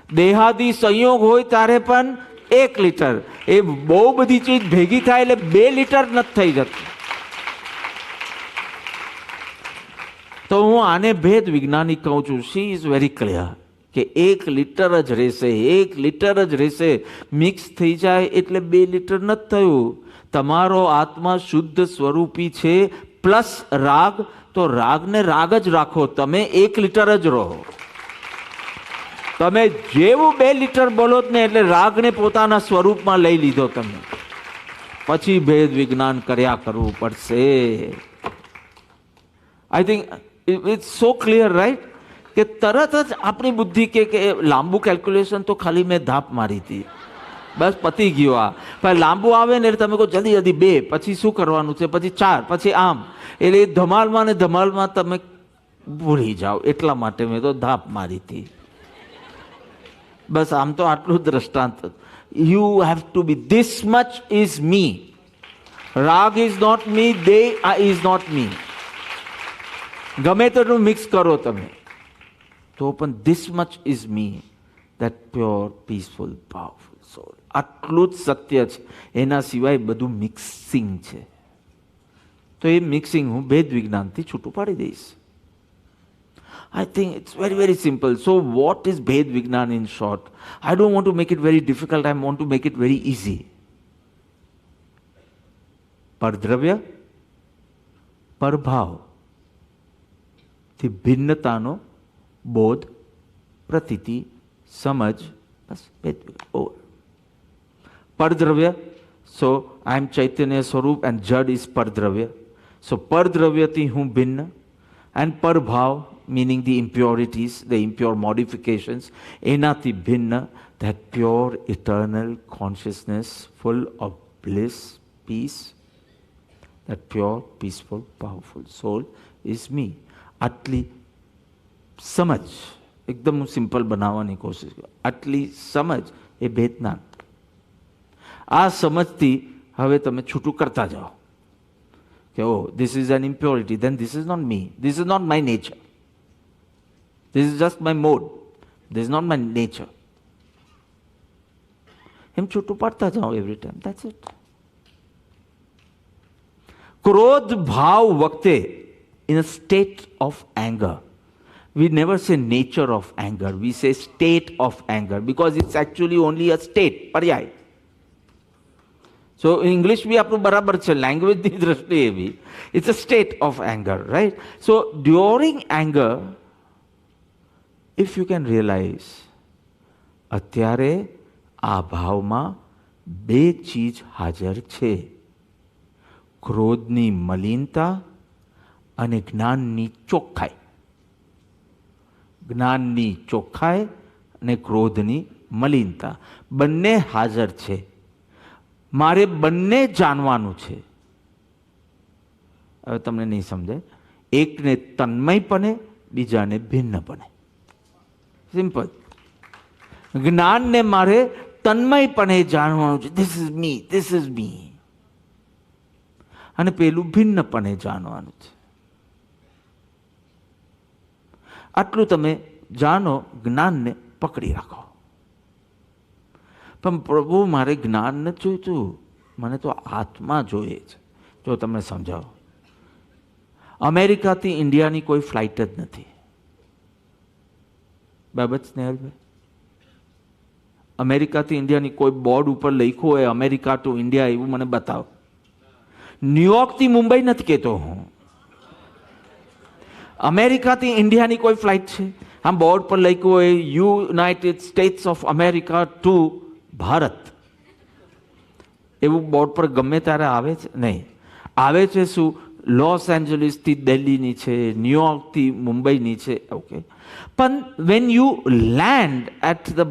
દેહાદી સંયોગ હોય ત્યારે પણ 1 લીટર. એ બહુ બધી ચીજ ભેગી થાય એટલે 2 લીટર નથી થઈ જતું. તો હું આને ભેદ વિજ્ઞાની કહું છું. શી ઇઝ વેરી ક્લિયર કે 1 લીટર જ રહેશે, 1 લીટર જ રહેશે. મિક્સ થઈ જાય એટલે 2 લીટર નથી થયું. તમારો આત્મા શુદ્ધ સ્વરૂપી છે પ્લસ રાગ, તો રાગને રાગ જ રાખો. તમે 1 લીટર જ રહો. તમે જેવું 2 લીટર બોલો જ ને એટલે રાગને પોતાના સ્વરૂપમાં લઈ લીધો તમે. પછી ભેદ વિજ્ઞાન કર્યા કરવું પડશે. I think it's so clear, right? કે તરત જ આપણી બુદ્ધિ કે લાંબુ કેલ્ક્યુલેશન તો ખાલી મેં ધાપ મારી હતી, બસ પતી ગયો. આ પણ લાંબુ આવે ને એટલે તમે કહો જલ્દી જલ્દી 2, પછી શું કરવાનું છે, પછી 4, પછી આમ. એટલે એ ધમાલમાં ને ધમાલમાં તમે ભૂલી જાઓ. એટલા માટે મેં તો ધાપ મારી હતી. બસ આમ તો આટલું દ્રષ્ટાંત. You have to be, this much is me. રાગ ઇઝ નોટ મી, દેહ ઇઝ નોટ મી. ગમે તેટલું મિક્સ કરો તમે તો પણ this much is me, that pure peaceful powerful soul. આટલું જ સત્ય છે, એના સિવાય બધું મિક્સિંગ છે. તો એ મિક્સિંગ હું ભેદ વિજ્ઞાનથી છૂટું પાડી દઈશ. I think it's very, very simple. So what is Bhed Vignan in short? I don't want to make it very difficult. I want to make it very easy. Pardravya, Parbhav. થી ભિન્નતાનો બોધ, પ્રતીતિ, સમજ, બસ ભેદ વિજ્ઞાન. Pardravya, so I am Chaitanya Swarup and Jad is Pardravya. So Pardravyaથી હું ભિન્ન, and Parbhav, meaning the impurities, the impure modifications, enati bhinna, that pure eternal consciousness full of bliss, peace, that pure, peaceful, powerful soul is me. આટલી સમજ, એકદમ હું સિમ્પલ બનાવવાની કોશિશ કરું. આટલી સમજ એ ભેદના. આ સમજથી હવે તમે છૂટું કરતા જાઓ કે oh this is an impurity, then this is not me, this is not my nature. This is just my mode. This is not my nature. એમ છૂટું પાડતા જાઓ every time. That's it. ક્રોધ ભાવ વખતે in a state of anger, we never say nature of anger. We say state of anger because it's actually only a state. પર્યાય. So in English બી આપણું બરાબર છે, લેંગ્વેજની દ્રષ્ટિએ બી. It's a state of anger, right? So during anger, if you can realize, અત્યારે આ ભાવમાં 2 ચીજ હાજર છે. ક્રોધની મલિનતા અને જ્ઞાનની ચોખ્ખાઈ. જ્ઞાનની ચોખ્ખાઈ અને ક્રોધની મલિનતા બંને હાજર છે. મારે બંને જાણવાનું છે. હવે તમને નહીં સમજાય. એકને તન્મયપણે, બીજાને ભિન્નપણે. સિમ્પલ. જ્ઞાનને મારે તન્મયપણે જાણવાનું છે. This is me, this is મી. અને પેલું ભિન્નપણે જાણવાનું છે. આટલું તમે જાણો, જ્ઞાનને પકડી રાખો. પણ પ્રભુ મારે જ્ઞાન નથી જોઈતું, મને તો આત્મા જોઈએ છે. જો તમને સમજાવો, અમેરિકાથી ઇન્ડિયાની કોઈ ફ્લાઇટ જ નથી. બરાબર સ્નેહલભાઈ? અમેરિકાથી ઇન્ડિયાની કોઈ બોર્ડ ઉપર લખ્યું હોય અમેરિકા ટુ ઇન્ડિયા, એવું મને બતાવો. ન્યુયોર્કથી મુંબઈ નથી કહેતો હું. અમેરિકાથી ઇન્ડિયાની કોઈ ફ્લાઇટ છે? આમ બોર્ડ પર લખ્યું હોય United States of America to Bharat, એવું બોર્ડ પર ગમે ત્યારે આવે છે? નહીં. આવે છે શું? લોસ એન્જલિસથી દિલ્હીની છે, ન્યુયોર્કથી મુંબઈની છે. ઓકે. પણ when you land at the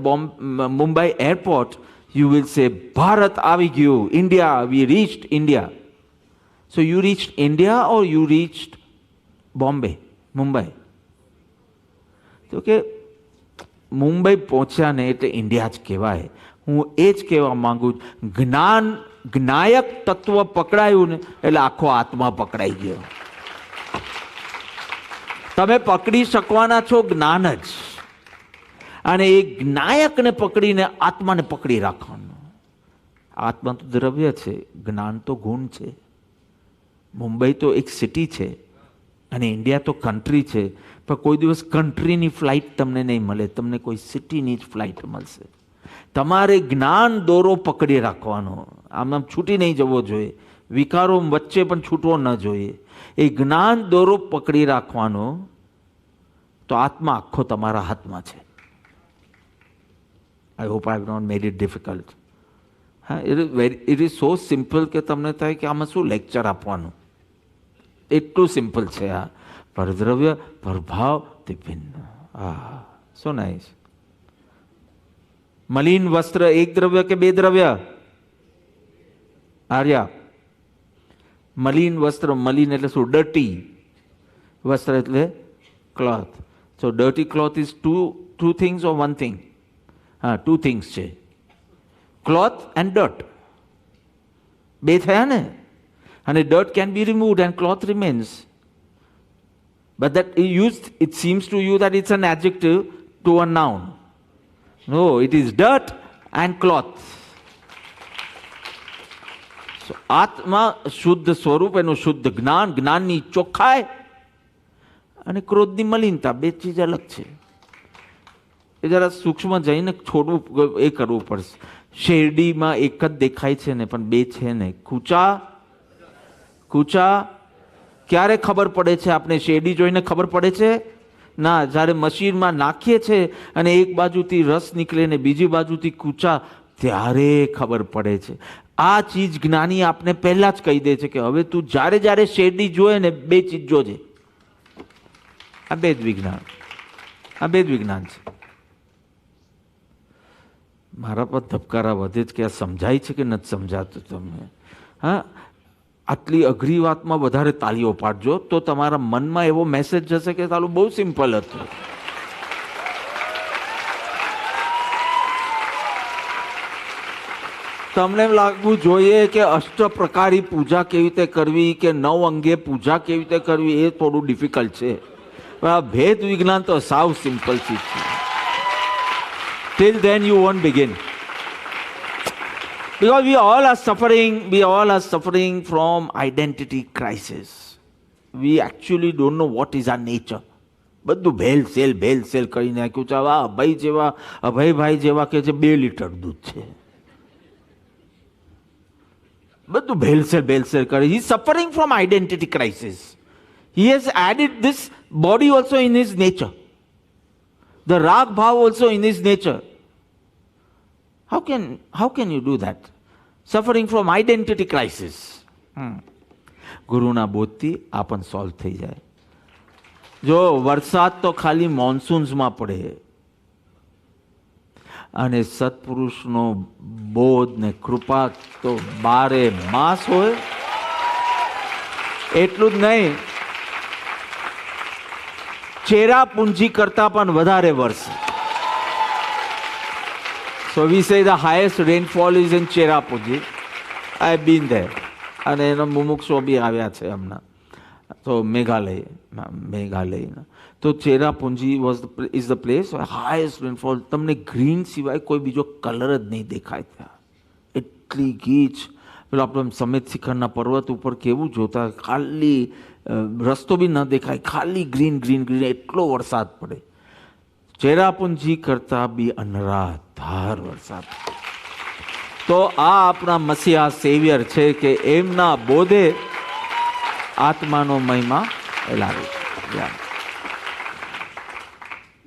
Mumbai airport, you will say Bharat આવી ગયું, India, we reached India. So you reached India or you reached Bombay, Mumbai? તો કે મુંબઈ પહોંચ્યા ને એટલે ઇન્ડિયા જ કહેવાય. હું એ જ કહેવા માંગુ છું, જ્ઞાયક તત્વ પકડાયું ને એટલે આખો આત્મા પકડાઈ ગયો. તમે પકડી શકવાના છો જ્ઞાન જ, અને એ જ્ઞાયકને પકડીને આત્માને પકડી રાખવાનું. આત્મા તો દ્રવ્ય છે, જ્ઞાન તો ગુણ છે. મુંબઈ તો એક સિટી છે અને ઇન્ડિયા તો કન્ટ્રી છે, પણ કોઈ દિવસ કન્ટ્રીની ફ્લાઇટ તમને નહીં મળે, તમને કોઈ સિટીની જ ફ્લાઇટ મળશે. તમારે જ્ઞાન દોરો પકડી રાખવાનો, આમ છૂટી નહીં જવો જોઈએ. વિકારો વચ્ચે પણ છૂટવો ન જોઈએ. એ જ્ઞાન દોરો પકડી રાખવાનો, તો આત્મા આખો તમારા હાથમાં છે. I hope I have not made it difficult. હા, ઇટ ઇઝ સો સિમ્પલ કે તમને થાય કે આમાં શું લેક્ચર આપવાનું. એટલું સિમ્પલ છે આ. પરદ્રવ્ય, પ્રભાવ, તે ભિન્ન. હા, સો નાઇસ. મલિન વસ્ત્ર એક દ્રવ્ય કે બે દ્રવ્ય? આર્યા, મલિન વસ્ત્ર, મલિન એટલે શું? ડર્ટી. વસ્ત્ર એટલે cloth. So dirty cloth is two things or one thing? હા, ટુ થિંગ્સ છે. ક્લોથ એન્ડ ડર્ટ, બે થયા ને. અને dirt can be removed and cloth remains. But that it seems to you that it's an adjective to a noun. No, it is dirt and cloth. So આત્મા શુદ્ધ સ્વરૂપ, એનું શુદ્ધ જ્ઞાન, જ્ઞાનની ચોખ્ખાઈ અને ક્રોધની મલિનતા, બે ચીજ અલગ છે. એ જરા સૂક્ષ્મ જઈને છોડવું, એ કરવું પડશે. શેરડીમાં એક જ દેખાય છે ને, પણ બે છે ને. કૂચા ક્યારે ખબર પડે છે? આપણે શેરડી જોઈને ખબર પડે છે? ના, જ્યારે મશીનમાં નાખીએ છીએ અને એક બાજુથી રસ નીકળે ને બીજી બાજુથી કૂચા, ત્યારે ખબર પડે છે. આ ચીજ જ્ઞાની આપને પહેલા જ કહી દે છે કે હવે તું જ્યારે જ્યારે શેરડી જોયે ને, બે ચીજ જોજે. આ બે જ વિજ્ઞાન, આ બે જ વિજ્ઞાન છે. મારા પર ધબકારા વધે છે કે આ સમજાય છે કે નથી સમજાતું તમને? હા, આટલી અઘરી વાતમાં વધારે તાળીઓ પાડજો, તો તમારા મનમાં એવો મેસેજ જશે કે તારું બહુ સિમ્પલ હતું. તમને લાગવું જોઈએ કે અષ્ટપ્રકારી પૂજા કેવી રીતે કરવી, કે 9 અંગે પૂજા કેવી રીતે કરવી, એ થોડું ડિફિકલ્ટ છે. પણ આ ભેદ વિજ્ઞાન તો સાવ સિમ્પલ ચીજ છે. Till then you won't begin. Because we all are suffering from identity crisis. We actually don't know what is our nature. બધું ભેલસેલ કરી નાખ્યું છે. અભયભાઈ જેવા કે છે 2 લીટર દૂધ છે. બધું ભેલસેલ કરી. He is suffering from identity crisis. He has added this body also in his nature. The rag bhav also in his nature. How can you do that? Suffering from identity crisis. ગુરુના બોધથી આ પણ સોલ્વ થઈ જાય. જો વરસાદ તો ખાલી મોન્સૂન્સમાં પડે અને સત્પુરુષનો બોધ ને કૃપા તો 12 માસ હોય. એટલું જ નહીં, ચેરાપુંજી કરતા પણ વધારે વરસે. So we say the highest rainfall is in Cherrapunji. I have been there. અને એનો મુમુક્ષો બી આવ્યા છે હમણાં. તો મેઘાલય. તો Cherrapunji is the place where highest rainfall. તમને ગ્રીન સિવાય કોઈ બીજો કલર જ નહીં દેખાય ત્યાં. એટલી ગીચ. પેલો આપણે સમેત શિખરના પર્વત ઉપર કેવું જોતા, ખાલી રસ્તો બી ન દેખાય, ખાલી ગ્રીન ગ્રીન ગ્રીન, એટલો વરસાદ પડે. ચેરાપુંજી કરતા બી અનરાધાર વરસાદ. તો આ આપણા મસીહા સેવિયર છે કે એમના બોધે આત્માનો મહિમા લાવે છે.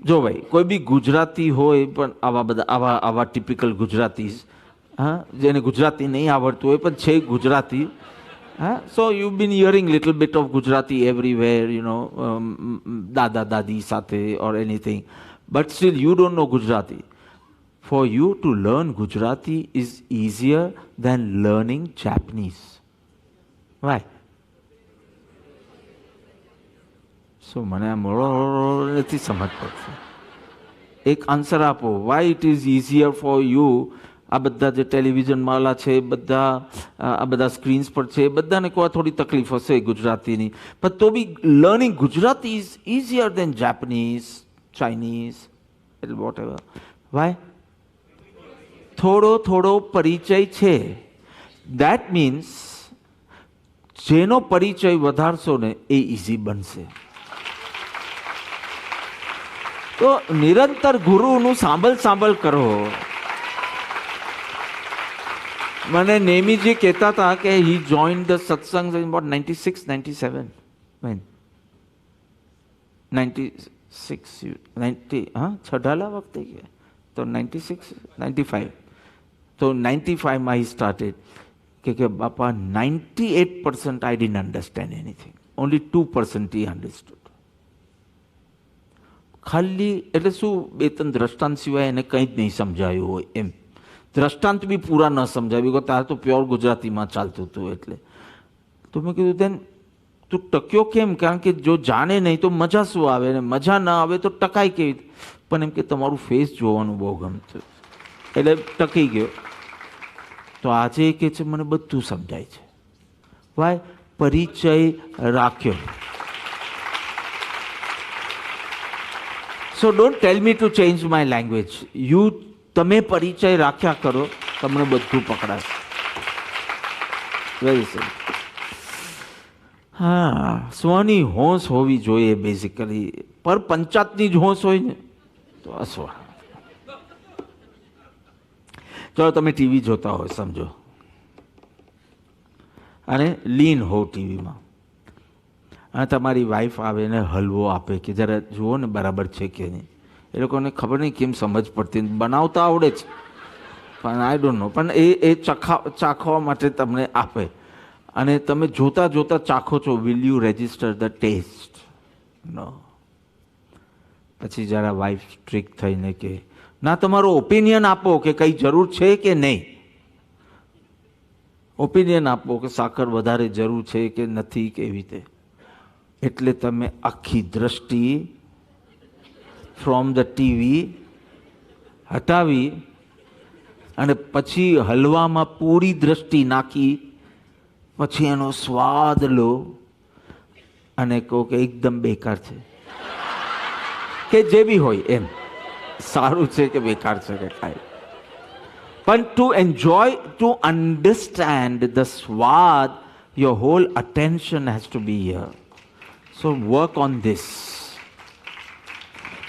જો ભાઈ કોઈ બી ગુજરાતી હોય પણ આવા ટિપિકલ ગુજરાતી, હા, જેને ગુજરાતી નહીં આવડતું હોય પણ છે ગુજરાતી, હા, so you bin hearing little bit of Gujarati everywhere, you know, દાદા દાદી સાથે or anything, but still you don't know Gujarati. For you to learn Gujarati is easier than learning Japanese. Why? So મને નથી સમજ પડતી. એક આન્સર આપો. Why it is easier for you? આ બધા જે ટેલિવિઝનવાળા છે, આ બધા સ્ક્રીન્સ પર છે, બધાને કોઈ થોડી તકલીફ હશે ગુજરાતીની, પણ તો be learning Gujarati is easier than Japanese, Chinese, whatever. Why? થોડો પરિચય છે. That means જેનો પરિચય વધારશો ને એ ઇઝી બનશે. તો નિરંતર ગુરુનું સાંભળ કરો. મને નેમીજી કહેતા હતા કે he joined the satsang in about 96, 97. When? 96, 90, હા, છઠ્ઠાલા વખતે ગયા તો 96, 95. તો 95માં he started. કે બાપા 98% I didn't understand anything. Only 2% he understood. ખાલી એટલે શું, 2-3 દ્રષ્ટાંત સિવાય એને કંઈ જ નહીં સમજાયું હોય એમ. દ્રષ્ટાંત બી પૂરા ન સમજાવ્યું કે તારે તો પ્યોર ગુજરાતીમાં ચાલતું હતું. એટલે તો મેં કીધું તેન તું ટક્યો કેમ? કારણ કે જો જાણે નહીં તો મજા શું આવે, ને મજા ના આવે તો ટકાય કેવી? પણ એમ કે તમારું ફેસ જોવાનું બહુ ગમતું, એટલે ટકી ગયો. તો આજે એ કહે છે મને બધું સમજાય છે. વાય? પરિચય રાખ્યો. So don't tell me to change my language. તમે પરિચય રાખ્યા કરો, તમને બધું પકડાશે. Very simple. હા, સ્વની હોશ હોવી જોઈએ બેઝિકલી. પર પંચાતની જ હોશ હોય ને તો અસ્વ. ચલો તમે ટીવી જોતા હોય સમજો, અને લીન હો ટીવીમાં, અને તમારી વાઈફ આવે ને હલવો આપે કે જરા જુઓ ને બરાબર છે કે નહીં. એ લોકોને ખબર નહીં કેમ સમજ પડતી, બનાવતા આવડે છે પણ આઈ ડોન્ટ નો, પણ એ ચાખવા માટે તમને આપે અને તમે જોતા જોતા ચાખો છો. Will you register the taste? No. પછી જરા વાઈફ સ્ટ્રિક્ટ થઈને કે ના, તમારો ઓપિનિયન આપો કે કઈ જરૂર છે કે નહીં. ઓપિનિયન આપો કે સાકર વધારે જરૂર છે કે નથી, કેવી રીતે. એટલે તમે આખી દ્રષ્ટિ ફ્રોમ ધ ટીવી હટાવી અને પછી હલવામાં પૂરી દ્રષ્ટિ નાખી, પછી એનો સ્વાદ લો અને કહો કે એકદમ બેકાર છે કે જે બી હોય એમ, સારું છે કે બેકાર છે કે કાંઈ. પણ to enjoy, to understand the swad, your whole attention has to be here. So work on this.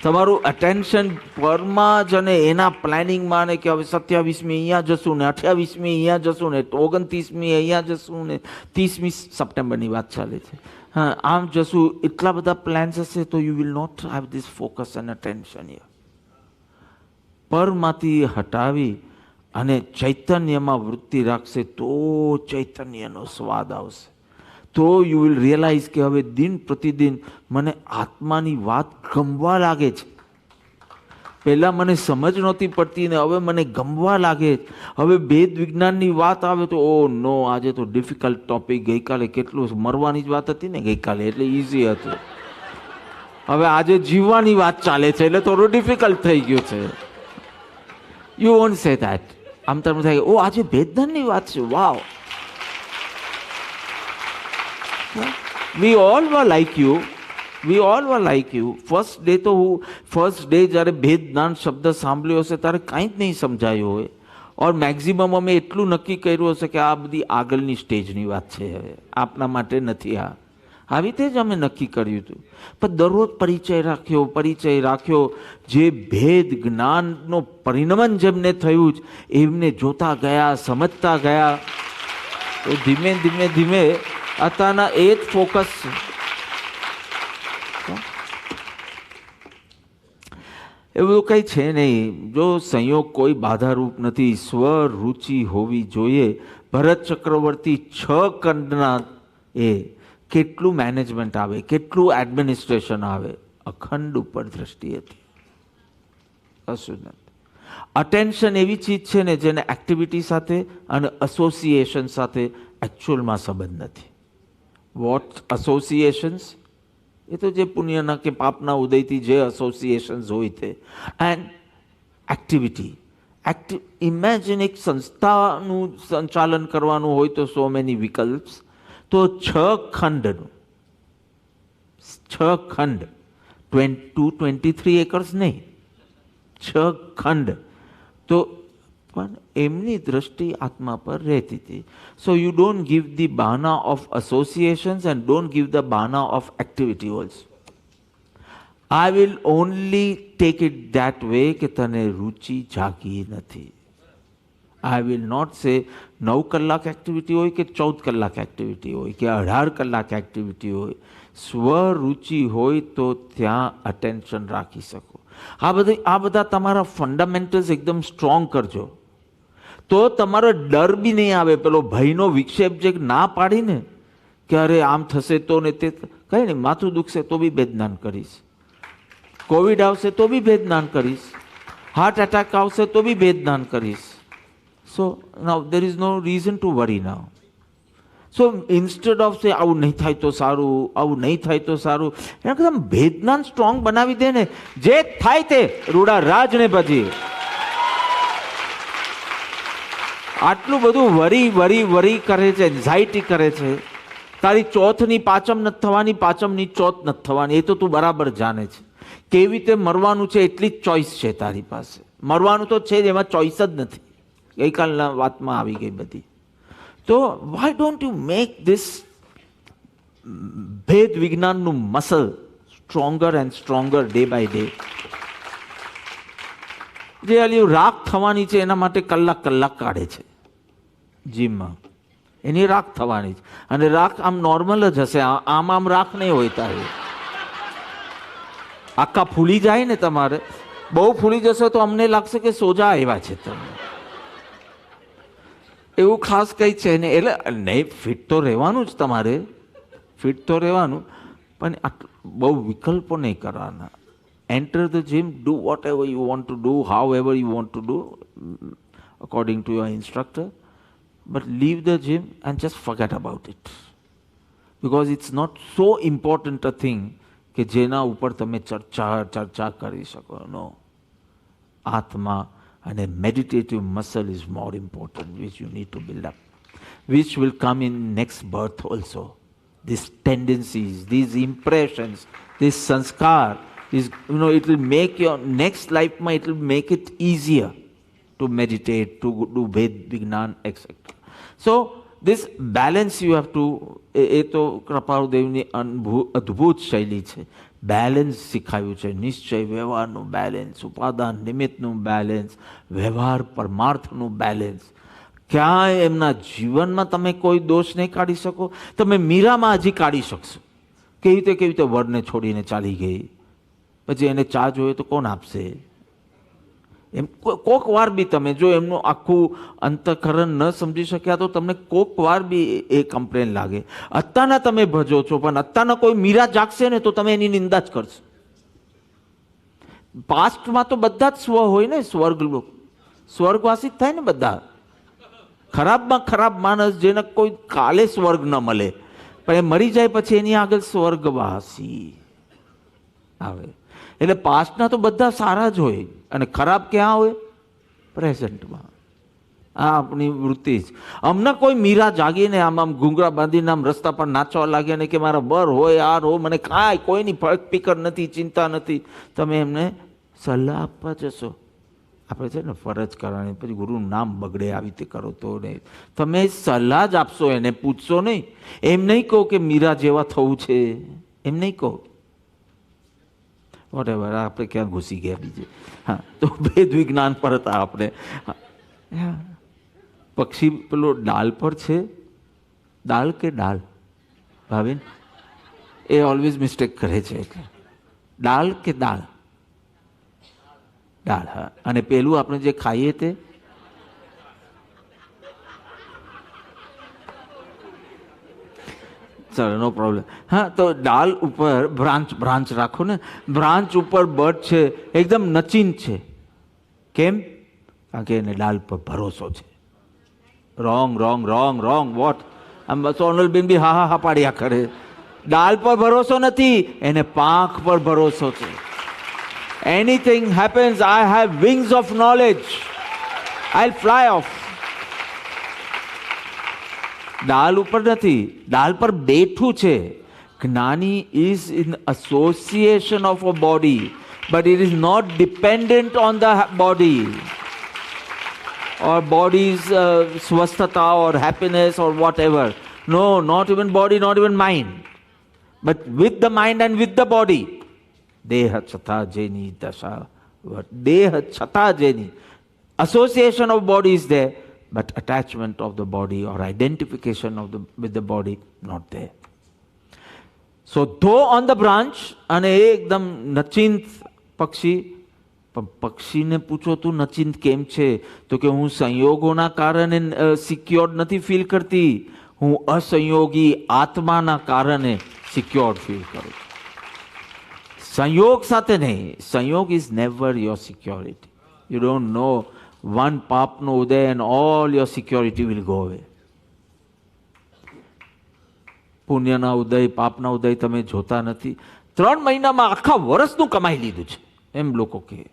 તમારું અટેન્શન પરમાં જ અને એના પ્લાનિંગમાં, ને કે હવે 27મી અહીંયા જશું ને 28મી અહીંયા જશું ને 29મી અહીંયા જશું ને 30મી સપ્ટેમ્બરની વાત ચાલે છે, હા આમ જશું, એટલા બધા પ્લાન્સ હશે તો you will not have this focus and attention here. પરમાંથી હટાવી અને ચૈતન્યમાં વૃત્તિ રાખશે તો ચૈતન્યનો સ્વાદ આવશે. તો યુ વિલ રિયલાઇઝ કે હવે દિન પ્રતિદિન મને આત્માની વાત ગમવા લાગે છે. પહેલાં મને સમજ નહોતી પડતી ને હવે મને ગમવા લાગે. હવે ભેદ વિજ્ઞાનની વાત આવે તો ઓ નો, આજે તો ડિફિકલ્ટ ટોપિક. ગઈકાલે કેટલું મરવાની જ વાત હતી ને ગઈકાલે, એટલે ઇઝી હતું. હવે આજે જીવવાની વાત ચાલે છે એટલે થોડું ડિફિકલ્ટ થઈ ગયું છે. You want say that. આમ તમને થાય ઓ આજે ભેદની વાત છે, wow. We all were like you. We all were like you. First day તો ફર્સ્ટ ડે જ્યારે ભેદ જ્ઞાન શબ્દ સાંભળ્યો હશે ત્યારે કાંઈ જ નહીં સમજાયું હોય. ઓર મેક્ઝિમમ અમે એટલું નક્કી કર્યું હશે કે આ બધી આગળની સ્ટેજની વાત છે, હવે આપના માટે નથી. આવી રીતે જ અમે નક્કી કર્યું હતું. પણ દરરોજ પરિચય રાખ્યો. જે ભેદ જ્ઞાનનો પરિણમન જેમને થયું જ એમને જોતા ગયા, સમજતા ગયા. તો ધીમે ધીમે અત્યારના એ જ ફોકસ છે. એવું કંઈ છે નહીં. જો સંયોગ કોઈ બાધારૂપ નથી, સ્વરુચિ હોવી જોઈએ. ભરત ચક્રવર્તી 6 ખંડના એ કેટલું મેનેજમેન્ટ આવે, કેટલું એડમિનિસ્ટ્રેશન આવે, અખંડ ઉપર દ્રષ્ટિ હતી. કશું નથી. અટેન્શન એવી ચીજ છે ને જેને એક્ટિવિટી સાથે અને એસોસિએશન સાથે એકચ્યુઅલમાં સંબંધ નથી. Vote associations? એ તો જે પુણ્યના કે પાપના ઉદયથી જે એસોસિએશન્સ હોય તે. And activity. ઇમેજિન એક સંસ્થાનું સંચાલન કરવાનું હોય તો સો મેની વિકલ્પ્સ. તો 6 ખંડનું 6 ખંડ 23 એકર્સ નહીં, 6 ખંડ. તો પણ એમની દ્રષ્ટિ આત્મા પર રહેતી હતી. So you don't give the bahana of associations and don't give the bahana of activity also. I will only take it that way કે તને રુચિ જાગી નથી. આઈ વિલ નોટ સે 9 કલાક એક્ટિવિટી હોય કે 14 કલાક એક્ટિવિટી હોય કે 18 કલાક એક્ટિવિટી હોય. સ્વરુચિ હોય તો ત્યાં અટેન્શન રાખી શકો. આ બધા તમારા ફંડામેન્ટલ્સ એકદમ સ્ટ્રોંગ કરજો. તો તમારો ડર બી નહીં આવે. પેલો ભયનો વિક્ષેપ જે ના પાડીને કે અરે આમ થશે તો ને તે, કંઈ નહીં. માથું દુખશે તો બી ભેદનાન કરીશ. કોવિડ આવશે તો બી ભેદનાન કરીશ. હાર્ટ એટેક આવશે તો બી ભેદનાન કરીશ. So now there is no reason to worry now. So instead of say આવું નહીં થાય તો સારું, આવું નહીં થાય તો સારું, એના કરતાં ભેદનાન સ્ટ્રોંગ બનાવી દે ને. જે થાય તે રૂડા રાજને પછી આટલું બધું વરી કરે છે, એન્ઝાઇટી કરે છે. તારી ચોથની પાચમ નથી થવાની, પાચમની ચોથ નથી થવાની, એ તો તું બરાબર જાણે છે. કેવી રીતે મરવાનું છે એટલી જ ચોઈસ છે તારી પાસે. મરવાનું તો છે જ, એમાં ચોઈસ જ નથી. ગઈકાલના વાતમાં આવી ગઈ બધી. તો why don't you make this bhed વિજ્ઞાનનું muscle stronger and stronger day by day. જે અલી રાખ થવાની છે એના માટે કલાક કાઢે છે જીમમાં. એની રાખ થવાની છે અને રાખ આમ નોર્મલ જ હશે, આમ રાખ નહીં હોય તારે. આખા ફૂલી જાય ને તમારે, બહુ ફૂલી જશે તો અમને લાગશે કે સોજા આવ્યા છે તમે. એવું ખાસ કંઈ છે ને. એટલે નહીં, ફિટ તો રહેવાનું જ તમારે, ફિટ તો રહેવાનું, પણ બહુ વિકલ્પો નહીં કરવાના. Enter the gym, do whatever you want to do, however you want to do according to your instructor, but leave the gym and just forget about it. Because it's not so important a thing કે જેના ઉપર તમે ચર્ચા કરી શકો. નો, આત્મા and a meditative muscle is more important, which you need to build up, which will come in next birth also. These tendencies, these impressions, this sanskar, this, it will make your next life, it will make it easier to meditate, to do Ved, Vignan, etc. So, this balance you have to, એ તો કૃપાળુદેવની અદ્ભુત શૈલી છે. બેલેન્સ શીખાયું છે. નિશ્ચય વ્યવહારનું બેલેન્સ, ઉપાદાન નિમિત્તનું બેલેન્સ, વ્યવહાર પરમાર્થનું બેલેન્સ. ક્યાંય એમના જીવનમાં તમે કોઈ દોષ નહીં કાઢી શકો. તમે મીરામાં હજી કાઢી શકશો. કેવી રીતે વરને છોડીને ચાલી ગઈ, પછી એને ચા જોઈએ તો કોણ આપશે? એમ કોક વાર બી તમે જો એમનું આખું અંતઃકરણ ન સમજી શક્યા તો તમને કોક વાર બી એ કમ્પ્લેન લાગે. અત્યારના તમે ભજો છો, પણ અત્યારના કોઈ મીરા જાગશે ને તો તમે એની નિંદા જ કરશો. પાસ્ટમાં તો બધા જ સ્વ હોય ને, સ્વર્ગવાસી જ થાય ને બધા. ખરાબમાં ખરાબ માણસ જેને કોઈ કાલે સ્વર્ગ ન મળે, પણ એ મરી જાય પછી એની આગળ સ્વર્ગવાસી આવે. એટલે પાસ્ટના તો બધા સારા જ હોય અને ખરાબ ક્યાં હોય? પ્રેઝન્ટમાં. આ આપણી વૃત્તિ જ. અમને કોઈ મીરા જાગીને આમ ઘૂંઘરા બાંધીને આમ રસ્તા પર નાચવા લાગે ને કે મારા બર હોય, આ હો, મને કાંઈ કોઈની ફરક પીકર નથી, ચિંતા નથી, તમે એમને સલાહ આપવા જશો. આપણે છે ને ફરજ કરવાની, પછી ગુરુનું નામ બગડે આવી રીતે કરો તો નહીં. તમે સલાહ જ આપશો, એને પૂછશો નહીં. એમ નહીં કહો કે મીરા જેવા થવું છે, એમ નહીં કહો. વોટેવર, આપણે ક્યાં ઘૂસી ગયા બીજે. હા, તો ભેદ વિજ્ઞાન પર હતા આપણે. પક્ષી પેલો ડાલ પર છે, દાલ કે ડાલ ભાવિન, એ ઓલવેઝ મિસ્ટેક કરે છે. એટલે ડાલ કે દાળ? દાળ. હા. અને પેલું આપણે જે ખાઈએ તે ચલો, નો પ્રોબ્લેમ. હા, તો ડાલ ઉપર બ્રાન્ચ રાખો ને. બ્રાન્ચ ઉપર બર્ડ છે, એકદમ નચીન છે. કેમ? કારણ કે એને ડાલ પર ભરોસો છે. Wrong wrong wrong wrong what? આમ સોનલબેન બી હા હા હા પાડ્યા કરે. ડાલ પર ભરોસો નથી, એને પાંખ પર ભરોસો છે. Anything happens, I have wings of knowledge. I'll fly off. Dal ઉપર નથી, ડાલ પર બેઠું છે. જ્ઞાની is in association of a body, but it is not dependent on the body or body's swasthata or happiness or whatever. No, not even body, not even mind, but with the mind and with the body. દેહ છતાં જેની દશા, દેહ છતાં જેની association of body is there, but attachment of the body or identification of with the body not there. So though on the branch, અને એ એકદમ નચિંત પક્ષી. પણ પક્ષીને પૂછો તું નચિંત કેમ છે? તો કે હું સંયોગોના કારણે સિક્યોર્ડ નથી ફીલ કરતી, હું અસંયોગી આત્માના કારણે સિક્યોર્ડ ફીલ કરું છું. સંયોગ સાથે નહીં. Sanyog is never your security. You don't know, one પાપનો ઉદય and all your security will go away. પુણ્યના ઉદય, પાપના ઉદય તમે જોતા નથી. 3 મહિનામાં આખા વર્ષનું કમાઈ લીધું છે એમ લોકો કહે.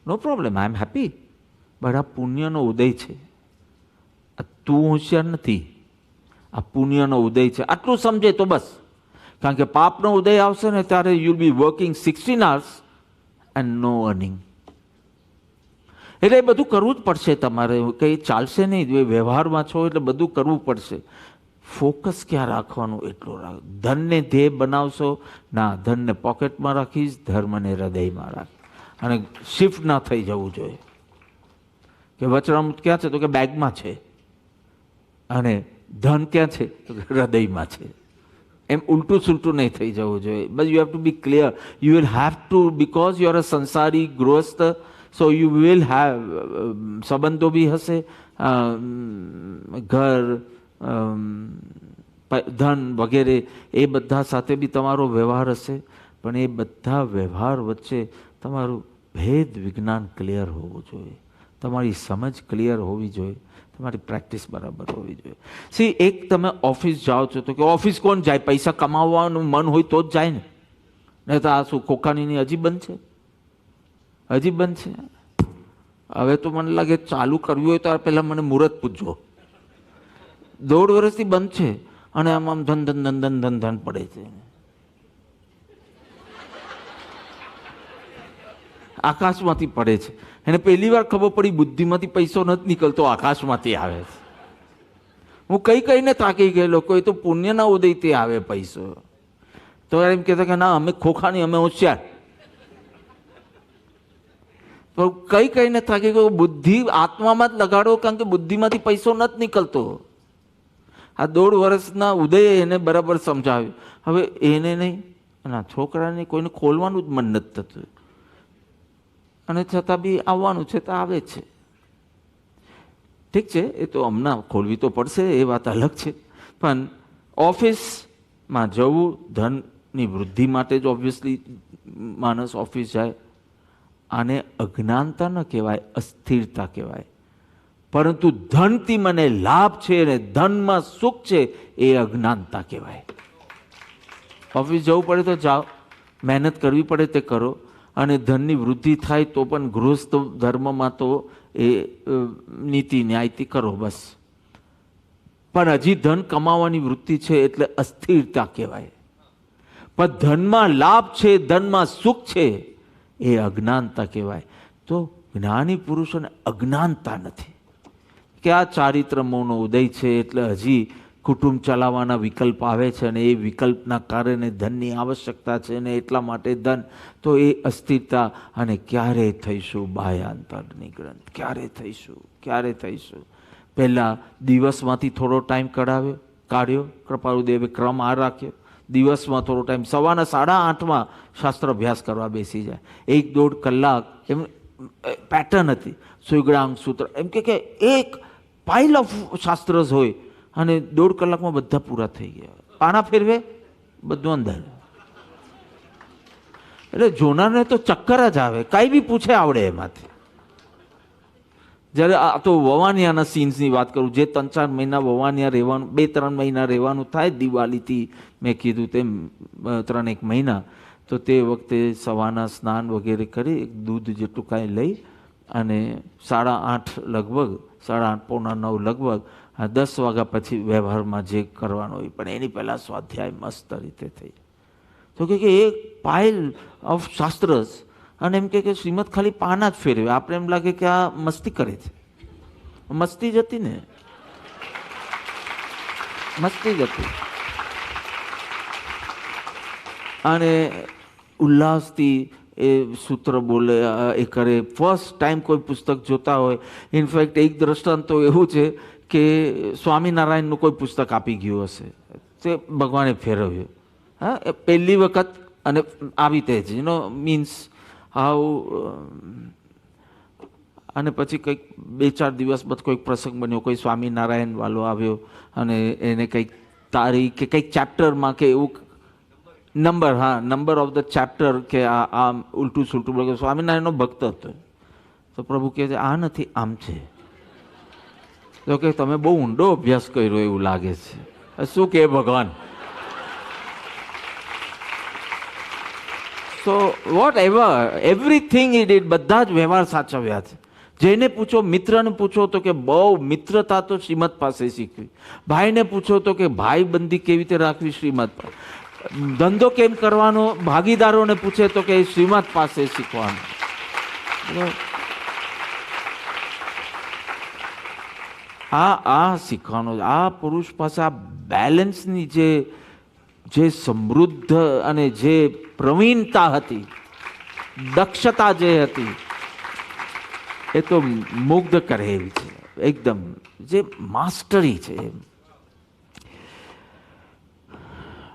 No problem, I am happy. But આ પુણ્યનો ઉદય છે. તું હોશિયાર નથી, આ પુણ્યનો ઉદય છે. આટલું સમજે તો બસ. કારણ કે પાપનો ઉદય આવશે ને ત્યારે you be working 16 hours and no earning. એટલે એ બધું કરવું જ પડશે તમારે, કંઈ ચાલશે નહીં. વ્યવહારમાં છો એટલે બધું કરવું પડશે. ફોકસ ક્યાં રાખવાનું એટલું રાખ. ધનને ધ્યેય બનાવશો ના, ધનને પોકેટમાં રાખીશ, ધર્મને હૃદયમાં રાખ. અને શિફ્ટ ના થઈ જવું જોઈએ કે વચરામૃત ક્યાં છે? તો કે બેગમાં છે. અને ધન ક્યાં છે? તો કે હૃદયમાં છે. એમ ઉલટું સુલટું નહીં થઈ જવું જોઈએ. But you have to be clear. You will have to, because you are a સંસારી ગૃહસ્થ, સો યુ વિલ હેવ સંબંધો બી હશે, ઘર, ધન વગેરે, એ બધા સાથે બી તમારો વ્યવહાર હશે. પણ એ બધા વ્યવહાર વચ્ચે તમારું ભેદ વિજ્ઞાન ક્લિયર હોવું જોઈએ, તમારી સમજ ક્લિયર હોવી જોઈએ, તમારી પ્રેક્ટિસ બરાબર હોવી જોઈએ. સી, એક તમે ઓફિસ જાઓ છો તો કે ઓફિસ કોણ જાય? પૈસા કમાવવાનું મન હોય તો જ જાય ને. નહીં તો આ શું ખોખાની હજી બંધ છે? હજી બંધ છે. હવે તો મને લાગે ચાલુ કરવી હોય તો પહેલાં મને મુહૂર્ત પૂછજો. 1.5 વર્ષથી બંધ છે અને આમ આમ ધન ધન ધન ધન ધન ધન પડે છે. આકાશમાંથી પડે છે. એને પહેલી વાર ખબર પડી બુદ્ધિમાંથી પૈસો નથી નીકળતો, આકાશમાંથી આવે છે. હું કહીને થાકી ગયેલો. કોઈ તો પુણ્યના ઉદયથી આવે પૈસો. તો એમ કહેતા કે ના, અમે ખોખાની, અમે હોશિયાર. તો કહીને થાકી ગયો. બુદ્ધિ આત્મામાં જ લગાડો, કારણ કે બુદ્ધિમાંથી પૈસો નથી નીકળતો. આ 1.5 વર્ષના ઉદયે એને બરાબર સમજાવ્યું. હવે એને નહીં, ના છોકરાને કોઈને ખોલવાનું જ મન નથી થતું. અને છતાં બી આવવાનું છે તો આવે છે. ઠીક છે, એ તો હમણાં ખોલવી તો પડશે, એ વાત અલગ છે. પણ ઓફિસમાં જવું ધનની વૃદ્ધિ માટે જ ઓબ્વિયસલી માણસ ઓફિસ જાય. આને અજ્ઞાનતા ન કહેવાય, અસ્થિરતા કહેવાય. પરંતુ ધનથી મને લાભ છે અને ધનમાં સુખ છે એ અજ્ઞાનતા કહેવાય. ઓફિસ જવું પડે તો જાઓ, મહેનત કરવી પડે તે કરો, અને ધનની વૃદ્ધિ થાય તો પણ ગૃહસ્થ ધર્મમાં તો એ નીતિ ન્યાયથી કરો બસ. પણ હજી ધન કમાવાની વૃત્તિ છે એટલે અસ્થિરતા કહેવાય. પણ ધનમાં લાભ છે, ધનમાં સુખ છે એ અજ્ઞાનતા કહેવાય. તો જ્ઞાની પુરુષોને અજ્ઞાનતા નથી કે આ ચારિત્રમોનો ઉદય છે એટલે હજી કુટુંબ ચલાવવાના વિકલ્પ આવે છે અને એ વિકલ્પના કારણે ધનની આવશ્યકતા છે અને એટલા માટે ધન. તો એ અસ્થિરતા. અને ક્યારે થઈશું બાહ્યાંતરની ગ્રંથ, ક્યારે થઈશું. પહેલાં દિવસમાંથી થોડો ટાઈમ કાઢ્યો. કૃપાળુદેવે ક્રમ આ રાખ્યો, દિવસમાં થોડો ટાઈમ, સવારના 8:30 શાસ્ત્ર અભ્યાસ કરવા બેસી જાય. 1-1.5 કલાક એમ પેટર્ન હતી. સુગડાંગ સૂત્ર એમ કે એક પાઇલ ઓફ શાસ્ત્રસ હોય અને 1.5 કલાકમાં બધા પૂરા થઈ ગયા. પાના ફેરવે, બધું અંદર. એટલે જોનારને તો ચક્કર જ આવે, કાંઈ બી પૂછે આવડે એમાંથી. જ્યારે આ તો વવાનિયાના સીન્સની વાત કરું, જે 3-4 મહિના વવાનિયા રહેવાનું, 2-3 મહિના રહેવાનું થાય દિવાળીથી, મેં કીધું તેમ 3-1 મહિના, તો તે વખતે સવારના સ્નાન વગેરે કરી દૂધ જેટલું કાંઈ લઈ અને 8:30 લગભગ, 8:30 પોણા 9 લગભગ, 10 વાગ્યા પછી વ્યવહારમાં જે કરવાનો હોય, પણ એની પહેલાં સ્વાધ્યાય મસ્ત રીતે થઈ. તો કે એક પાઇલ ઓફ શાસ્ત્રસ. અને એમ કે શ્રીમદ ખાલી પાના જ ફેરવે. આપણે એમ લાગે કે આ મસ્તી કરે છે. મસ્તી જ હતી ને, મસ્તી જ હતી. અને ઉલ્લાસથી એ સૂત્ર બોલે, એ કરે. ફર્સ્ટ ટાઈમ કોઈ પુસ્તક જોતા હોય, ઇનફેક્ટ એક દ્રષ્ટાંત તો એવું છે કે સ્વામિનારાયણનું કોઈ પુસ્તક આપી ગયું હશે, તે ભગવાને ફેરવ્યું. હા, એ પહેલી વખત. અને આવી તે જ મીન્સ હાઉ. અને પછી કંઈક 2-4 દિવસ બાદ કોઈક પ્રસંગ બન્યો, કોઈ સ્વામિનારાયણ વાલો આવ્યો અને એને કંઈક તારીખ કે કંઈક ચેપ્ટરમાં કે એવું નંબર, હા, નંબર ઓફ ધ ચેપ્ટર કે આ ઉલટું સુલટું બોલે. સ્વામિનારાયણનો ભક્ત હતો. તો પ્રભુ કહે છે આ નથી, આમ છે. તો કે તમે બહુ ઊંડો અભ્યાસ કર્યો એવું લાગે છે. શું કહે ભગવાન? So what ever, everything he did, બધા જ વ્યવહાર સાચવ્યા છે. જેને પૂછો, મિત્રને પૂછો તો કે બહુ મિત્રતા તો શ્રીમદ પાસે શીખવી. ભાઈને પૂછો તો કે ભાઈબંધી કેવી રીતે રાખવી, શ્રીમદ પાસે. ધંધો કેમ કરવાનો, ભાગીદારોને પૂછે તો કે શ્રીમદ પાસે શીખવાનું. આ શીખવાનું. આ પુરુષ પાસે આ બેલેન્સની જે સમૃદ્ધ અને જે પ્રવીણતા હતી, દક્ષતા જે હતી, એ તો મુગ્ધ કરે એવી છે એકદમ, જે માસ્ટરી છે.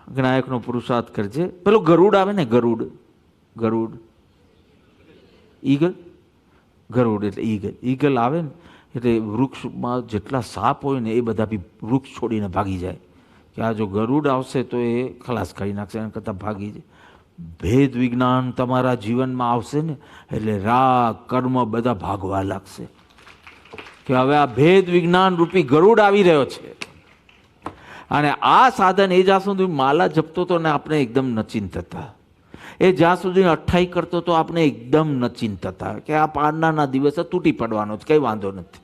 જ્ઞાયકનો પુરુષાર્થ કરજે. પેલો ગરુડ આવે ને, ગરુડ, ઈગલ, ગરુડ એટલે ઈગલ. ઈગલ આવે ને એટલે વૃક્ષમાં જેટલા સાપ હોય ને એ બધા બી વૃક્ષ છોડીને ભાગી જાય કે આ જો ગરુડ આવશે તો એ ખલાસ કરી નાખશે, એના કરતાં ભાગી જાય. ભેદ વિજ્ઞાન તમારા જીવનમાં આવશે ને એટલે રાગ કર્મ બધા ભાગવા લાગશે કે હવે આ ભેદ વિજ્ઞાન રૂપી ગરુડ આવી રહ્યો છે. અને આ સાધન એ જ્યાં સુધી માલા જપતો હતો ને આપણે એકદમ નચિંત હતા, એ જ્યાં સુધી અઠ્ઠાઈ કરતો તો આપણે એકદમ નચિંત હતા કે આ પારણાના દિવસે તૂટી પડવાનો છે, કંઈ વાંધો નથી,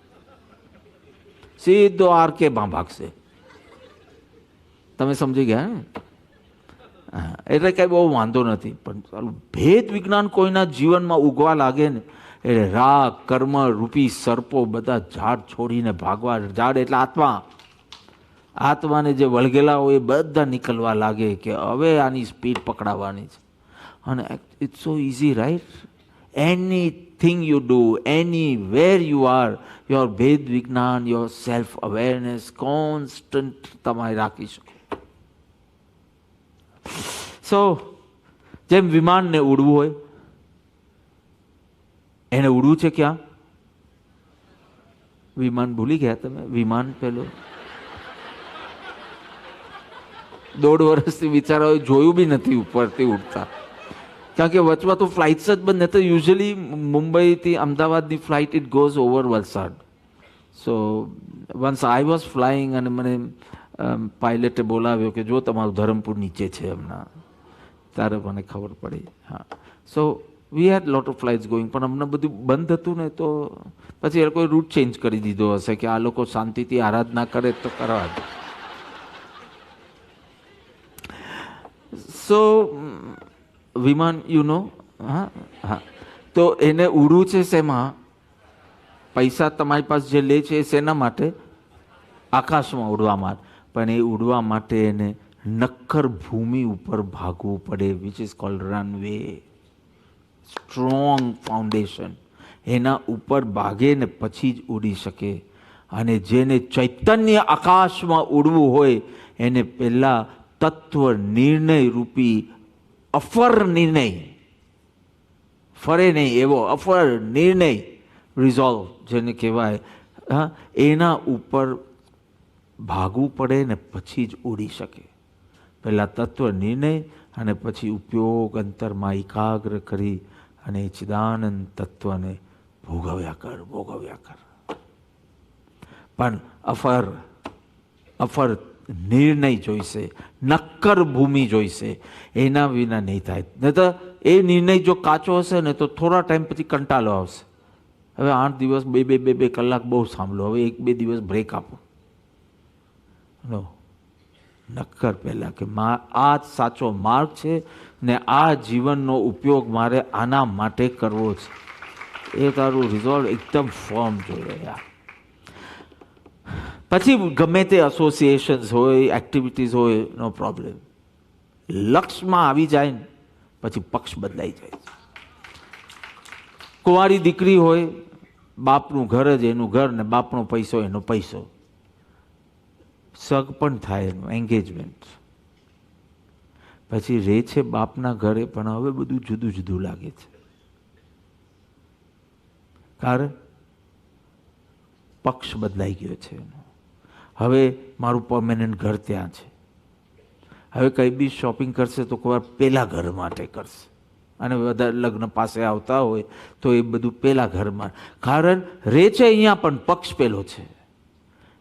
સીધો આર કે ભાગશે. તમે સમજી ગયા ને? એટલે કંઈ બહુ વાંધો નથી. પણ ચાલો ભેદ વિજ્ઞાન કોઈના જીવનમાં ઉગવા લાગે ને એટલે રાગ કર્મ રૂપી સર્પો બધા ઝાડ છોડીને ભાગવા. ઝાડ એટલે આત્મા, આત્માને જે વળગેલા હોય એ બધા નીકળવા લાગે કે હવે આની સ્પીડ પકડાવવાની છે. અને it's so easy, right? Anything you do, anywhere you are, your ભેદ વિજ્ઞાન, યોર સેલ્ફ અવેરનેસ કોન્સ્ટન્ટ તમારે રાખી શકો. સો જેમ વિમાનને ઉડવું હોય એને ઉડવું છે ક્યાં? વિમાન ભૂલી ગયા તમે? વિમાન પેલું 1.5 વર્ષથી બિચારાઓ જોયું બી નથી ઉપરથી ઉડતા, કારણ કે વચમાં તો ફ્લાઇટ્સ જ બંધ નથી. યુઝ્યુઅલી મુંબઈથી અમદાવાદની flight it goes over Valsad. So once I was flying અને મને પાયલટે બોલાવ્યો કે જો તમારું ધરમપુર નીચે છે હમણાં, ત્યારે મને ખબર પડી. હા, સો વી હેડ લોટ ઓફ ફ્લાઇટ્સ ગોઈંગ, પણ હમણાં બધું બંધ હતું ને તો પછી એ લોકોએ રૂટ ચેન્જ કરી દીધો હશે કે આ લોકો શાંતિથી આરાધના કરે તો કરવા દે. સો વિમાન યુ નો, હા હા, તો એને ઉડવું છે શેમાં? પૈસા તમારી પાસે જે લે છે એ શેના માટે? આકાશમાં ઉડવા માટે. પણ એ ઉડવા માટે એને નક્કર ભૂમિ ઉપર ભાગવું પડે, which is called runway. Strong foundation, એના ઉપર ભાગે ને પછી જ ઉડી શકે. અને જેને ચૈતન્ય આકાશમાં ઉડવું હોય એને પહેલાં તત્વ નિર્ણય રૂપી અફર નિર્ણય, ફરે નહીં એવો અફર નિર્ણય, રિઝોલ્વ જેને કહેવાય, હા, એના ઉપર ભાગવું પડે ને પછી જ ઉડી શકે. પહેલાં તત્વ નિર્ણય અને પછી ઉપયોગ અંતરમાં એકાગ્ર કરી અને ચિદાનંદ તત્વને ભોગવ્યા કર. પણ અફર નિર્ણય જોઈશે, નક્કર ભૂમિ જોઈશે, એના વિના નહીં થાય. નહીં તો એ નિર્ણય જો કાચો હશે ને તો થોડા ટાઈમ પછી કંટાળો આવશે. હવે 8 દિવસ 2 કલાક બહુ સાંભળો, હવે 1-2 દિવસ બ્રેક આપો. નો, નક્કર પહેલાં કે આ જ સાચો માર્ગ છે ને આ જીવનનો ઉપયોગ મારે આના માટે કરવો છે, એ તારું રિઝોલ્વ એકદમ ફર્મ જોઈએ યાર. પછી ગમે તે એસોસિએશન્સ હોય, એક્ટિવિટીઝ હોય, નો પ્રોબ્લેમ. લક્ષમાં આવી જાય ને પછી પક્ષ બદલાઈ જાય છે. કુંવારી દીકરી હોય, બાપનું ઘર જ એનું ઘર ને બાપનો પૈસો એનો પૈસો. સગ પણ થાય એનું એન્ગેજમેન્ટ. પછી રહે છે બાપના ઘરે, પણ હવે બધું જુદું જુદું લાગે છે. કારણ પક્ષ બદલાઈ ગયો છે એનો. હવે મારું પરમેનન્ટ ઘર ત્યાં છે. હવે કંઈ બી શોપિંગ કરશે તો કોઈ વાર પેલા ઘર માટે કરશે, અને બધા લગ્ન પાસે આવતા હોય તો એ બધું પેલા ઘરમાં. કારણ રહે છે અહીંયા પણ પક્ષ પેલો છે.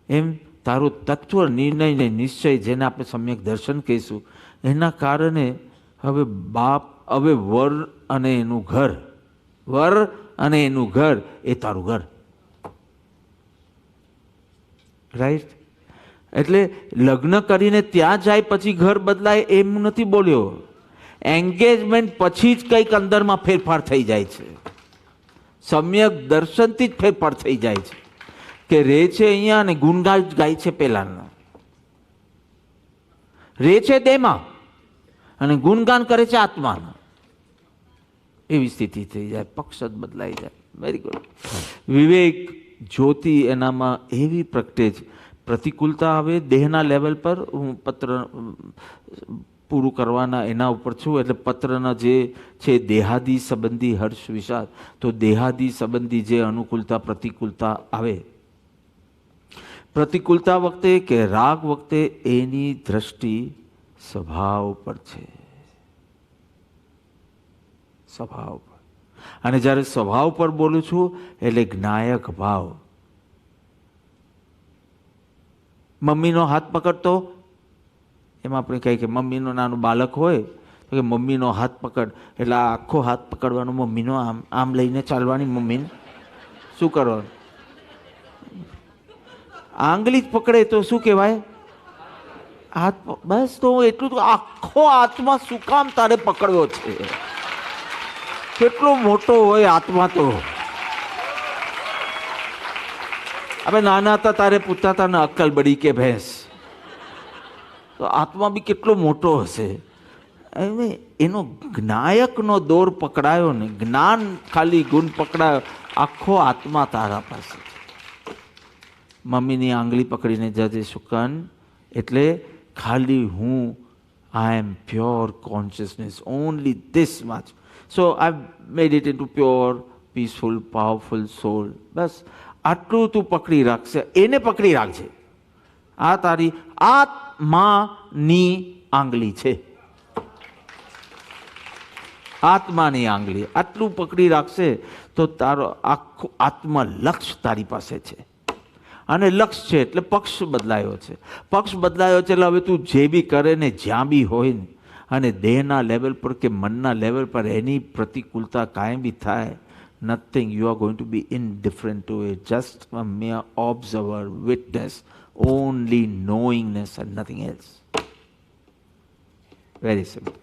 એમ તારો તત્વ નિર્ણય ને નિશ્ચય, જેને આપણે સમ્યક દર્શન કહીશું, એના કારણે હવે વર અને એનું ઘર એ તારું ઘર. રાઈટ? એટલે લગ્ન કરીને ત્યાં જાય પછી ઘર બદલાય એમ નથી બોલ્યો. એન્ગેજમેન્ટ પછી જ કંઈક અંદરમાં ફેરફાર થઈ જાય છે. સમ્યક દર્શનથી જ ફેરફાર થઈ જાય છે કે રહે છે અહીંયા અને ગુણગાન ગાય છે પેલાના. રહે છે દેહમાં અને ગુણગાન કરે છે આત્માના. એવી સ્થિતિ થઈ જાય, પક્ષ જ બદલાઈ જાય. Very good. વિવેક જ્યોતિ એનામાં એવી પ્રગટે છે. પ્રતિકૂળતા આવે દેહના લેવલ પર. હું પત્ર પૂરું કરવાના એના ઉપર છું, એટલે પત્રના જે છે દેહાદી સંબંધી હર્ષ વિષાદ, તો દેહાદી સંબંધી જે અનુકૂળતા પ્રતિકૂળતા આવે, પ્રતિકૂળતા વખતે કે રાગ વખતે એની દ્રષ્ટિ સ્વભાવ પર છે. સ્વભાવ પર. અને જ્યારે સ્વભાવ પર બોલું છું એટલે જ્ઞાયક ભાવ. મમ્મીનો હાથ પકડતો, એમાં આપણે કહીએ કે મમ્મીનો નાનું બાળક હોય તો કે મમ્મીનો હાથ પકડ, એટલે આખો હાથ પકડવાનો મમ્મીનો, આમ લઈને ચાલવાની. મમ્મીને શું કરવાનું? આંગળી જ પકડે તો શું કહેવાય? હાથ. બસ, તો એટલું તો આખો આત્મા શું કામ તારે પકડવો છે? કેટલો મોટો હોય આત્મા તો. હવે નાના હતા તારે પૂછતા હતા ને અક્કલ બડી કે ભેંસ, તો આત્મા બી કેટલો મોટો હશે. એનો જ્ઞાયકનો દોર પકડાયો ને, જ્ઞાન ખાલી ગુણ પકડાયો, આખો આત્મા તારા પાસે. મમ્મીની આંગળી પકડીને જજે સુકન, એટલે ખાલી હું, I am pure consciousness, only this much. So I've made it into pure peaceful powerful soul. બસ આટલું તું પકડી રાખશે, એને પકડી રાખજે. આ તારી આત્માની આંગળી છે, આત્માની આંગળી. આટલું પકડી રાખશે તો તારો આખું આત્મલક્ષ તારી પાસે છે. અને લક્ષ છે એટલે પક્ષ બદલાયો છે. પક્ષ બદલાયો છે એટલે હવે તું જે બી કરે ને જ્યાં બી હોય ને, અને દેહના લેવલ પર કે મનના લેવલ પર એની પ્રતિકૂળતા કાંઈ બી થાય, nothing, you are going to be indifferent to it, just a mere observer, witness, only knowingness and nothing else. Very simple.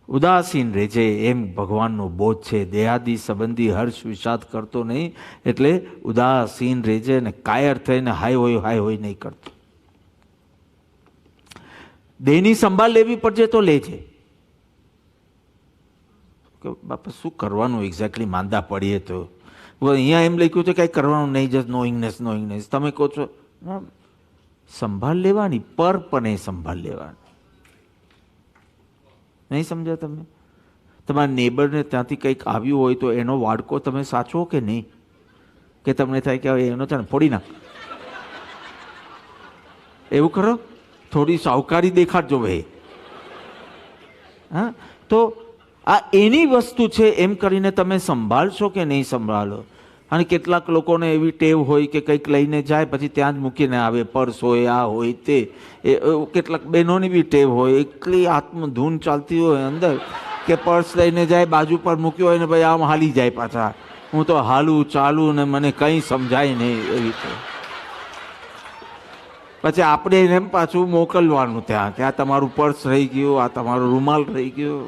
ઉદાસીન રહેજે એમ ભગવાનનો બોધ છે. દેહાદી સંબંધી હર્ષ વિષાદ કરતો નહીં, એટલે ઉદાસીન રહેજે ને કાયર થઈને હાય હોય નહીં કરતો. દેહની સંભાળ લેવી પડશે તો લેજે. કે બાપા શું કરવાનું એક્ઝેક્ટલી માંદા પડીએ તો? અહીંયા એમ લખ્યું છે કંઈ કરવાનું નહીં, જસ્ટ નોઈંગનેસ. તમે કહો છો સંભાળ લેવાની, પરપણે સંભાળ લેવાની. નહીં સમજ્યા તમે? તમારા નેબરને ત્યાંથી કંઈક આવ્યું હોય તો એનો વાડકો તમે સાચવો કે નહીં? કે તમને થાય કે એનો છે ને ફોડી નાખ, એવું કરો? થોડી સાવકારી દેખાડજો ભાઈ. હા, તો આ એની વસ્તુ છે એમ કરીને તમે સંભાળશો કે નહીં સંભાળો? અને કેટલાક લોકોને એવી ટેવ હોય કે કંઈક લઈને જાય પછી ત્યાં જ મૂકીને આવે, પર્સ હોય, આ હોય તે. કેટલાક બહેનોની બી ટેવ હોય, એટલી આત્મધૂન ચાલતી હોય અંદર કે પર્સ લઈને જાય, બાજુ પર મૂક્યો હોય ને ભાઈ આમ હાલી જાય પાછા. હું તો હાલું ચાલું ને મને કંઈ સમજાય નહીં એવી રીતે. પછી આપણે એને પાછું મોકલવાનું ત્યાં કે આ તમારું પર્સ રહી ગયું, આ તમારો રૂમાલ રહી ગયો.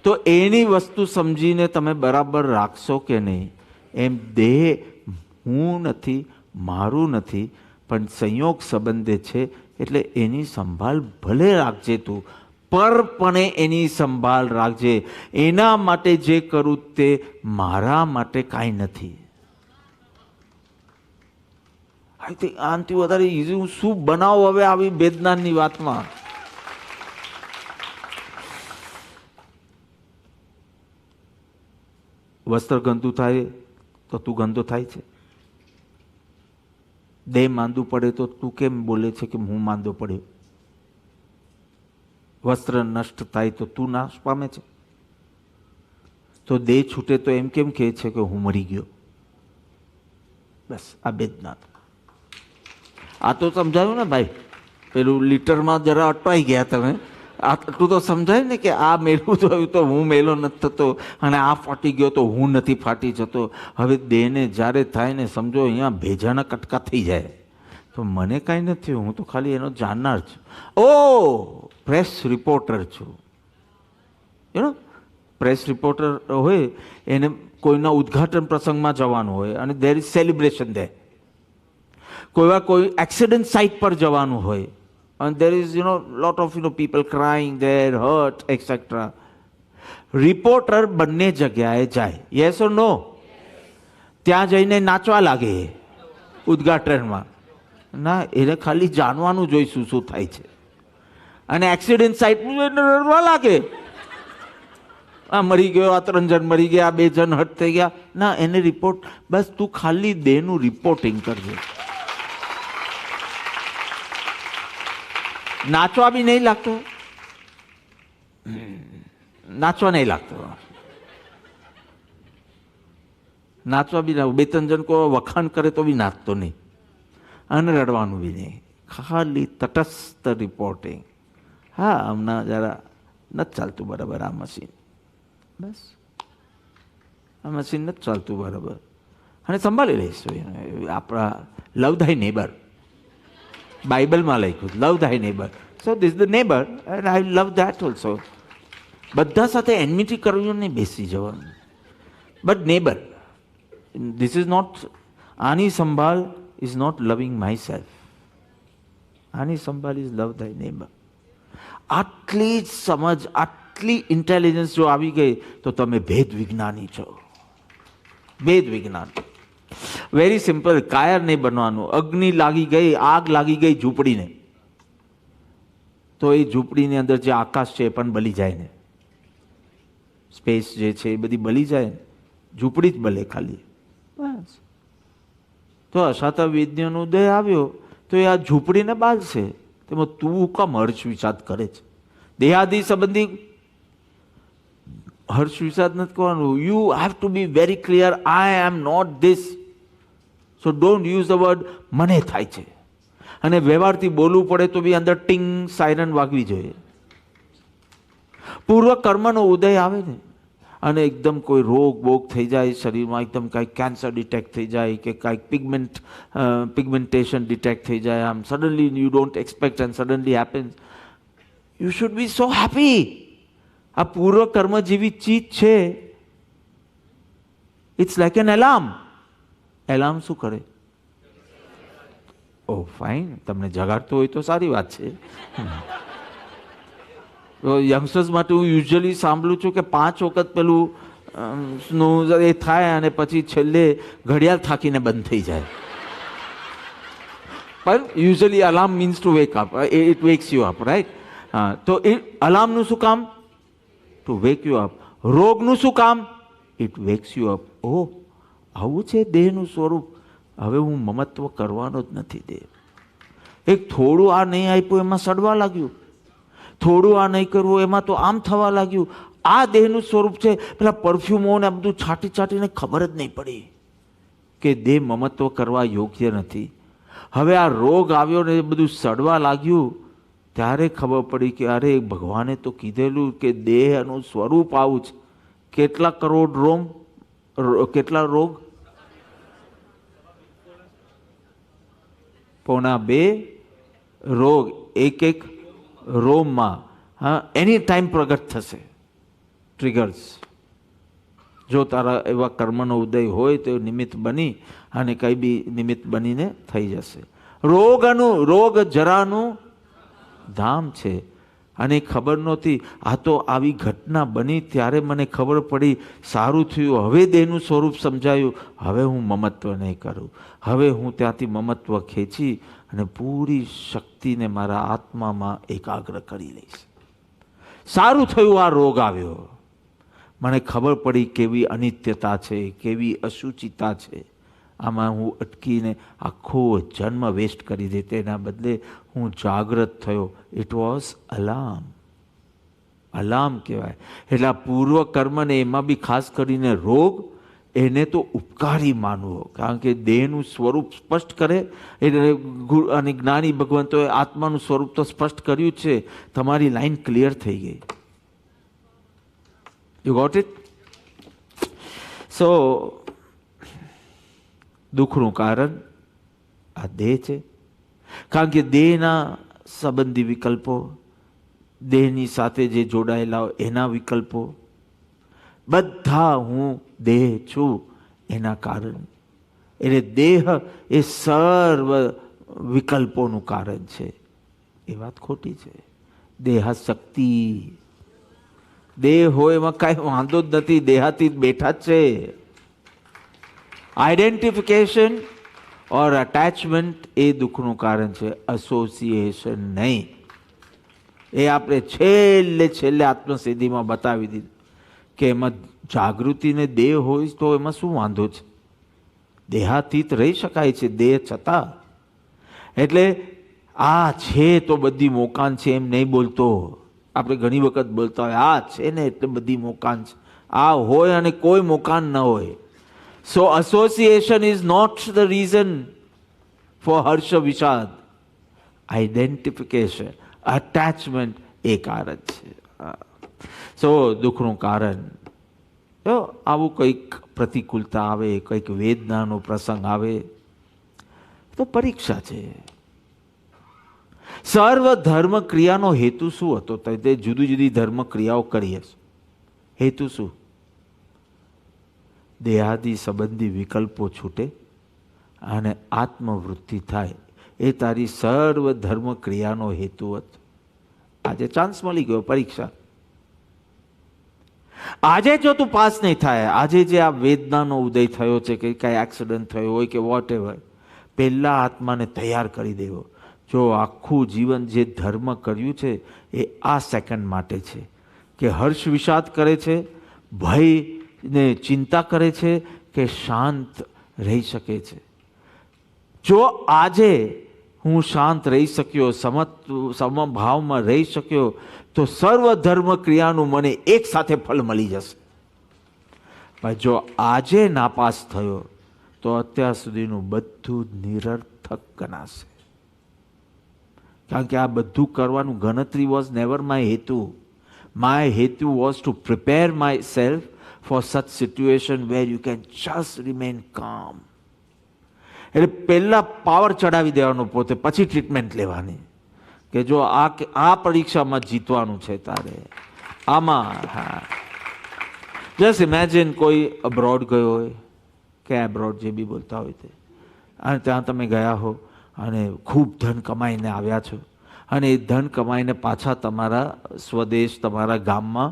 તો એની વસ્તુ સમજીને તમે બરાબર રાખશો કે નહીં? એમ દેહ હું નથી, મારું નથી, પણ સંયોગ સંબંધે છે એટલે એની સંભાળ ભલે રાખજે તું, પરપણે એની સંભાળ રાખજે. એના માટે જે કરું તે મારા માટે કાંઈ નથી. આનાથી વધારે ઈઝી હું શું બનાવું હવે આવી વેદનાની વાતમાં? વસ્ત્ર ગંદુ થાય તો તું ગંદો થાય છે. દેહ માંદું પડે તો તું કેમ બોલે છે કે હું માંદો પડ્યો? વસ્ત્ર નષ્ટ થાય તો તું નાશ પામે છે. તો દેહ છૂટે તો એમ કેમ કહે છે કે હું મરી ગયો? બસ આ વેદના. આ તો સમજાયું ને ભાઈ? પેલું લીટરમાં જરા અટવાઈ ગયા તમે. આટલું તો સમજાય ને કે આ મેલું થયું તો હું મેલો નથી થતો, અને આ ફાટી ગયો તો હું નથી ફાટી જતો. હવે દેહને જ્યારે થાય ને સમજો અહીંયા ભેજાના કટકા થઈ જાય તો મને કાંઈ નથી, હું તો ખાલી એનો જાણનાર છું. ઓ પ્રેસ રિપોર્ટર છું. યુ પ્રેસ રિપોર્ટર હોય એને કોઈના ઉદ્ઘાટન પ્રસંગમાં જવાનું હોય અને દેર ઇઝ સેલિબ્રેશન દે. કોઈ એક્સિડન્ટ સાઇટ પર જવાનું હોય and there is lot of people crying there, hurt, etc. Reporter બંને જગ્યાએ જાય, યસ ઓર નો? ત્યાં જઈને નાચવા લાગે ઉદ્ઘાટનમાં ના, એને ખાલી જાણવાનું જોઈ શું થાય છે. અને એક્સિડન્ટ સાઇટનું રડવા લાગે, આ મરી ગયો, આ 3 જણ મરી ગયા, 2 જણ હટ થઈ ગયા. ના, એને રિપોર્ટ, બસ તું ખાલી દેહનું રિપોર્ટિંગ કરજે. નાચવા બી નહીં લાગતો, નાચવા નહીં લાગતો, નાચવા બી ના. 2-3 જણ કોઈ વખાણ કરે તો બી નાચતો નહીં, અને રડવાનું બી નહીં, ખાલી તટસ્થ રિપોર્ટિંગ. હા, હમણાં જરા નથી ચાલતું બરાબર આ મશીન, બસ આ મશીન નથી ચાલતું બરાબર, અને સંભાળી લઈશું. આપણા લવधाई નેબર, બાઇબલમાં લખ્યું love thy neighbour. So this the neighbour and I love that also. બધા સાથે એનમિટી કરવી નહીં, બેસી જવાનું, but neighbour. This is not, આની સંભાળ is not loving myself, આની સંભાળ ઇઝ લવ धाई નેબર. આટલી જ સમજ, આટલી ઇન્ટેલિજન્સ જો આવી ગઈ તો તમે ભેદ વિજ્ઞાની છો. ભેદ વિજ્ઞાન વેરી સિમ્પલ. કાયર નહીં બનવાનું. અગ્નિ લાગી ગઈ, આગ લાગી ગઈ ઝૂંપડીને, તો એ ઝૂંપડીની અંદર જે આકાશ છે એ પણ બળી જાય ને. સ્પેસ જે છે એ બધી બળી જાય, ઝૂંપડી જ બલે ખાલી, બસ. તો અશાતા વેદનો ઉદય આવ્યો તો એ આ ઝૂંપડીને બાળશે. તેમાં તું કામ હર્ષ વિષાદ કરે છે? દેહાદી સંબંધી હર્ષ વિષાદ નથી કરવાનું. You have to be very clear, I am not this. So don't use the word મને થાય છે. અને વ્યવહારથી બોલવું પડે તો બી અંદર ટિંગ સાયરન વાગવી જોઈએ. પૂર્વ કર્મનો ઉદય આવે ને અને એકદમ કોઈ રોગ બોગ થઈ જાય શરીરમાં, એકદમ કાંઈક કેન્સર ડિટેક્ટ થઈ જાય કે કાંઈક પિગમેન્ટેશન ડિટેક્ટ થઈ જાય, આમ suddenly you don't expect and suddenly happens, you should be so happy. આ પૂર્વ કર્મ જેવી ચીજ છે. It's like an alarm. Alarm શું કરે? ઓ ફાઇન, તમને જગાડતો હોય તો સારી વાત છે. યંગસ્ટર્સ માટે હું યુઝ્યુઅલી સાંભળું છું કે 5 વખત પેલું સ્નૂઝ એ થાય અને પછી છેલ્લે ઘડિયાળ થાકીને બંધ થઈ જાય. પણ usually alarm means to wake up, it wakes you up, right? હા, તો એ અલાર્મનું શું કામ? To wake you up. રોગનું શું કામ? It wakes you up. Oh, આવું છે દેહનું સ્વરૂપ. હવે હું મમત્વ કરવાનો જ નથી દેહ. એક થોડું આ નહીં આપ્યું એમાં સડવા લાગ્યું, થોડું આ નહીં કરવું એમાં તો આમ થવા લાગ્યું. આ દેહનું સ્વરૂપ છે. પેલા પરફ્યુમો ને બધું છાંટી છાંટીને ખબર જ નહીં પડી કે દેહ મમત્વ કરવા યોગ્ય નથી. હવે આ રોગ આવ્યો ને બધું સડવા લાગ્યું ત્યારે ખબર પડી કે અરે ભગવાને તો કીધેલું કે દેહનું સ્વરૂપ આવું છે. કેટલા કરોડ કેટલા રોગ? 1.25 રોગ એક રોમમાં, હા, એની ટાઈમ પ્રગટ થશે. ટ્રિગર્સ. જો તારા એવા કર્મનો ઉદય હોય તો નિમિત્ત બની અને કંઈ બી નિમિત્ત બનીને થઈ જશે. રોગ જરાનું ધામ છે. અને ખબર નહોતી. આ તો આવી ઘટના બની ત્યારે મને ખબર પડી. સારું થયું, હવે દેહનું સ્વરૂપ સમજાયું. હવે હું મમત્વ નહીં કરું. હવે હું ત્યાંથી મમત્વ ખેંચી અને પૂરી શક્તિને મારા આત્મામાં એકાગ્ર કરી લઈશ. સારું થયું આ રોગ આવ્યો. મને ખબર પડી કેવી અનિત્યતા છે, કેવી અશુચિતા છે. આમાં હું અટકીને આખો જન્મ વેસ્ટ કરી દે તેના બદલે હું જાગૃત થયો. It was alarm. અલાર્મ કહેવાય. એટલે પૂર્વ કર્મને એમાં બી ખાસ કરીને રોગ, એને તો ઉપકારી માનવો. કારણ કે દેહનું સ્વરૂપ સ્પષ્ટ કરે અને જ્ઞાની ભગવંતોએ આત્માનું સ્વરૂપ તો સ્પષ્ટ કર્યું છે. તમારી લાઈન ક્લિયર થઈ ગઈ. You got it? સો દુઃખનું કારણ આ દેહ છે. કારણ કે દેહના સંબંધી વિકલ્પો, દેહની સાથે જે જોડાયેલા હોય એના વિકલ્પો, બધા હું દેહ છું એના કારણ. એટલે દેહ એ સર્વ વિકલ્પોનું કારણ છે. એ વાત ખોટી છે. દેહાશક્તિ, દેહ હોય એમાં કાંઈ વાંધો જ નથી. દેહાથી બેઠા જ છે. આઈડેન્ટિફિકેશન ઓર અટેચમેન્ટ એ દુઃખનું કારણ છે, એસોસિએશન નહીં. એ આપણે છેલ્લે આત્મસિદ્ધિમાં બતાવી દીધું કે એમાં જાગૃતિને દેહ હોય તો એમાં શું વાંધો છે? દેહાતીત રહી શકાય છે દેહ છતાં. એટલે આ છે તો બધી મોકાન છે એમ નહીં બોલતો. આપણે ઘણી વખત બોલતા હોય આ છે ને એટલે બધી મોકાન છે. આ હોય અને કોઈ મોકાન ન હોય. So association is not the reason for harsha vishad. Identification, attachment એ કારણ છે. સો દુઃખનું કારણ. જો આવું કંઈક પ્રતિકૂળતા આવે, કંઈક વેદનાનો પ્રસંગ આવે તો પરીક્ષા છે. સર્વ ધર્મ ક્રિયાનો હેતુ શું હતો? તે જુદી જુદી ધર્મ ક્રિયાઓ કરી હશે. હેતુ શું? દેહાદી સંબંધી વિકલ્પો છૂટે અને આત્મવૃત્તિ થાય. એ તારી સર્વ ધર્મ ક્રિયાનો હેતુ હતો. આજે ચાન્સ મળી ગયો, પરીક્ષા. આજે જો તું પાસ નહીં થાય, આજે જે આ વેદનાનો ઉદય થયો છે કે કાંઈ એક્સિડન્ટ થયો હોય કે વોટ એવર, પહેલાં આત્માને તૈયાર કરી દેવો. જો આખું જીવન જે ધર્મ કર્યું છે એ આ સેકન્ડ માટે છે કે હર્ષ વિષાદ કરે છે, ભયને ચિંતા કરે છે કે શાંત રહી શકે છે? જો આજે હું શાંત રહી શક્યો, સમભાવમાં રહી શક્યો, તો સર્વ ધર્મ ક્રિયાનું મને એક સાથે ફળ મળી જશે. પણ જો આજે નાપાસ થયો તો અત્યાર સુધીનું બધું નિરર્થક ગણાશે. કારણ કે આ બધું કરવાનું ગણતરી was never my hetu. My hetu was to prepare myself for such situation where you can just remain calm. એટલે પહેલાં પાવર ચડાવી દેવાનો પોતે, પછી ટ્રીટમેન્ટ લેવાની કે જો આ પરીક્ષામાં જીતવાનું છે તારે આમાં. હા, જસ્ટ ઇમેજિન કોઈ અબ્રોડ ગયો હોય કે એબ્રોડ જે બી બોલતા હોય તે, અને ત્યાં તમે ગયા હો અને ખૂબ ધન કમાઈને આવ્યા છો, અને એ ધન કમાઈને પાછા તમારા સ્વદેશ, તમારા ગામમાં,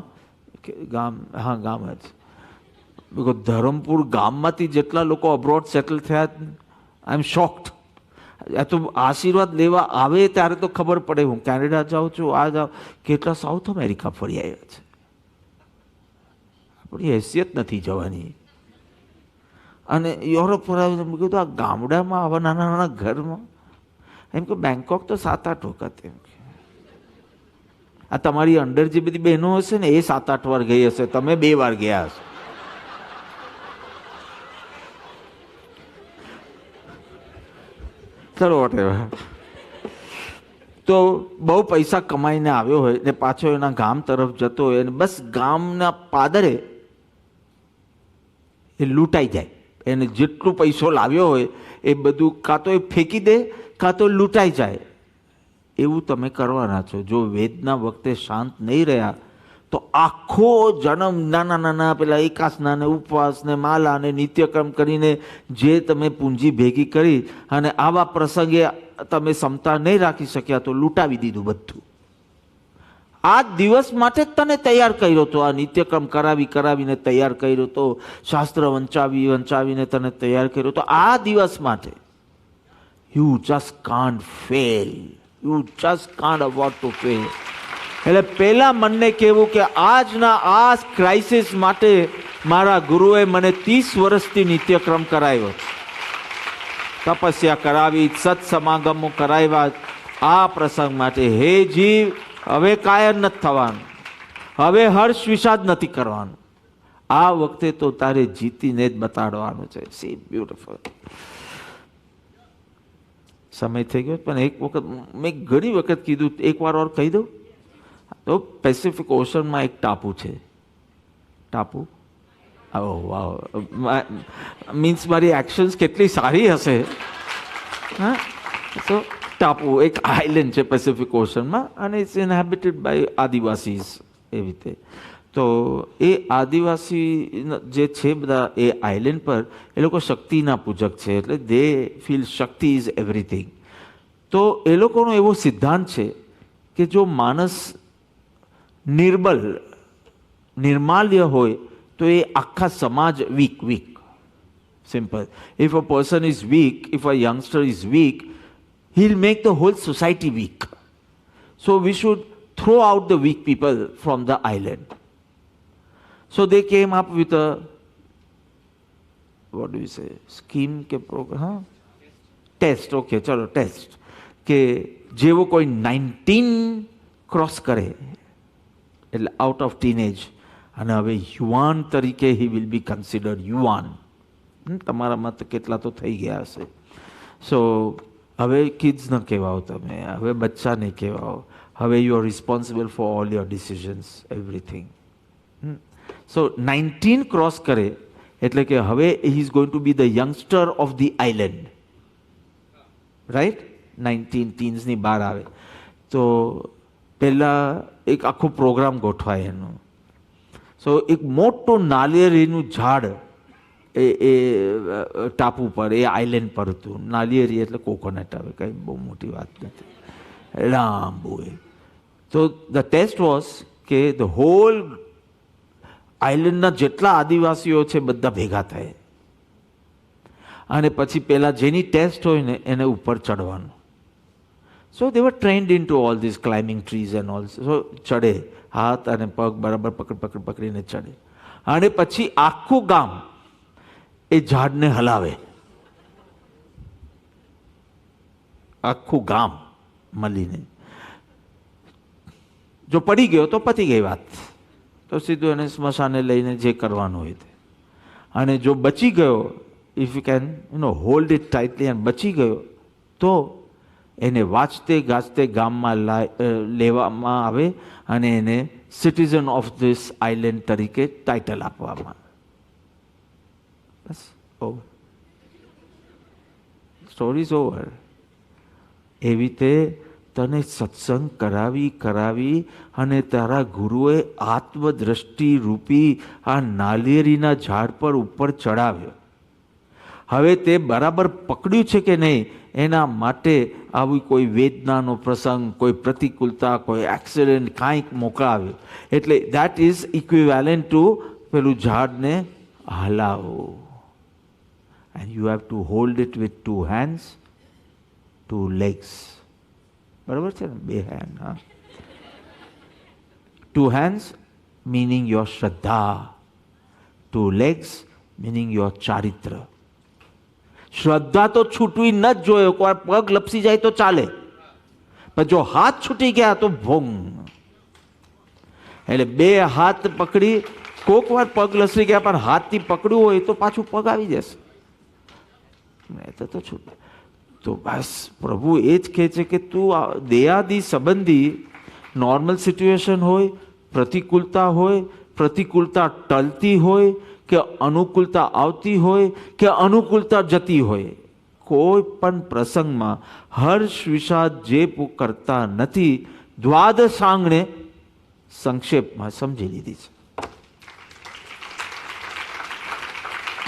ગામ જ, બિકોઝ ધરમપુર ગામમાંથી જેટલા લોકો અબ્રોડ સેટલ થયા, આઈ એમ શોક્ડ. આ તો આશીર્વાદ લેવા આવે ત્યારે તો ખબર પડે. હું કેનેડા જાઉં છું, આ જાઉં, કેટલા સાઉથ અમેરિકા ફરી આવ્યા છે. આપણી હેસિયત નથી જવાની. અને યુરોપ ફરાવીને મેં કીધું આ ગામડામાં આવા નાના નાના ઘરમાં, એમ કે બેંકોક તો 7-8 વખત, એમ કે આ તમારી અંડર જે બધી બહેનો હશે ને એ 7-8 વાર ગઈ હશે, તમે 2 વાર ગયા હશો. ચલો વોટેવર. તો બહુ પૈસા કમાઈને આવ્યો હોય ને પાછો એના ગામ તરફ જતો હોય અને બસ ગામના પાદરે એ લૂંટાઈ જાય. એને જેટલું પૈસો લાવ્યો હોય એ બધું કાં તો એ ફેંકી દે કાં તો લૂંટાઈ જાય. એવું તમે કરવાના છો. જો વેદના વખતે શાંત નહીં રહ્યા તો આખો જન્મ નાના નાના પેલા એકાસના ને ઉપવાસ ને માલા ને નિત્યક્રમ કરીને જે તમે પૂંજી ભેગી કરી અને આવા પ્રસંગે તમે ક્ષમતા નહીં રાખી શક્યા તો લૂંટાવી દીધું બધું. આ દિવસ માટે જ તને તૈયાર કર્યો હતો. આ નિત્યક્રમ કરાવીને તૈયાર કર્યો હતો. શાસ્ત્ર વંચાવીને તને તૈયાર કર્યો હતો આ દિવસ માટે. You just can't fail. You just can't afford to fail. એટલે પહેલા મનને કહેવું કે આજના આ ક્રાઇસિસ માટે મારા ગુરુએ મને 30 વર્ષથી નિત્યક્રમ કરાવ્યો, તપસ્યા કરાવી, સત્સમાગમો કરાવ્યા આ પ્રસંગ માટે. હે જીવ, હવે કાયર નથી થવાનું, હવે હર્ષ વિષાદ નથી કરવાનું. આ વખતે તો તારે જીતીને જ બતાડવાનું છે. C beautiful. સમય થઈ ગયો પણ એક વખત મેં ઘણી વખત કીધું, એક વાર ઓર કહી દઉં તો પેસિફિક ઓશનમાં એક ટાપુ છે. ટાપુ, વાવ, મીન્સ મારી એક્શન્સ કેટલી સારી હશે. હા, તો ટાપુ એક આઇલેન્ડ છે પેસિફિક ઓશનમાં અને ઇટ્સ ઇન્હેબિટેડ બાય આદિવાસીઝ. એવી રીતે તો એ આદિવાસી જે છે બધા એ આઇલેન્ડ પર એ લોકો શક્તિના પૂજક છે. એટલે દે ફીલ શક્તિ ઇઝ એવરીથિંગ. તો એ લોકોનો એવો સિદ્ધાંત છે કે જો માણસ નિર્માલ્ય હોય તો એ આખા સમાજ weak. Simple. If a person is weak, if a youngster is weak, he'll make the whole society weak. So we should throw out the weak people from the island. So they came up with a, what do you say, scheme ke program, huh? Test, okay, chalo test. કે જેવો કોઈ 19 ક્રોસ કરે એટલે આઉટ ઓફ ટીનેજ અને હવે યુવાન તરીકે હી વિલ બી કન્સિડર્ડ યુવાન. તમારામાં તો કેટલા તો થઈ ગયા હશે. સો હવે કિડ્સ ન કહેવાઓ તમે, હવે બચ્ચા નહીં કહેવાઓ. હવે you are responsible for all your decisions, everything. So 19 cross કરે એટલે કે હવે he is going to B the youngster of the island. Right? 19 ટીન્સની બહાર આવે તો પહેલાં એક આખો પ્રોગ્રામ ગોઠવાય એનો. સો એક મોટું નાળિયેરીનું ઝાડ એ ટાપુ પર, એ આઇલેન્ડ પર હતું. નાળિયેરી એટલે કોકોનટ, આવે કંઈ બહુ મોટી વાત નથી, લાંબુ એ. તો ધ ટેસ્ટ વોઝ કે ધ હોલ આઇલેન્ડના જેટલા આદિવાસીઓ છે બધા ભેગા થાય અને પછી પહેલાં જેની ટેસ્ટ હોય ને એને ઉપર ચડવાનું. So they were trained in to all this climbing trees and all. So ચડે, હાથ અને પગ બરાબર પકડીને ચડે અને પછી આખું ગામ એ ઝાડને હલાવે, આખું ગામ મળીને. જો પડી ગયો તો પતી ગઈ વાત, તો સીધું એને સ્મશાને લઈને જે કરવાનું હોય તે. અને જો બચી ગયો, if you can hold it tightly, અને બચી ગયો તો એને વાંચતે ગાજતે ગામમાં લેવામાં આવે અને એને સિટીઝન ઓફ ધીસ આઇલેન્ડ તરીકે ટાઇટલ આપવામાં. બસ, ઓવર, સ્ટોરી ઇઝ ઓવર. એવી રીતે તને સત્સંગ કરાવી અને તારા ગુરુએ આત્મદ્રષ્ટિ રૂપી આ નાલિયેરીના ઝાડ પર ઉપર ચડાવ્યો. હવે તે બરાબર પકડ્યું છે કે નહીં, એના માટે આવી કોઈ વેદનાનો પ્રસંગ, કોઈ પ્રતિકૂળતા, કોઈ એક્સિડન્ટ કાંઈક મોકલાવ્યો. એટલે દેટ ઇઝ ઇક્વિવેલન્ટ ટુ પેલું ઝાડને હલાવો. And you have to hold it with 2 hands, 2 legs. બરાબર છે ને? 2 hand. હા, 2 hands meaning your શ્રદ્ધા, 2 legs meaning your ચારિત્ર. શ્રદ્ધા તો છૂટવી ન જ જોઈએ. કોઈ પગ લપસી જાય તો ચાલે, પણ જો હાથ છૂટી ગયા તો ભોંગ. એટલે 2 હાથ પકડી, કોક વાર પગ લસરી ગયા પણ હાથથી પકડ્યું હોય તો પાછું પગ આવી જશે, તો છૂટ. તો બસ પ્રભુ એ જ કહે છે કે તું દેહાદી સંબંધી નોર્મલ સિચ્યુએશન હોય, પ્રતિકૂળતા હોય, પ્રતિકૂળતા ટળતી હોય કે અનુકૂળતા આવતી હોય કે અનુકૂળતા જતી હોય, કોઈ પણ પ્રસંગમાં હર્ષ વિષાદ જે કરતા નથી. દ્વાદશાંગને સંક્ષેપમાં સમજી લીધી છે.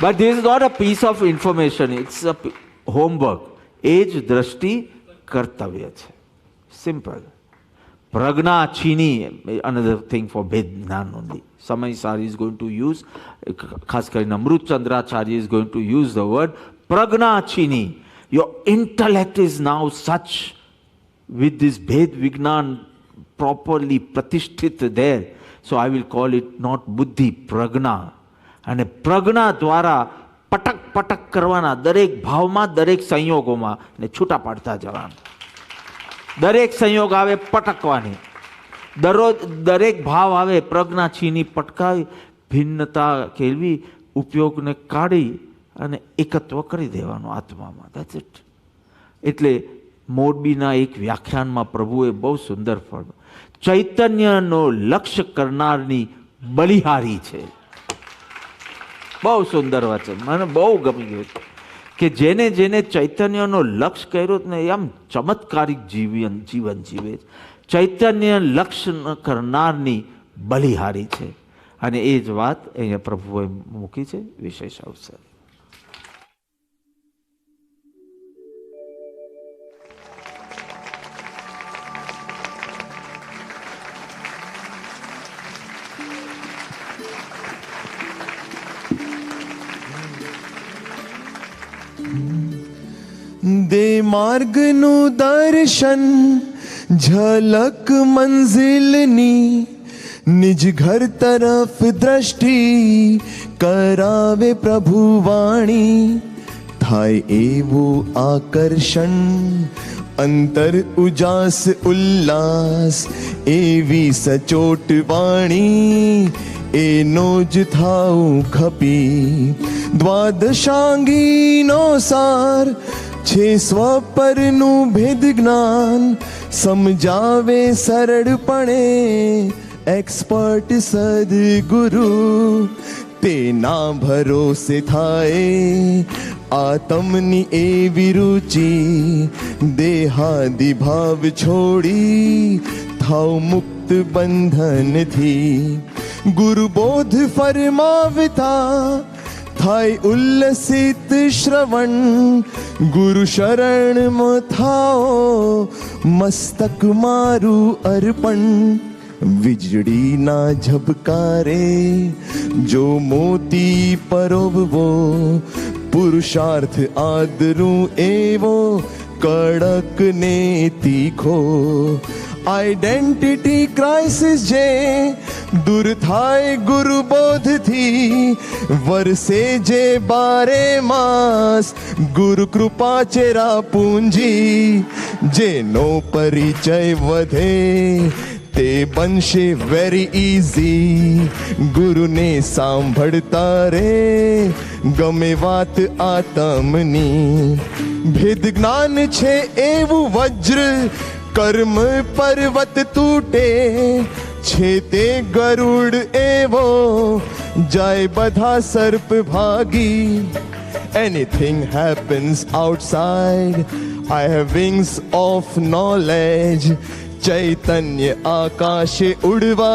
But this is not a piece of information, it's a homework. એ જ દ્રષ્ટિ કર્તવ્ય છે. સિમ્પલ. પ્રજ્ઞા છીની, another thing for ભેદ જ્ઞાન only. Samay Sari is going to use, ખાસ કરીને અમૃત Chandracharya is going to use the word pragna chini. Your intellect is now such with this ભેદ વિજ્ઞાન properly પ્રતિષ્ઠિત there. So I will call it not બુદ્ધિ, પ્રજ્ઞા. અને પ્રજ્ઞા દ્વારા પટક પટક કરવાના દરેક ભાવમાં, દરેક સંયોગોમાં, ને છૂટા પાડતા જવાના. દરેક સંયોગ આવે પટકવાની, દરેક ભાવ આવે પ્રજ્ઞા છીની પટકાવી, ભિન્નતા કેળવી, ઉપયોગને કાઢી અને એકત્વ કરી દેવાનું આત્મામાં. That's it. એટલે મોરબીના એક વ્યાખ્યાનમાં પ્રભુએ બહુ સુંદર ફળ, ચૈતન્યનો લક્ષ્ય કરનારની બલિહારી છે. બહુ સુંદર વચન, મને બહુ ગમી ગયું કે જેને જેને ચૈતન્યનો લક્ષ્ય કર્યો ને આમ ચમત્કારિક જીવન જીવે. ચૈતન્ય લક્ષ્ય કરનારની બલિહારી છે. અને એ જ વાત અહીંયા પ્રભુએ મૂકી છે. વિશેષ અવસર. દે માર્ગનું દર્શન, ઝલક મંઝિલની, નિજ ઘર તરફ દ્રષ્ટિ કરાવે પ્રભુ વાણી. થાય એવું આકર્ષણ, અંતર ઉજાસ ઉલ્લાસ, એવી સચોટ વાણી એનો જ થાઉં ખપી. દ્વાદશાંગીનો સાર છે સ્વપરનું ભેદ જ્ઞાન, સમજાવે સરળપણે એક્સપર્ટ સદગુરુ. તેના ભરોસે થાય આતમની એવી રુચિ, દેહાદિ ભાવ છોડી થાવ મુક્ત બંધનથી. ગુરુબોધ ફરમાવતા થાય ઉલ્લસિત શ્રવણ, ગુરુ શરણમાં થાઓ મસ્તક મારું અર્પણ. વીજળીના ઝબકારે જો મોતી પરોવવો, પુરુષાર્થ આદરું એવો કડક ને તીખો. આઈડેન્ટિટી ક્રાઇસિસ જે दूर थाय गुरु बोध थी वर्षे जे 12 मास गुरु कृपा चेरा पूंजी जेनो परिचय वधे ते बनशे वेरी इजी गुरु ने सांभळता रे गमे वात आत्मनी भेद ज्ञान छे एवं वज्र कर्म पर्वत तूटे छे ते गरुड़ एवो जाय बधा सर्प भागी anything happens outside I have wings of knowledge चैतन्य आकाशे उड़वा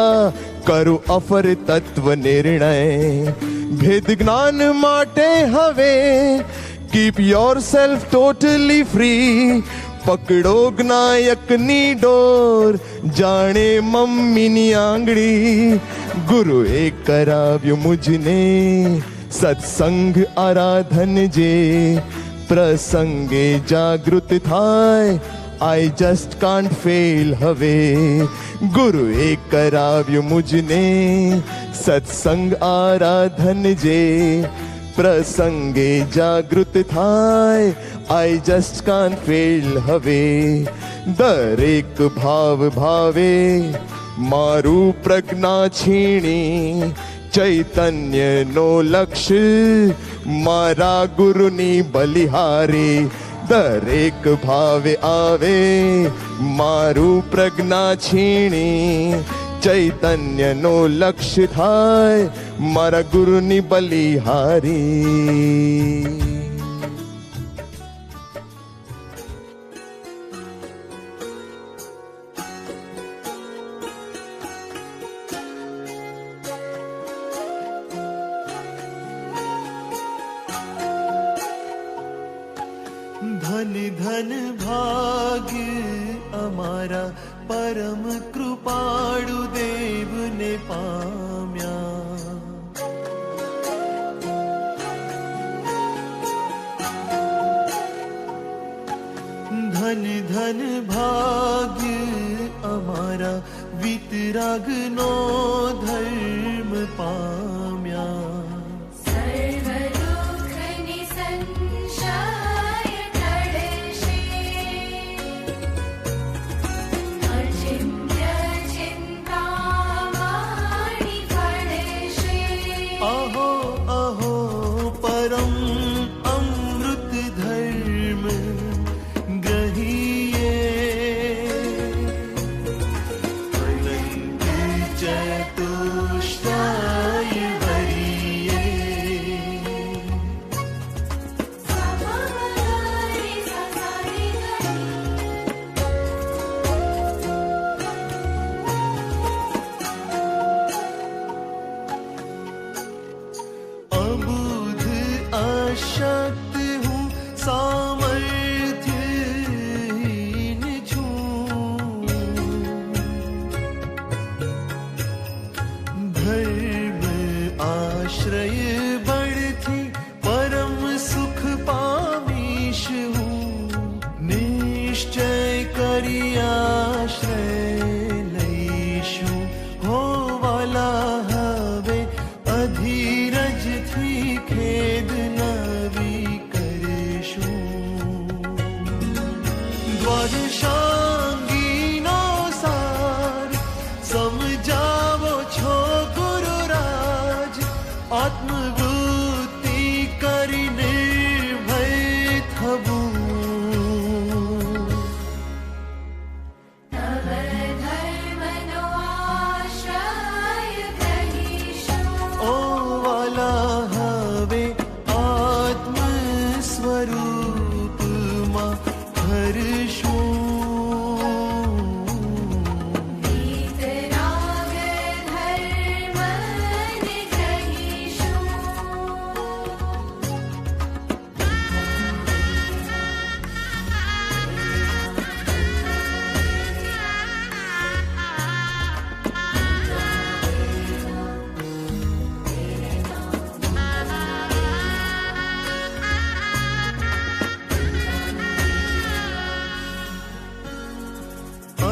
करू अफर तत्व निर्णय भेद ज्ञान माटे हवे कीप योरसेल्फ टोटली फ्री पकड़ो ज्ञायक नी डोर जाने मम्मी नी आंगड़ी गुरु एक कराव्यो मुझने सत्संग आराधन जे प्रसंगे जागृत थाय I just can't fail हवे गुरु एक कराव्यो मुझने सत्संग आराधन जे प्रसंगे जागृत थाय I just can't fail हवे दरेक भाव भावे मारू प्रज्ञा छीणी चैतन्य नो लक्ष्य मारा गुरुनी बलिहारी दरेक भावे आवे मारू प्रज्ञा छीणी चैतन्य नो लक्ष्य थाय मारा गुरुनी बलिहारी धन धन भाग्य अमारा परम कृपाळु देव ने पाम्या धन धन भाग्य अमारा वितरागनो धर्म पाम्या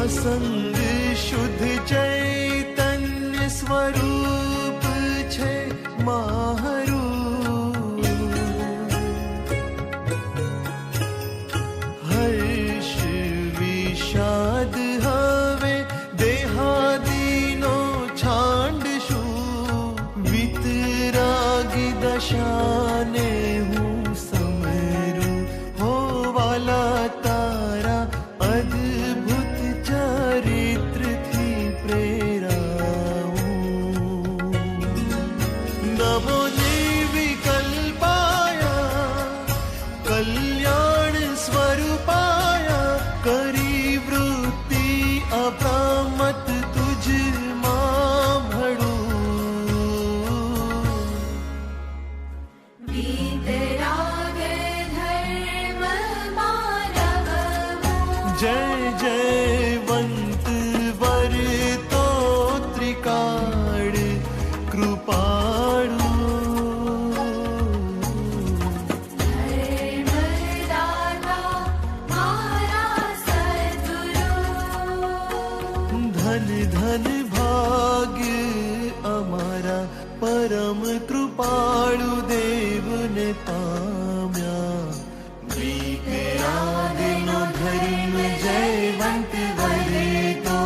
असंग शुद्ध चैतन्य स्व शाने हूँ समरू हो वाला तारा अद्भुत चरित्र थी प्रेरा नमो निर्विकल्पाया कल्याण स्वरूपाया करी वृत्ति अप्रामत तुझ मां भड़ू जय जयवंत वर तो त्रिकाण कृपाणु धन धन भाग्य अमारा परम कृपाणु देव ने पाम्या विकरागनो धर्म जयवंत वरे तो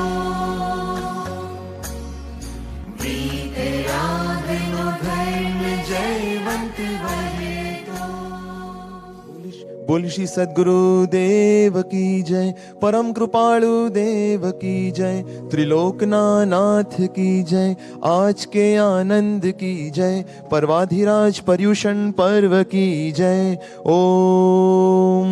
विकरागनो धर्म जयवंत वरे तो बोल श्री सद्गुरु देव की जय, परम कृपालु देव की जय, त्रिलोकनाथ की जय, आज के आनंद की जय, पर्वाधिराज पर्युषण पर्व की जय। ओम